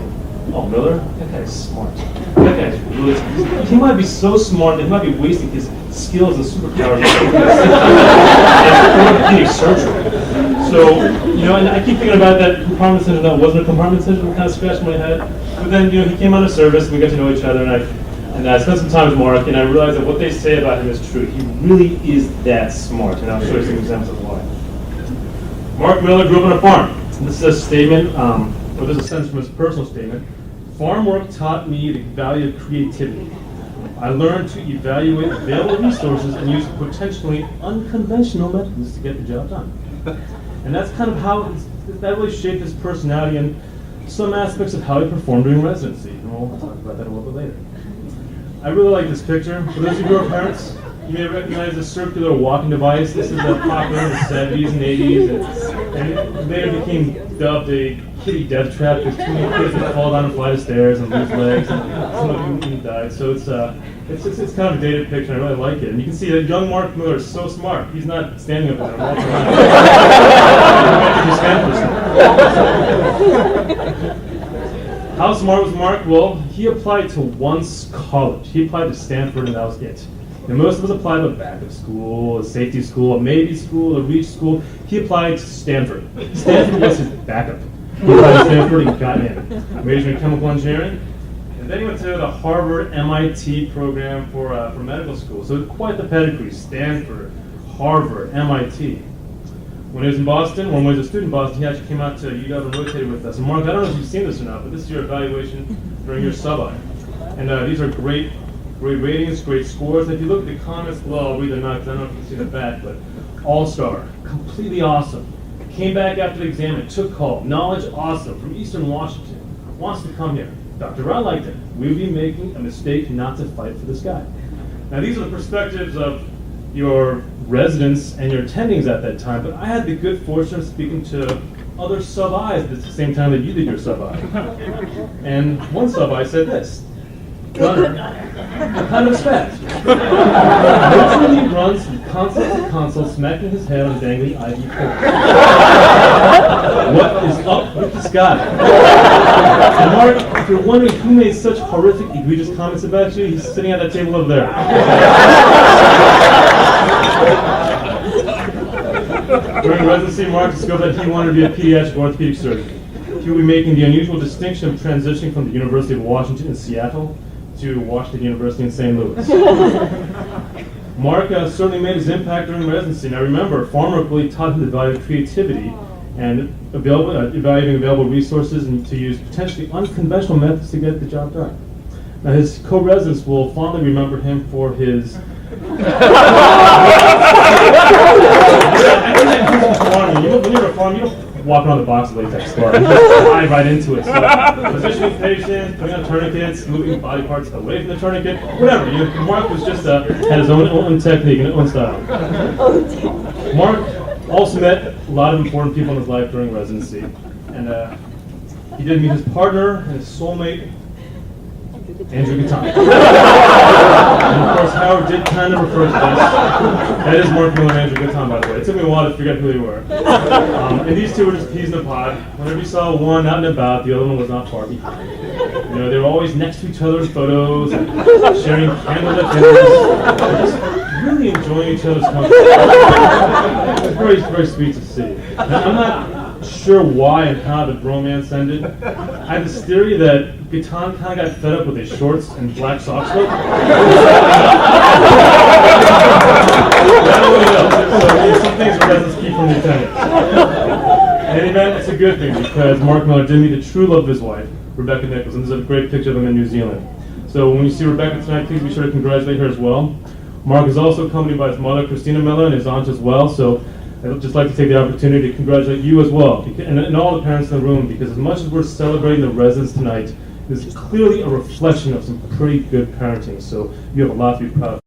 Oh, Miller? That guy's smart. That guy's really smart. He might be so smart that he might be wasting his skills and superpowers in orthopedic surgery. So, and I keep thinking about that compartment syndrome. That wasn't a compartment syndrome, kind of scratched my head. But then, he came out of service, and we got to know each other, and I spent some time with Mark, and I realized that what they say about him is true. He really is that smart, and I'll show you some examples of why. Mark Miller grew up on a farm. This is a statement, or this is a sentence from his personal statement. Farm work taught me the value of creativity. I learned to evaluate available resources and use potentially unconventional methods to get the job done. And that's kind of how that really shaped his personality and some aspects of how he performed during residency. And we'll talk about that a little bit later. I really like this picture. For those of you who are parents, you may recognize a circular walking device. This is popular in the 70s and 80s, and it later became dubbed a kitty death trap because too many kids would fall down a flight of stairs and lose legs, and some of them even died. So it's kind of a dated picture, and I really like it. And you can see that young Mark Miller is so smart. He's not standing up there walking around. How smart was Mark? Well, he applied to one college. He applied to Stanford, and that was it. And most of us applied to a backup school, a safety school, a maybe school, a reach school. He applied to Stanford. Stanford was his backup. He applied to Stanford and got in. Majored in chemical engineering. And then he went to the Harvard MIT program for medical school. So quite the pedigree. Stanford, Harvard, MIT. When he was in Boston, when he was a student in Boston, he actually came out to UW and rotated with us. And Mark, I don't know if you've seen this or not, but this is your evaluation during your sub-I. And these are great ratings, great scores. If you look at the comments below, I'll read them out because I don't know if you can see the back, but all-star, completely awesome. Came back after the exam and took call. Knowledge awesome, from Eastern Washington. Wants to come here. Dr. I liked it. We would be making a mistake not to fight for this guy. Now these are the perspectives of your residents and your attendings at that time, but I had the good fortune of speaking to other sub-Is at the same time that you did your sub-I. And one sub-I said this: Gunner, what kind of spaz? Literally runs from console to console, smacking his head on dangling IV port. What is up with this guy? And Mark, if you're wondering who made such horrific, egregious comments about you, he's sitting at that table over there. During residency, Mark discovered that he wanted to be a pediatric orthopedic surgeon. He will be making the unusual distinction of transitioning from the University of Washington in Seattle to Washington University in St. Louis. Mark certainly made his impact during residency. Now remember, Farrar really taught him the value of creativity and evaluating available resources and to use potentially unconventional methods to get the job done. Now his co-residents will fondly remember him for his when you're a farm, you don't walk around the box of latex glove. You just dive right into it. So, positioning patients, putting on tourniquets, moving body parts away from the tourniquet, whatever. Mark was just had his own technique and own style. Mark also met a lot of important people in his life during residency, and he did meet his partner and his soulmate, Andrew Gatton. And of course, Howard did kind of refer to this. That is Mark Miller and Andrew Gatton, by the way. It took me a while to forget who they were. And these two were just peas in a pod. Whenever you saw one out and about, the other one was not far behind. You know, they were always next to each other in photos, and sharing candlelit dinners, and just really enjoying each other's company. It was very, very sweet to see. Now, I'm not sure why and how the bromance ended. I have this theory that Gatton kind of got fed up with his shorts and black socks look. I don't really know. So some things are best to keep from the attendance. In any event, it's a good thing because Mark Miller did meet the true love of his wife, Rebecca Nichols, and there's a great picture of them in New Zealand. So when you see Rebecca tonight, please be sure to congratulate her as well. Mark is also accompanied by his mother, Christina Miller, and his aunt as well. So I'd just like to take the opportunity to congratulate you as well, and all the parents in the room, because as much as we're celebrating the residents tonight, this is clearly a reflection of some pretty good parenting. So you have a lot to be proud of.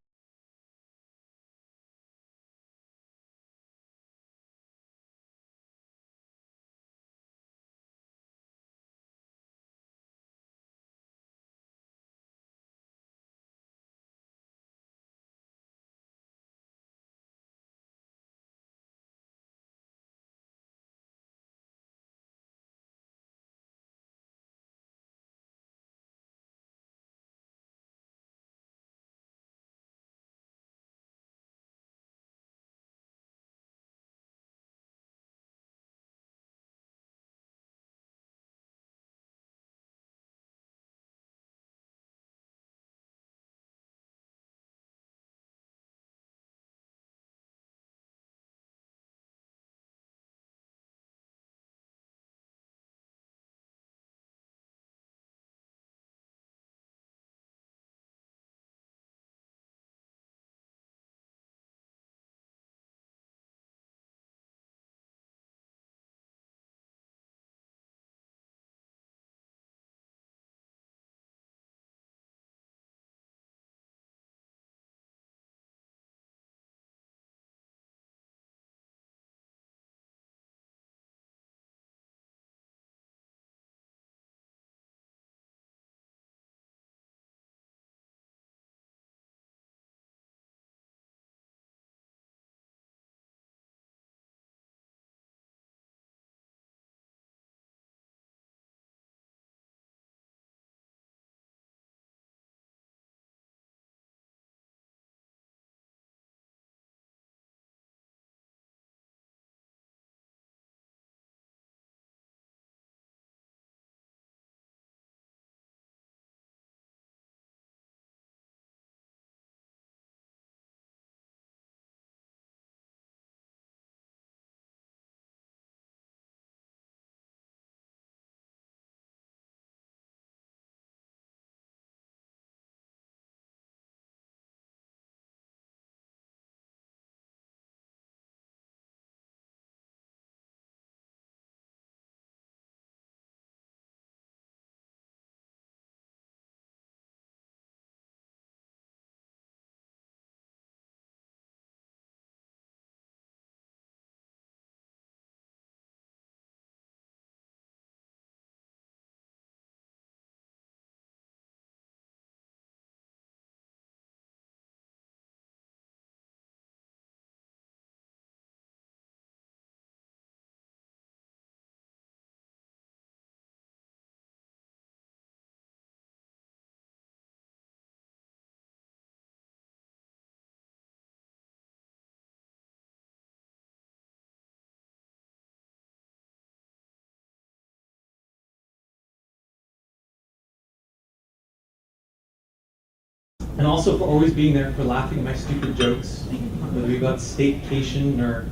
And also for always being there, for laughing at my stupid jokes, whether it be about staycation or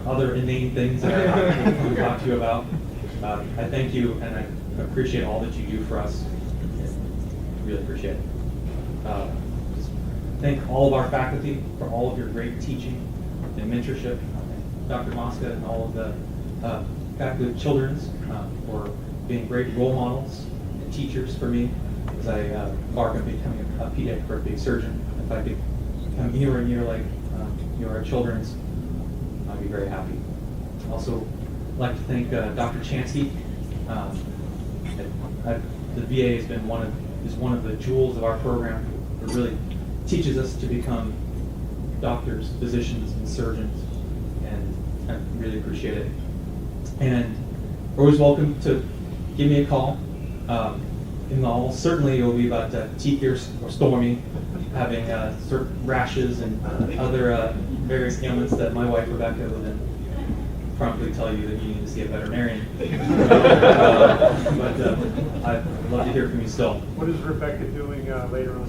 other inane things that I want to talk to you about. I thank you, and I appreciate all that you do for us. Really appreciate it. Just thank all of our faculty for all of your great teaching and mentorship. Dr. Mosca and all of the faculty of Children's for being great role models and teachers for me as I embark on becoming a pediatric orthopedic surgeon. If I could become anywhere near like you are at Children's, I'd be very happy. Also, I'd like to thank Dr. Chansky. The VA has been one of the jewels of our program. It really teaches us to become doctors, physicians, and surgeons, and I really appreciate it. And you're always welcome to give me a call. Certainly it will be about teeth or Stormy having certain rashes and other various ailments that my wife Rebecca will then promptly tell you that you need to see a veterinarian. But I'd love to hear from you still. What is Rebecca doing later on?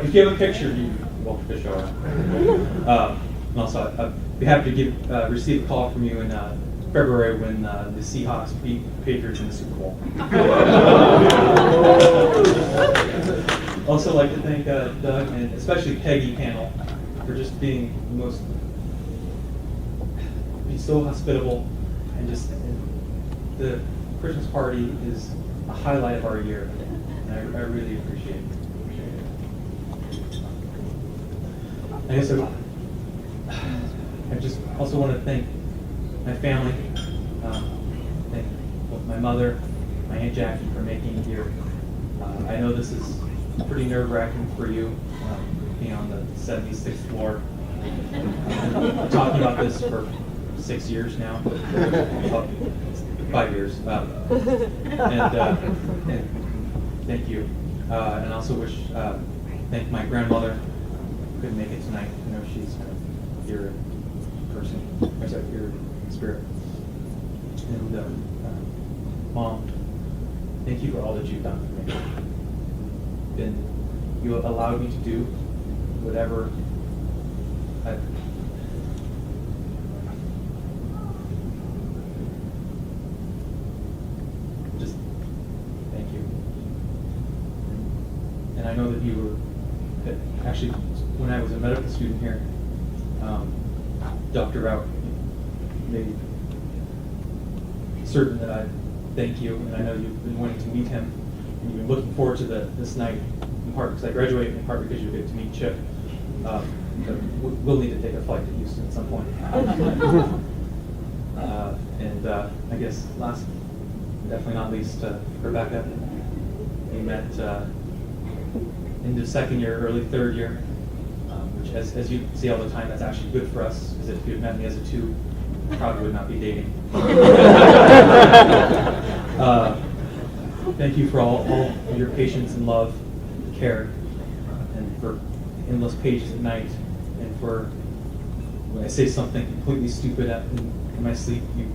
If you have a picture, you're welcome to show her. And also, I'd be happy to receive a call from you in February when the Seahawks beat the Patriots in the Super Bowl. Also, like to thank Doug and especially Peggy panel for just being so hospitable, and just the Christmas party is a highlight of our year, and I really appreciate it. And so, I just also want to thank my family, thank both my mother, my Aunt Jackie for making me here. I know this is pretty nerve-wracking for you, being on the 76th floor. I'm talking about this for 6 years now, 5 years. And thank you. And I also thank my grandmother who couldn't make it tonight. I know she's here in person, here in spirit. And Mom, thank you for all that you've done for me. You have allowed me to do whatever just thank you. And I know that you were actually, when I was a medical student here, Dr. Rout made certain that I thank you, and I know you've been wanting to meet him, and you've been looking forward to this night, in part because I graduated, in part because you'll get to meet Chip. We'll need to take a flight to Houston at some point. And I guess last, definitely not least, Rebecca. We met into second year, early third year, which as you see all the time, that's actually good for us, because if you had met me as a 2, I probably would not be dating. Thank you for all of your patience and love, and care, and for endless pages at night, and for when I say something completely stupid in my sleep, you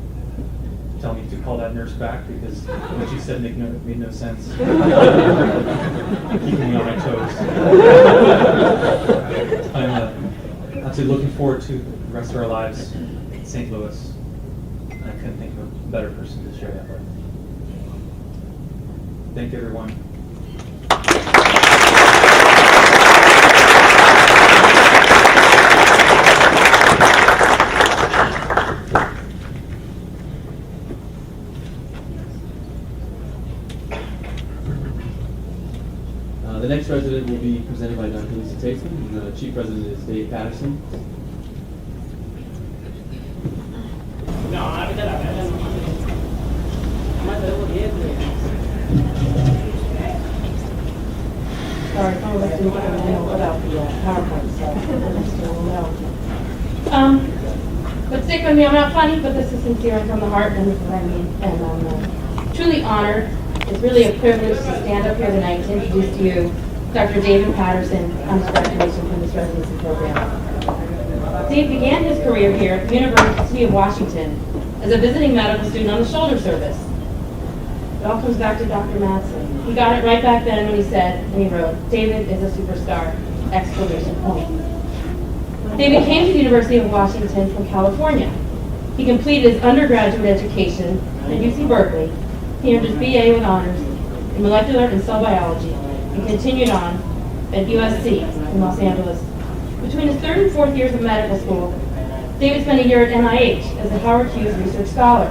tell me to call that nurse back because what you said made no sense. Keeping me on my toes. I'm actually looking forward to the rest of our lives in St. Louis. And I couldn't think of a better person to share that with. Thank you, everyone. The next president will be presented by Dr. Lisa Tatesman. The chief president is Dave Patterson. Sorry, I'll let you know without the PowerPoint stuff. But stick with me, I'm not funny, but this is sincere and from the heart, and this is what I mean. And I'm truly honored. It's really a privilege to stand up here tonight to introduce to you Dr. David Patterson on his graduation from this residency program. Dave began his career here at the University of Washington as a visiting medical student on the shoulder service. It all comes back to Dr. Matson. He got it right back then when he said, and he wrote, "David is a superstar!" Exclamation point. David came to the University of Washington from California. He completed his undergraduate education at UC Berkeley. He earned his BA with honors in molecular and cell biology and continued on at USC in Los Angeles. Between his third and fourth years of medical school, David spent a year at NIH as a Howard Hughes Research Scholar.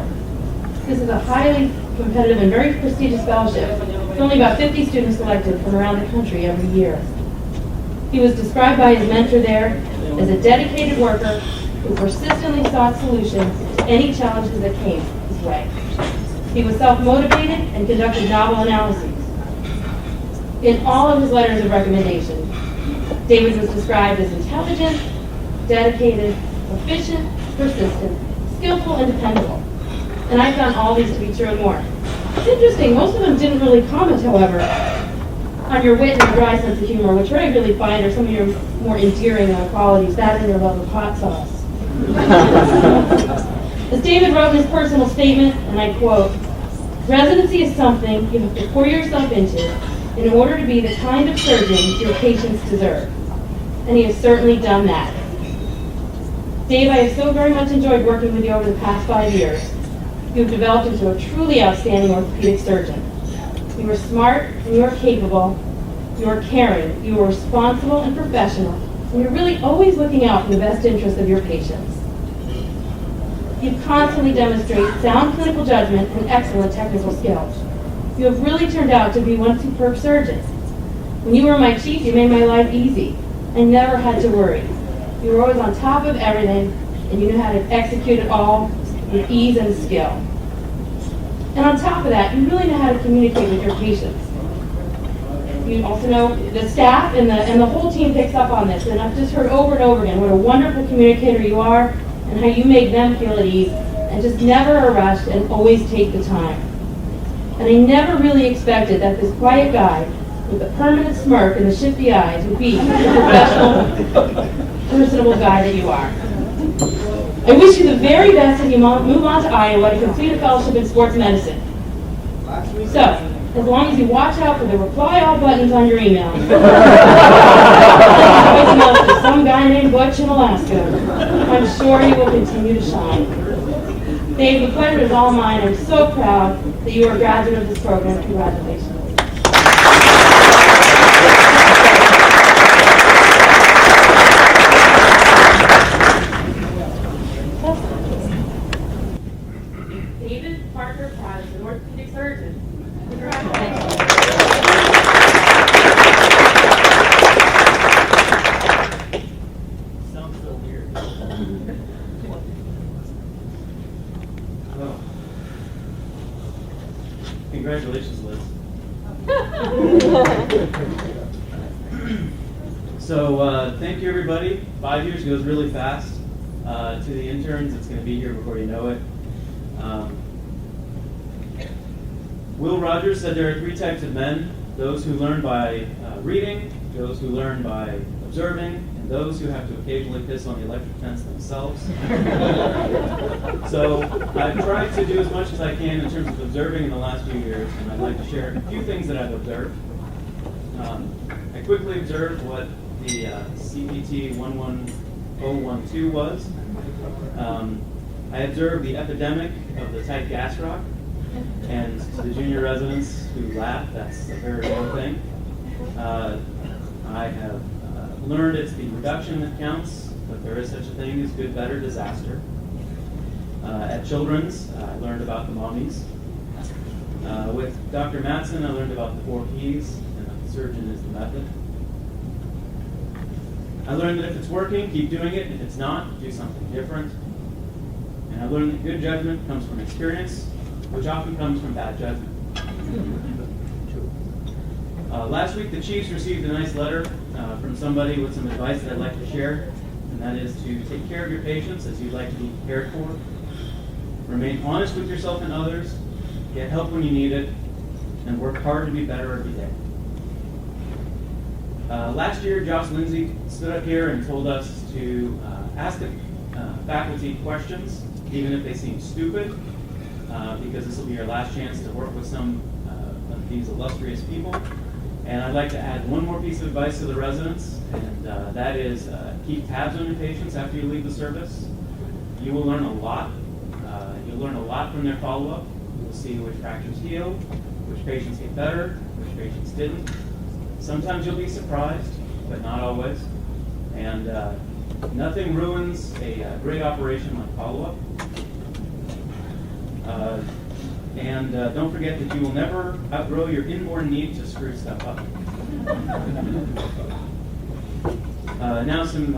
This is a highly competitive and very prestigious fellowship, with only about 50 students selected from around the country every year. He was described by his mentor there as a dedicated worker who persistently sought solutions to any challenges that came his way. He was self-motivated and conducted novel analyses. In all of his letters of recommendation, David was described as intelligent, dedicated, efficient, persistent, skillful, and dependable. And I found all these to be true and more. It's interesting, most of them didn't really comment, however, on your wit and dry sense of humor, which I really find are some of your more endearing qualities, that and your love of hot sauce. As David wrote in his personal statement, and I quote, "Residency is something you have to pour yourself into in order to be the kind of surgeon your patients deserve." And he has certainly done that. Dave, I have so very much enjoyed working with you over the past 5 years. You have developed into a truly outstanding orthopedic surgeon. You are smart and you are capable. You are caring. You are responsible and professional. And you're really always looking out for the best interests of your patients. You constantly demonstrate sound clinical judgment and excellent technical skills. You have really turned out to be one superb surgeon. When you were my chief, you made my life easy. I never had to worry. You were always on top of everything, and you knew how to execute it all with ease and skill. And on top of that, you really know how to communicate with your patients. You also know the staff and the whole team picks up on this, and I've just heard over and over again what a wonderful communicator you are and how you make them feel at ease and just never are rushed and always take the time. And I never really expected that this quiet guy with a permanent smirk and the shifty eyes would be the professional, personable guy that you are. I wish you the very best as you move on to Iowa to complete a fellowship in sports medicine. So, as long as you watch out for the reply all buttons on your email. Voicemails to some guy named Butch in Alaska. I'm sure you will continue to shine. Dave, the pleasure is all mine. I'm so proud that you are a graduate of this program. Congratulations. David Parker Patterson, orthopedic surgeon. Congratulations. Sounds so weird. Oh. Congratulations, Liz. So thank you, everybody. 5 years goes really fast. To the interns, it's going to be here before you know it. Will Rogers said there are 3 types of men: those who learn by reading, those who learn by observing, and those who have to occasionally piss on the electric fence themselves. So I've tried to do as much as I can in terms of observing in the last few years, and I'd like to share a few things that I've observed. I quickly observed what the CPT 11012 was. I observed the epidemic of the tight gas rock, and to the junior residents who laugh, that's a very real thing. I have learned it's the reduction that counts, but there is such a thing as good, better, disaster. At Children's, I learned about the mommies. With Dr. Matson, I learned about the 4 Ps, and that the surgeon is the method. I learned that if it's working, keep doing it. If it's not, do something different. And I learned that good judgment comes from experience, which often comes from bad judgment. Last week, the Chiefs received a nice letter from somebody with some advice that I'd like to share, and that is to take care of your patients as you'd like to be cared for. Remain honest with yourself and others, get help when you need it, and work hard to be better every day. Last year, Josh Lindsay stood up here and told us to ask the faculty questions, even if they seem stupid. because this will be your last chance to work with some of these illustrious people. And I'd like to add one more piece of advice to the residents, and that is keep tabs on your patients after you leave the service. You will learn a lot. You'll learn a lot from their follow-up. You'll see which fractures healed, which patients get better, which patients didn't. Sometimes you'll be surprised, but not always. And nothing ruins a great operation like follow-up. And don't forget that you will never outgrow your inborn need to screw stuff up. Now some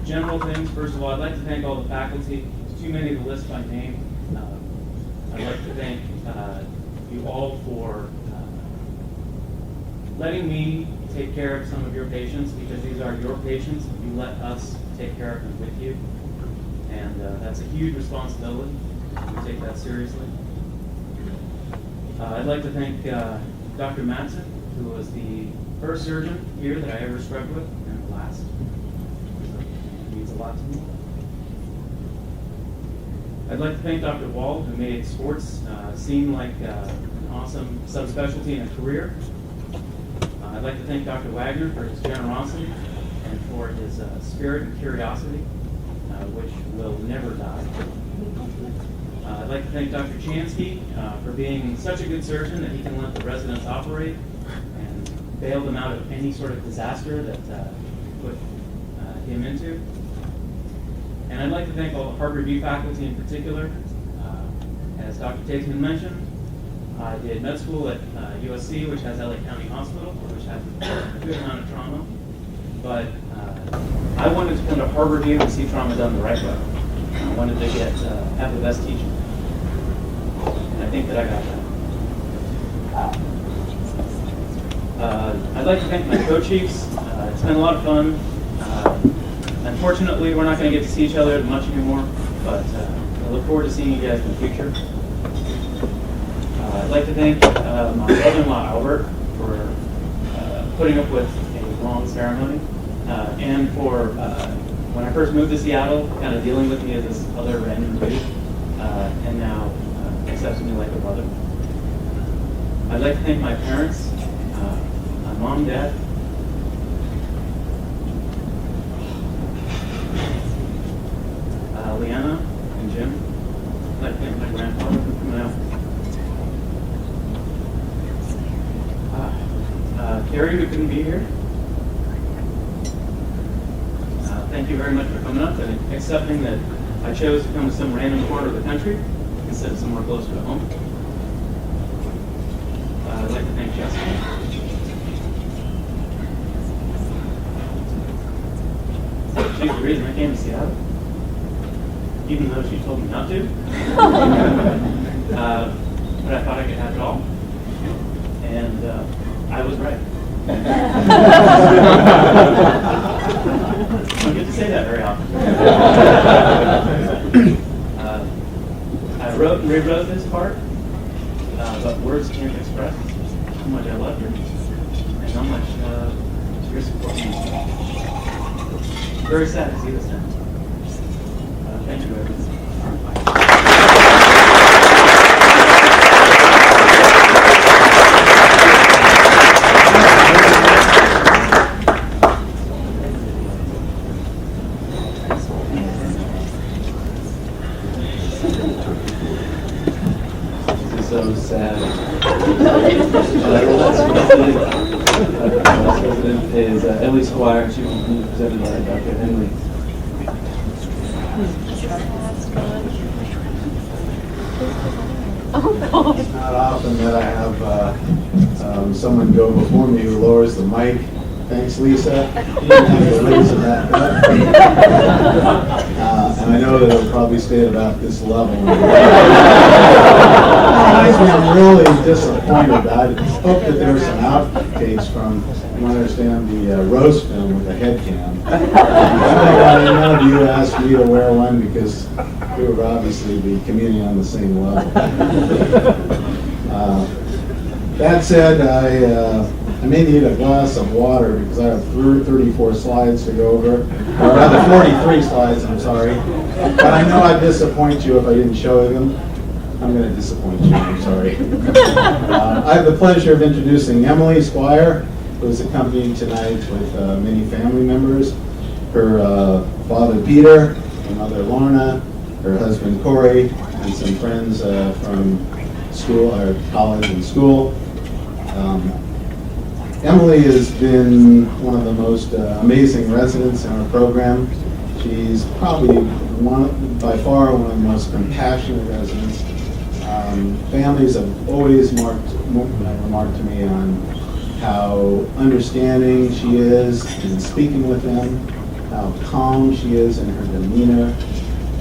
general things. First of all, I'd like to thank all the faculty. There's too many to list by name. I'd like to thank you all for letting me take care of some of your patients, because these are your patients. You let us take care of them with you. And that's a huge responsibility. We take that seriously. I'd like to thank Dr. Madsen, who was the first surgeon here that I ever scrubbed with, and the last. It means a lot to me. I'd like to thank Dr. Wall, who made sports seem like an awesome subspecialty in a career. I'd like to thank Dr. Wagner for his generosity and for his spirit and curiosity, which will never die. I'd like to thank Dr. Chansky for being such a good surgeon that he can let the residents operate and bail them out of any sort of disaster that put him into. And I'd like to thank all the Harvard Review faculty in particular. As Dr. Tatesman mentioned, I did med school at USC, which has LA County Hospital, which has a good amount of trauma. But I wanted to come to Harvard Review and see trauma done the right way. I wanted to have the best teaching. And I think that I got that. I'd like to thank my co-chiefs. It's been a lot of fun. Unfortunately, we're not going to get to see each other much anymore, but I look forward to seeing you guys in the future. I'd like to thank my brother-in-law, Albert, for putting up with a long ceremony, and for, when I first moved to Seattle, kind of dealing with me as this other random dude, and now accepts me like a brother. I'd like to thank my parents, my mom, dad, Leanna and Jim. I'd like to thank my grandfather for coming out. Carrie, who couldn't be here. Thank you very much for coming up and accepting that I chose to come to some random corner of the country instead of somewhere closer to home. I'd like to thank Jessica. She's the reason I came to Seattle, even though she told me not to. But I thought I could have it all, and I was right. I don't get to say that very often. I wrote and rewrote this part, but words can't express how much I love her and how much your support means. Very sad to see this now. Thank you, everyone. So sad. Vice President is Ellie Squire. She will be presented by Dr. Henley. It's not often that I have someone go before me who lowers the mic. Thanks, Lisa. And I know that it'll probably stay at about this level. I'm really disappointed. I hope that there are some outtakes from, you understand, the roast film with the head cam. None of you asked me to wear one because we would obviously be communing on the same level. That said, I may need a glass of water because I have 34 slides to go over. Or rather 43 slides, I'm sorry. But I know I'd disappoint you if I didn't show them. I'm going to disappoint you, I'm sorry. I have the pleasure of introducing Emily Squire, who is accompanied tonight with many family members. Her father, Peter, her mother, Lorna, her husband, Corey, and some friends from school, or college and school. Emily has been one of the most amazing residents in our program. She's probably by far one of the most compassionate residents. Families have always remarked to me on how understanding she is in speaking with them, how calm she is in her demeanor,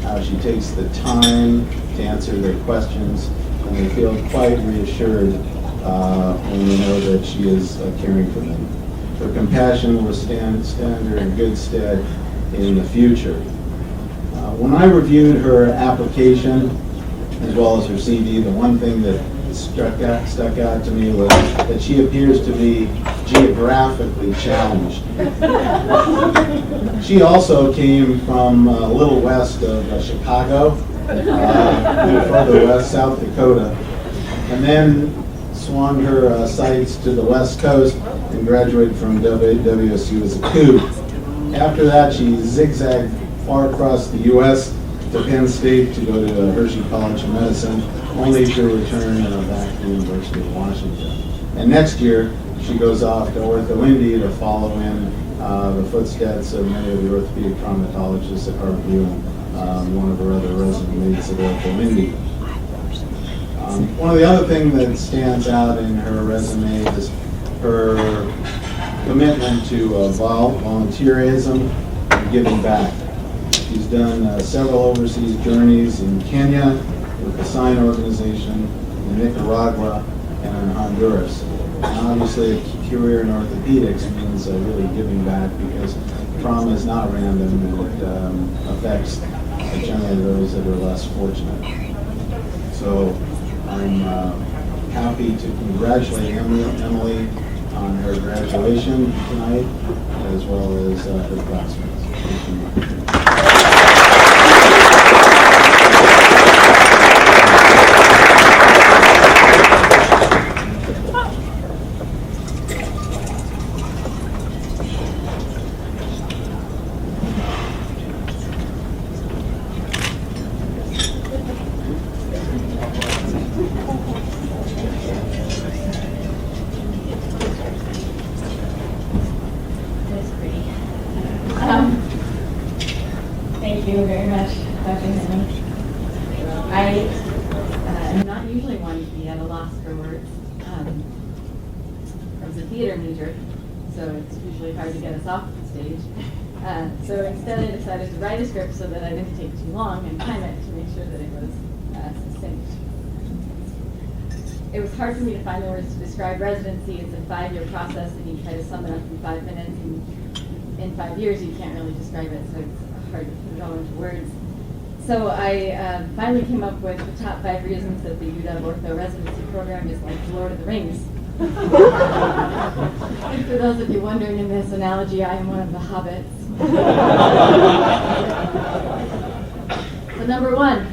how she takes the time to answer their questions, and they feel quite reassured when they know that she is caring for them. Her compassion will stand her in good stead in the future. When I reviewed her application as well as her CV, the one thing that stuck out to me was that she appears to be geographically challenged. She also came from a little west of Chicago, further west, South Dakota, and then swung her sights to the West Coast and graduated from WSU as a coup. After that, she zigzagged far across the U.S. to Penn State to go to Hershey College of Medicine, only to return back to the University of Washington. And next year, she goes off to Orthopaedic to follow in the footsteps of many of the orthopedic traumatologists at Harvard and one of her other resident mates at Orthopaedic. One of the other things that stands out in her resume is her commitment to volunteerism and giving back. She's done several overseas journeys in Kenya with the Sign Organization, in Nicaragua, and in Honduras. And obviously, a career in orthopedics means really giving back because trauma is not random and it affects generally those that are less fortunate. So I'm happy to congratulate Emily on her graduation tonight, as well as her classmates. Thank you. Thank you very much, Dr. Hannon. I am not usually one to be at a loss for words. I was a theater major, so it's usually hard to get us off the stage. So instead I decided to write a script so that I didn't take too long and time it to make sure that it was succinct. It was hard for me to find the words to describe residency. It's a 5-year process and you try to sum it up in 5 minutes, and in 5 years you can't really describe it, so it's hard to put it all into words. So I finally came up with the top 5 reasons that the UW Ortho residency program is like the Lord of the Rings. And for those of you wondering in this analogy, I am one of the hobbits. So number 1,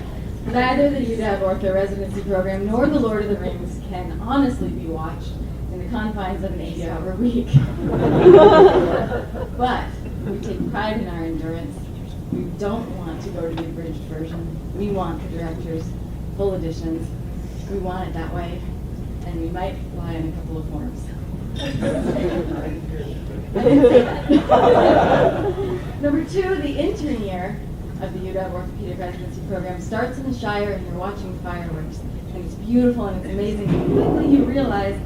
neither the UW Ortho residency program nor the Lord of the Rings can honestly be watched in the confines of an 8-hour week. But we take pride in our endurance. We don't want to go to the abridged version. We want the director's full editions. We want it that way, and we might lie on a couple of forms. I didn't say that. Number 2, the intern year of the UW Orthopedic Residency Program starts in the Shire and you're watching fireworks. And it's beautiful and it's amazing. And quickly you realize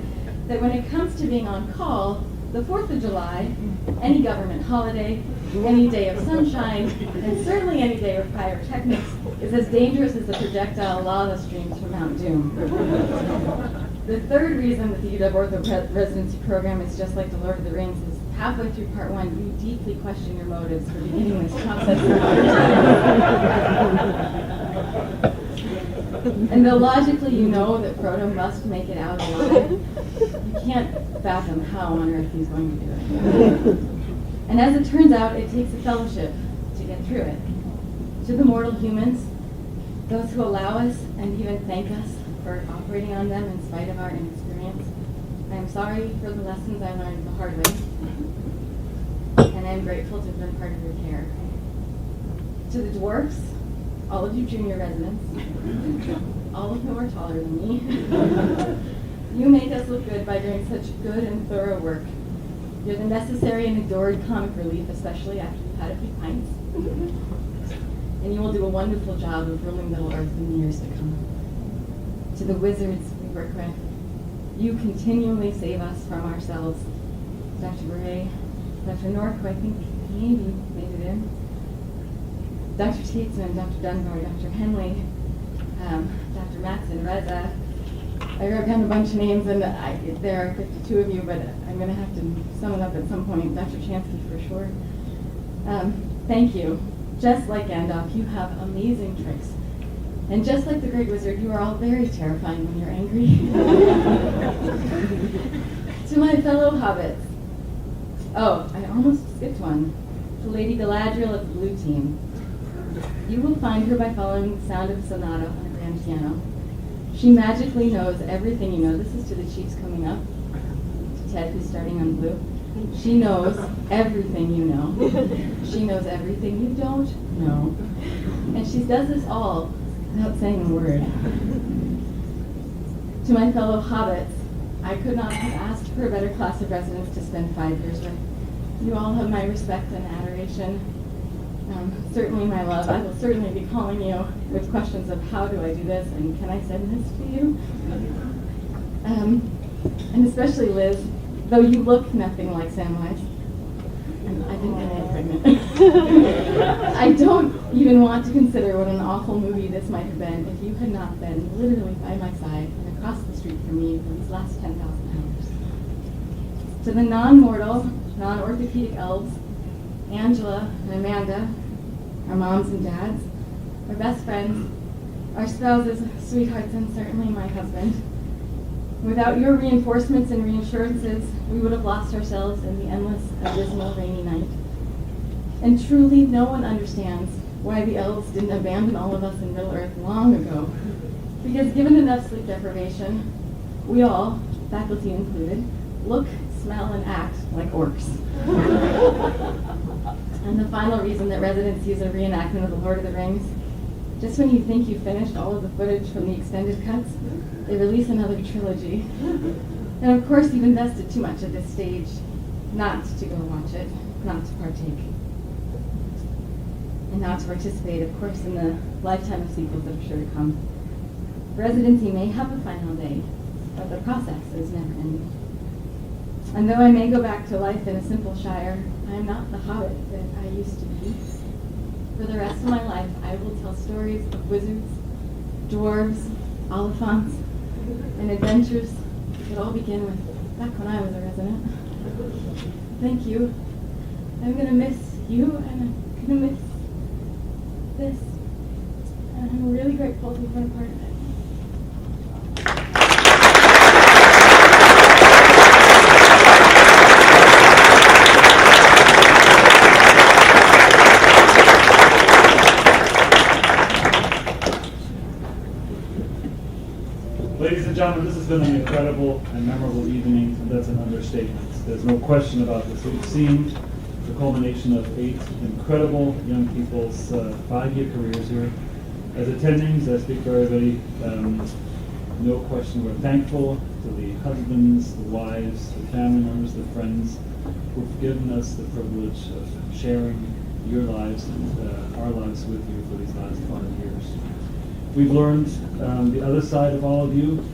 that when it comes to being on call, the 4th of July, any government holiday, any day of sunshine, and certainly any day of pyrotechnics is as dangerous as the projectile lava streams from Mount Doom. The 3rd reason that the UW Ortho residency program is just like the Lord of the Rings is halfway through part 1, you deeply question your motives for beginning this process. And though logically you know that Frodo must make it out alive, you can't fathom how on earth he's going to do it. And as it turns out, it takes a fellowship to get through it. To the mortal humans, those who allow us and even thank us for operating on them in spite of our inexperience. I am sorry for the lessons I learned the hard way, and I am grateful to have been part of your care. To the dwarfs, all of you junior residents, all of whom are taller than me, you make us look good by doing such good and thorough work. You're the necessary and adored comic relief, especially after you've had a few pints. And you will do a wonderful job of ruling Middle Earth in the years to come. To the wizards we work with, you continually save us from ourselves. Dr. Beret, Dr. North, who I think maybe made it in, Dr. Tietzman, Dr. Dunbar, Dr. Henley, Dr. Matson, Reza. I wrote down a bunch of names, and there are 52 of you, but I'm going to have to sum it up at some point. Dr. Chansky for sure. Thank you. Just like Gandalf, you have amazing tricks. And just like the Great Wizard, you are all very terrifying when you're angry. To my fellow hobbits. Oh, I almost skipped one. To Lady Galadriel of the Blue Team. You will find her by following the sound of a sonata on a grand piano. She magically knows everything you know. This is to the Chiefs coming up. To Ted, who's starting on blue. She knows everything you know. She knows everything you don't know. And she does this all without saying a word. To my fellow hobbits, I could not have asked for a better class of residents to spend 5 years with. You all have my respect and adoration. Certainly my love. I will certainly be calling you with questions of how do I do this and can I send this to you? And especially Liz, though you look nothing like Samwise. And I didn't get pregnant. I don't even want to consider what an awful movie this might have been if you had not been literally by my side and across the street from me for these last 10,000 hours. To the non-mortal, non-orthopedic elves, Angela and Amanda, our moms and dads, our best friends, our spouses, sweethearts, and certainly my husband. Without your reinforcements and reassurances, we would have lost ourselves in the endless, abysmal, rainy night. And truly, no one understands why the elves didn't abandon all of us in Middle Earth long ago. Because given enough sleep deprivation, we all, faculty included, look, smell, and act like orcs. And the final reason that residents use a reenactment of The Lord of the Rings, just when you think you've finished all of the footage from the extended cuts, they release another trilogy. And of course you've invested too much at this stage not to go watch it, not to partake. And not to participate, of course, in the lifetime of sequels that are sure to come. Residency may have a final day, but the process is never ending. And though I may go back to life in a simple shire, I am not the hobbit that I used to be. For the rest of my life, I will tell stories of wizards, dwarves, Oliphants, and adventures that all begin with back when I was a resident. Thank you. I'm going to miss you, and I'm going to miss this. And I'm really grateful to have been a part of it. Ladies and gentlemen, this has been an incredible and memorable evening, and that's an understatement. There's no question about this. We've seen the culmination of 8 incredible young people's 5-year careers here. As attendings, I speak for everybody, no question we're thankful to the husbands, the wives, the family members, the friends who've given us the privilege of sharing your lives and our lives with you for these last 5 years. We've learned the other side of all of you.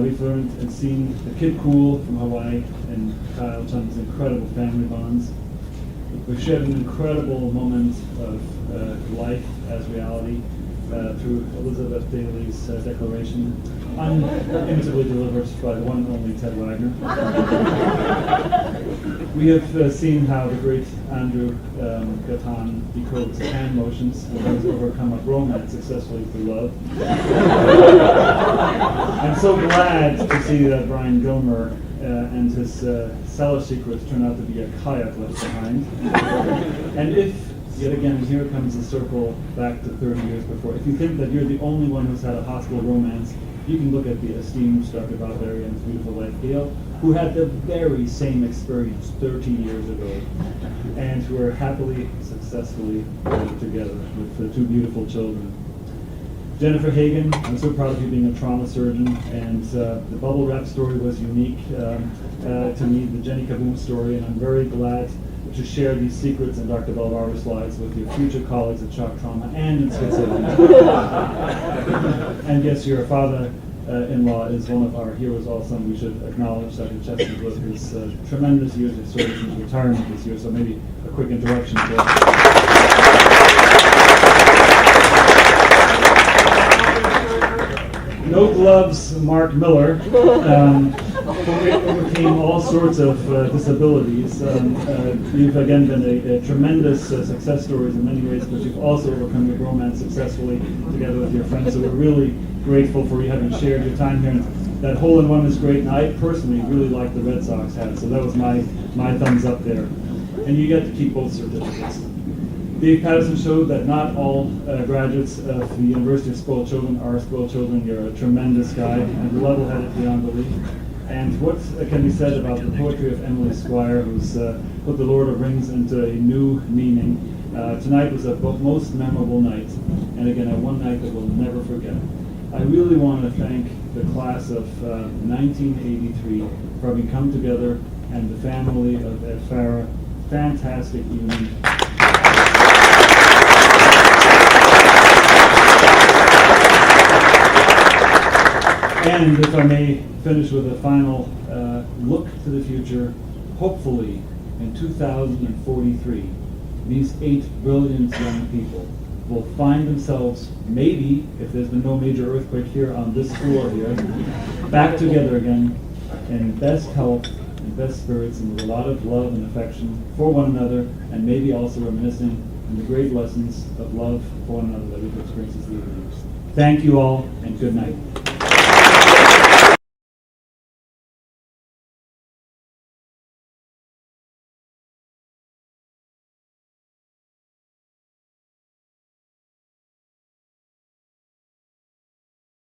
We've learned and seen the Kid Cool from Hawaii and Kyle Chung's incredible family bonds. We've shared an incredible moment of life as reality through Elizabeth Daly's declaration, unimitably delivered by the one and only Ted Wagner. We have seen how the great Andrew Gatan decodes hand motions and has overcome a bromance successfully through love. I'm so glad to see that Brian Gilmer and his cellar secrets turn out to be a kayak left behind. And if Yet again, and here comes the circle back to 30 years before. If you think that you're the only one who's had a hospital romance, you can look at the esteemed Dr. Valverde and his beautiful wife Gail, who had the very same experience 30 years ago, and who are happily, successfully wedded together with the two beautiful children. Jennifer Hagan, I'm so proud of you being a trauma surgeon, and the bubble wrap story was unique to me, the Jenny Kaboom story, and I'm very glad to share these secrets and Dr. Belvar's slides with your future colleagues at Shock Trauma and in Switzerland. And yes, your father-in-law is one of our heroes also, and we should acknowledge Dr. Chesney with his tremendous years of service and retirement this year, so maybe a quick introduction to No Gloves, Mark Miller, overcame all sorts of disabilities. You've again been a tremendous success story in many ways, but you've also overcome your romance successfully together with your friends. So we're really grateful for you having shared your time here. And that hole-in-one is great, and I personally really like the Red Sox hat, so that was my thumbs up there. And you get to keep both certificates. Dave Patterson showed that not all graduates of the University of Spoiled Children are spoiled children. You're a tremendous guy and level-headed beyond belief. And what can be said about the poetry of Emily Squire, who's put the Lord of Rings into a new meaning? Tonight was a most memorable night, and again, a one night that we'll never forget. I really want to thank the class of 1983 for having come together, and the family of Ed Farrar. Fantastic evening. And if I may finish with a final look to the future, hopefully in 2043, these 8 brilliant young people will find themselves, maybe, if there's been no major earthquake here on this floor here, back together again in best health and best spirits and with a lot of love and affection for one another, and maybe also reminiscing on the great lessons of love for one another that we've experienced this evening. Thank you all, and good night.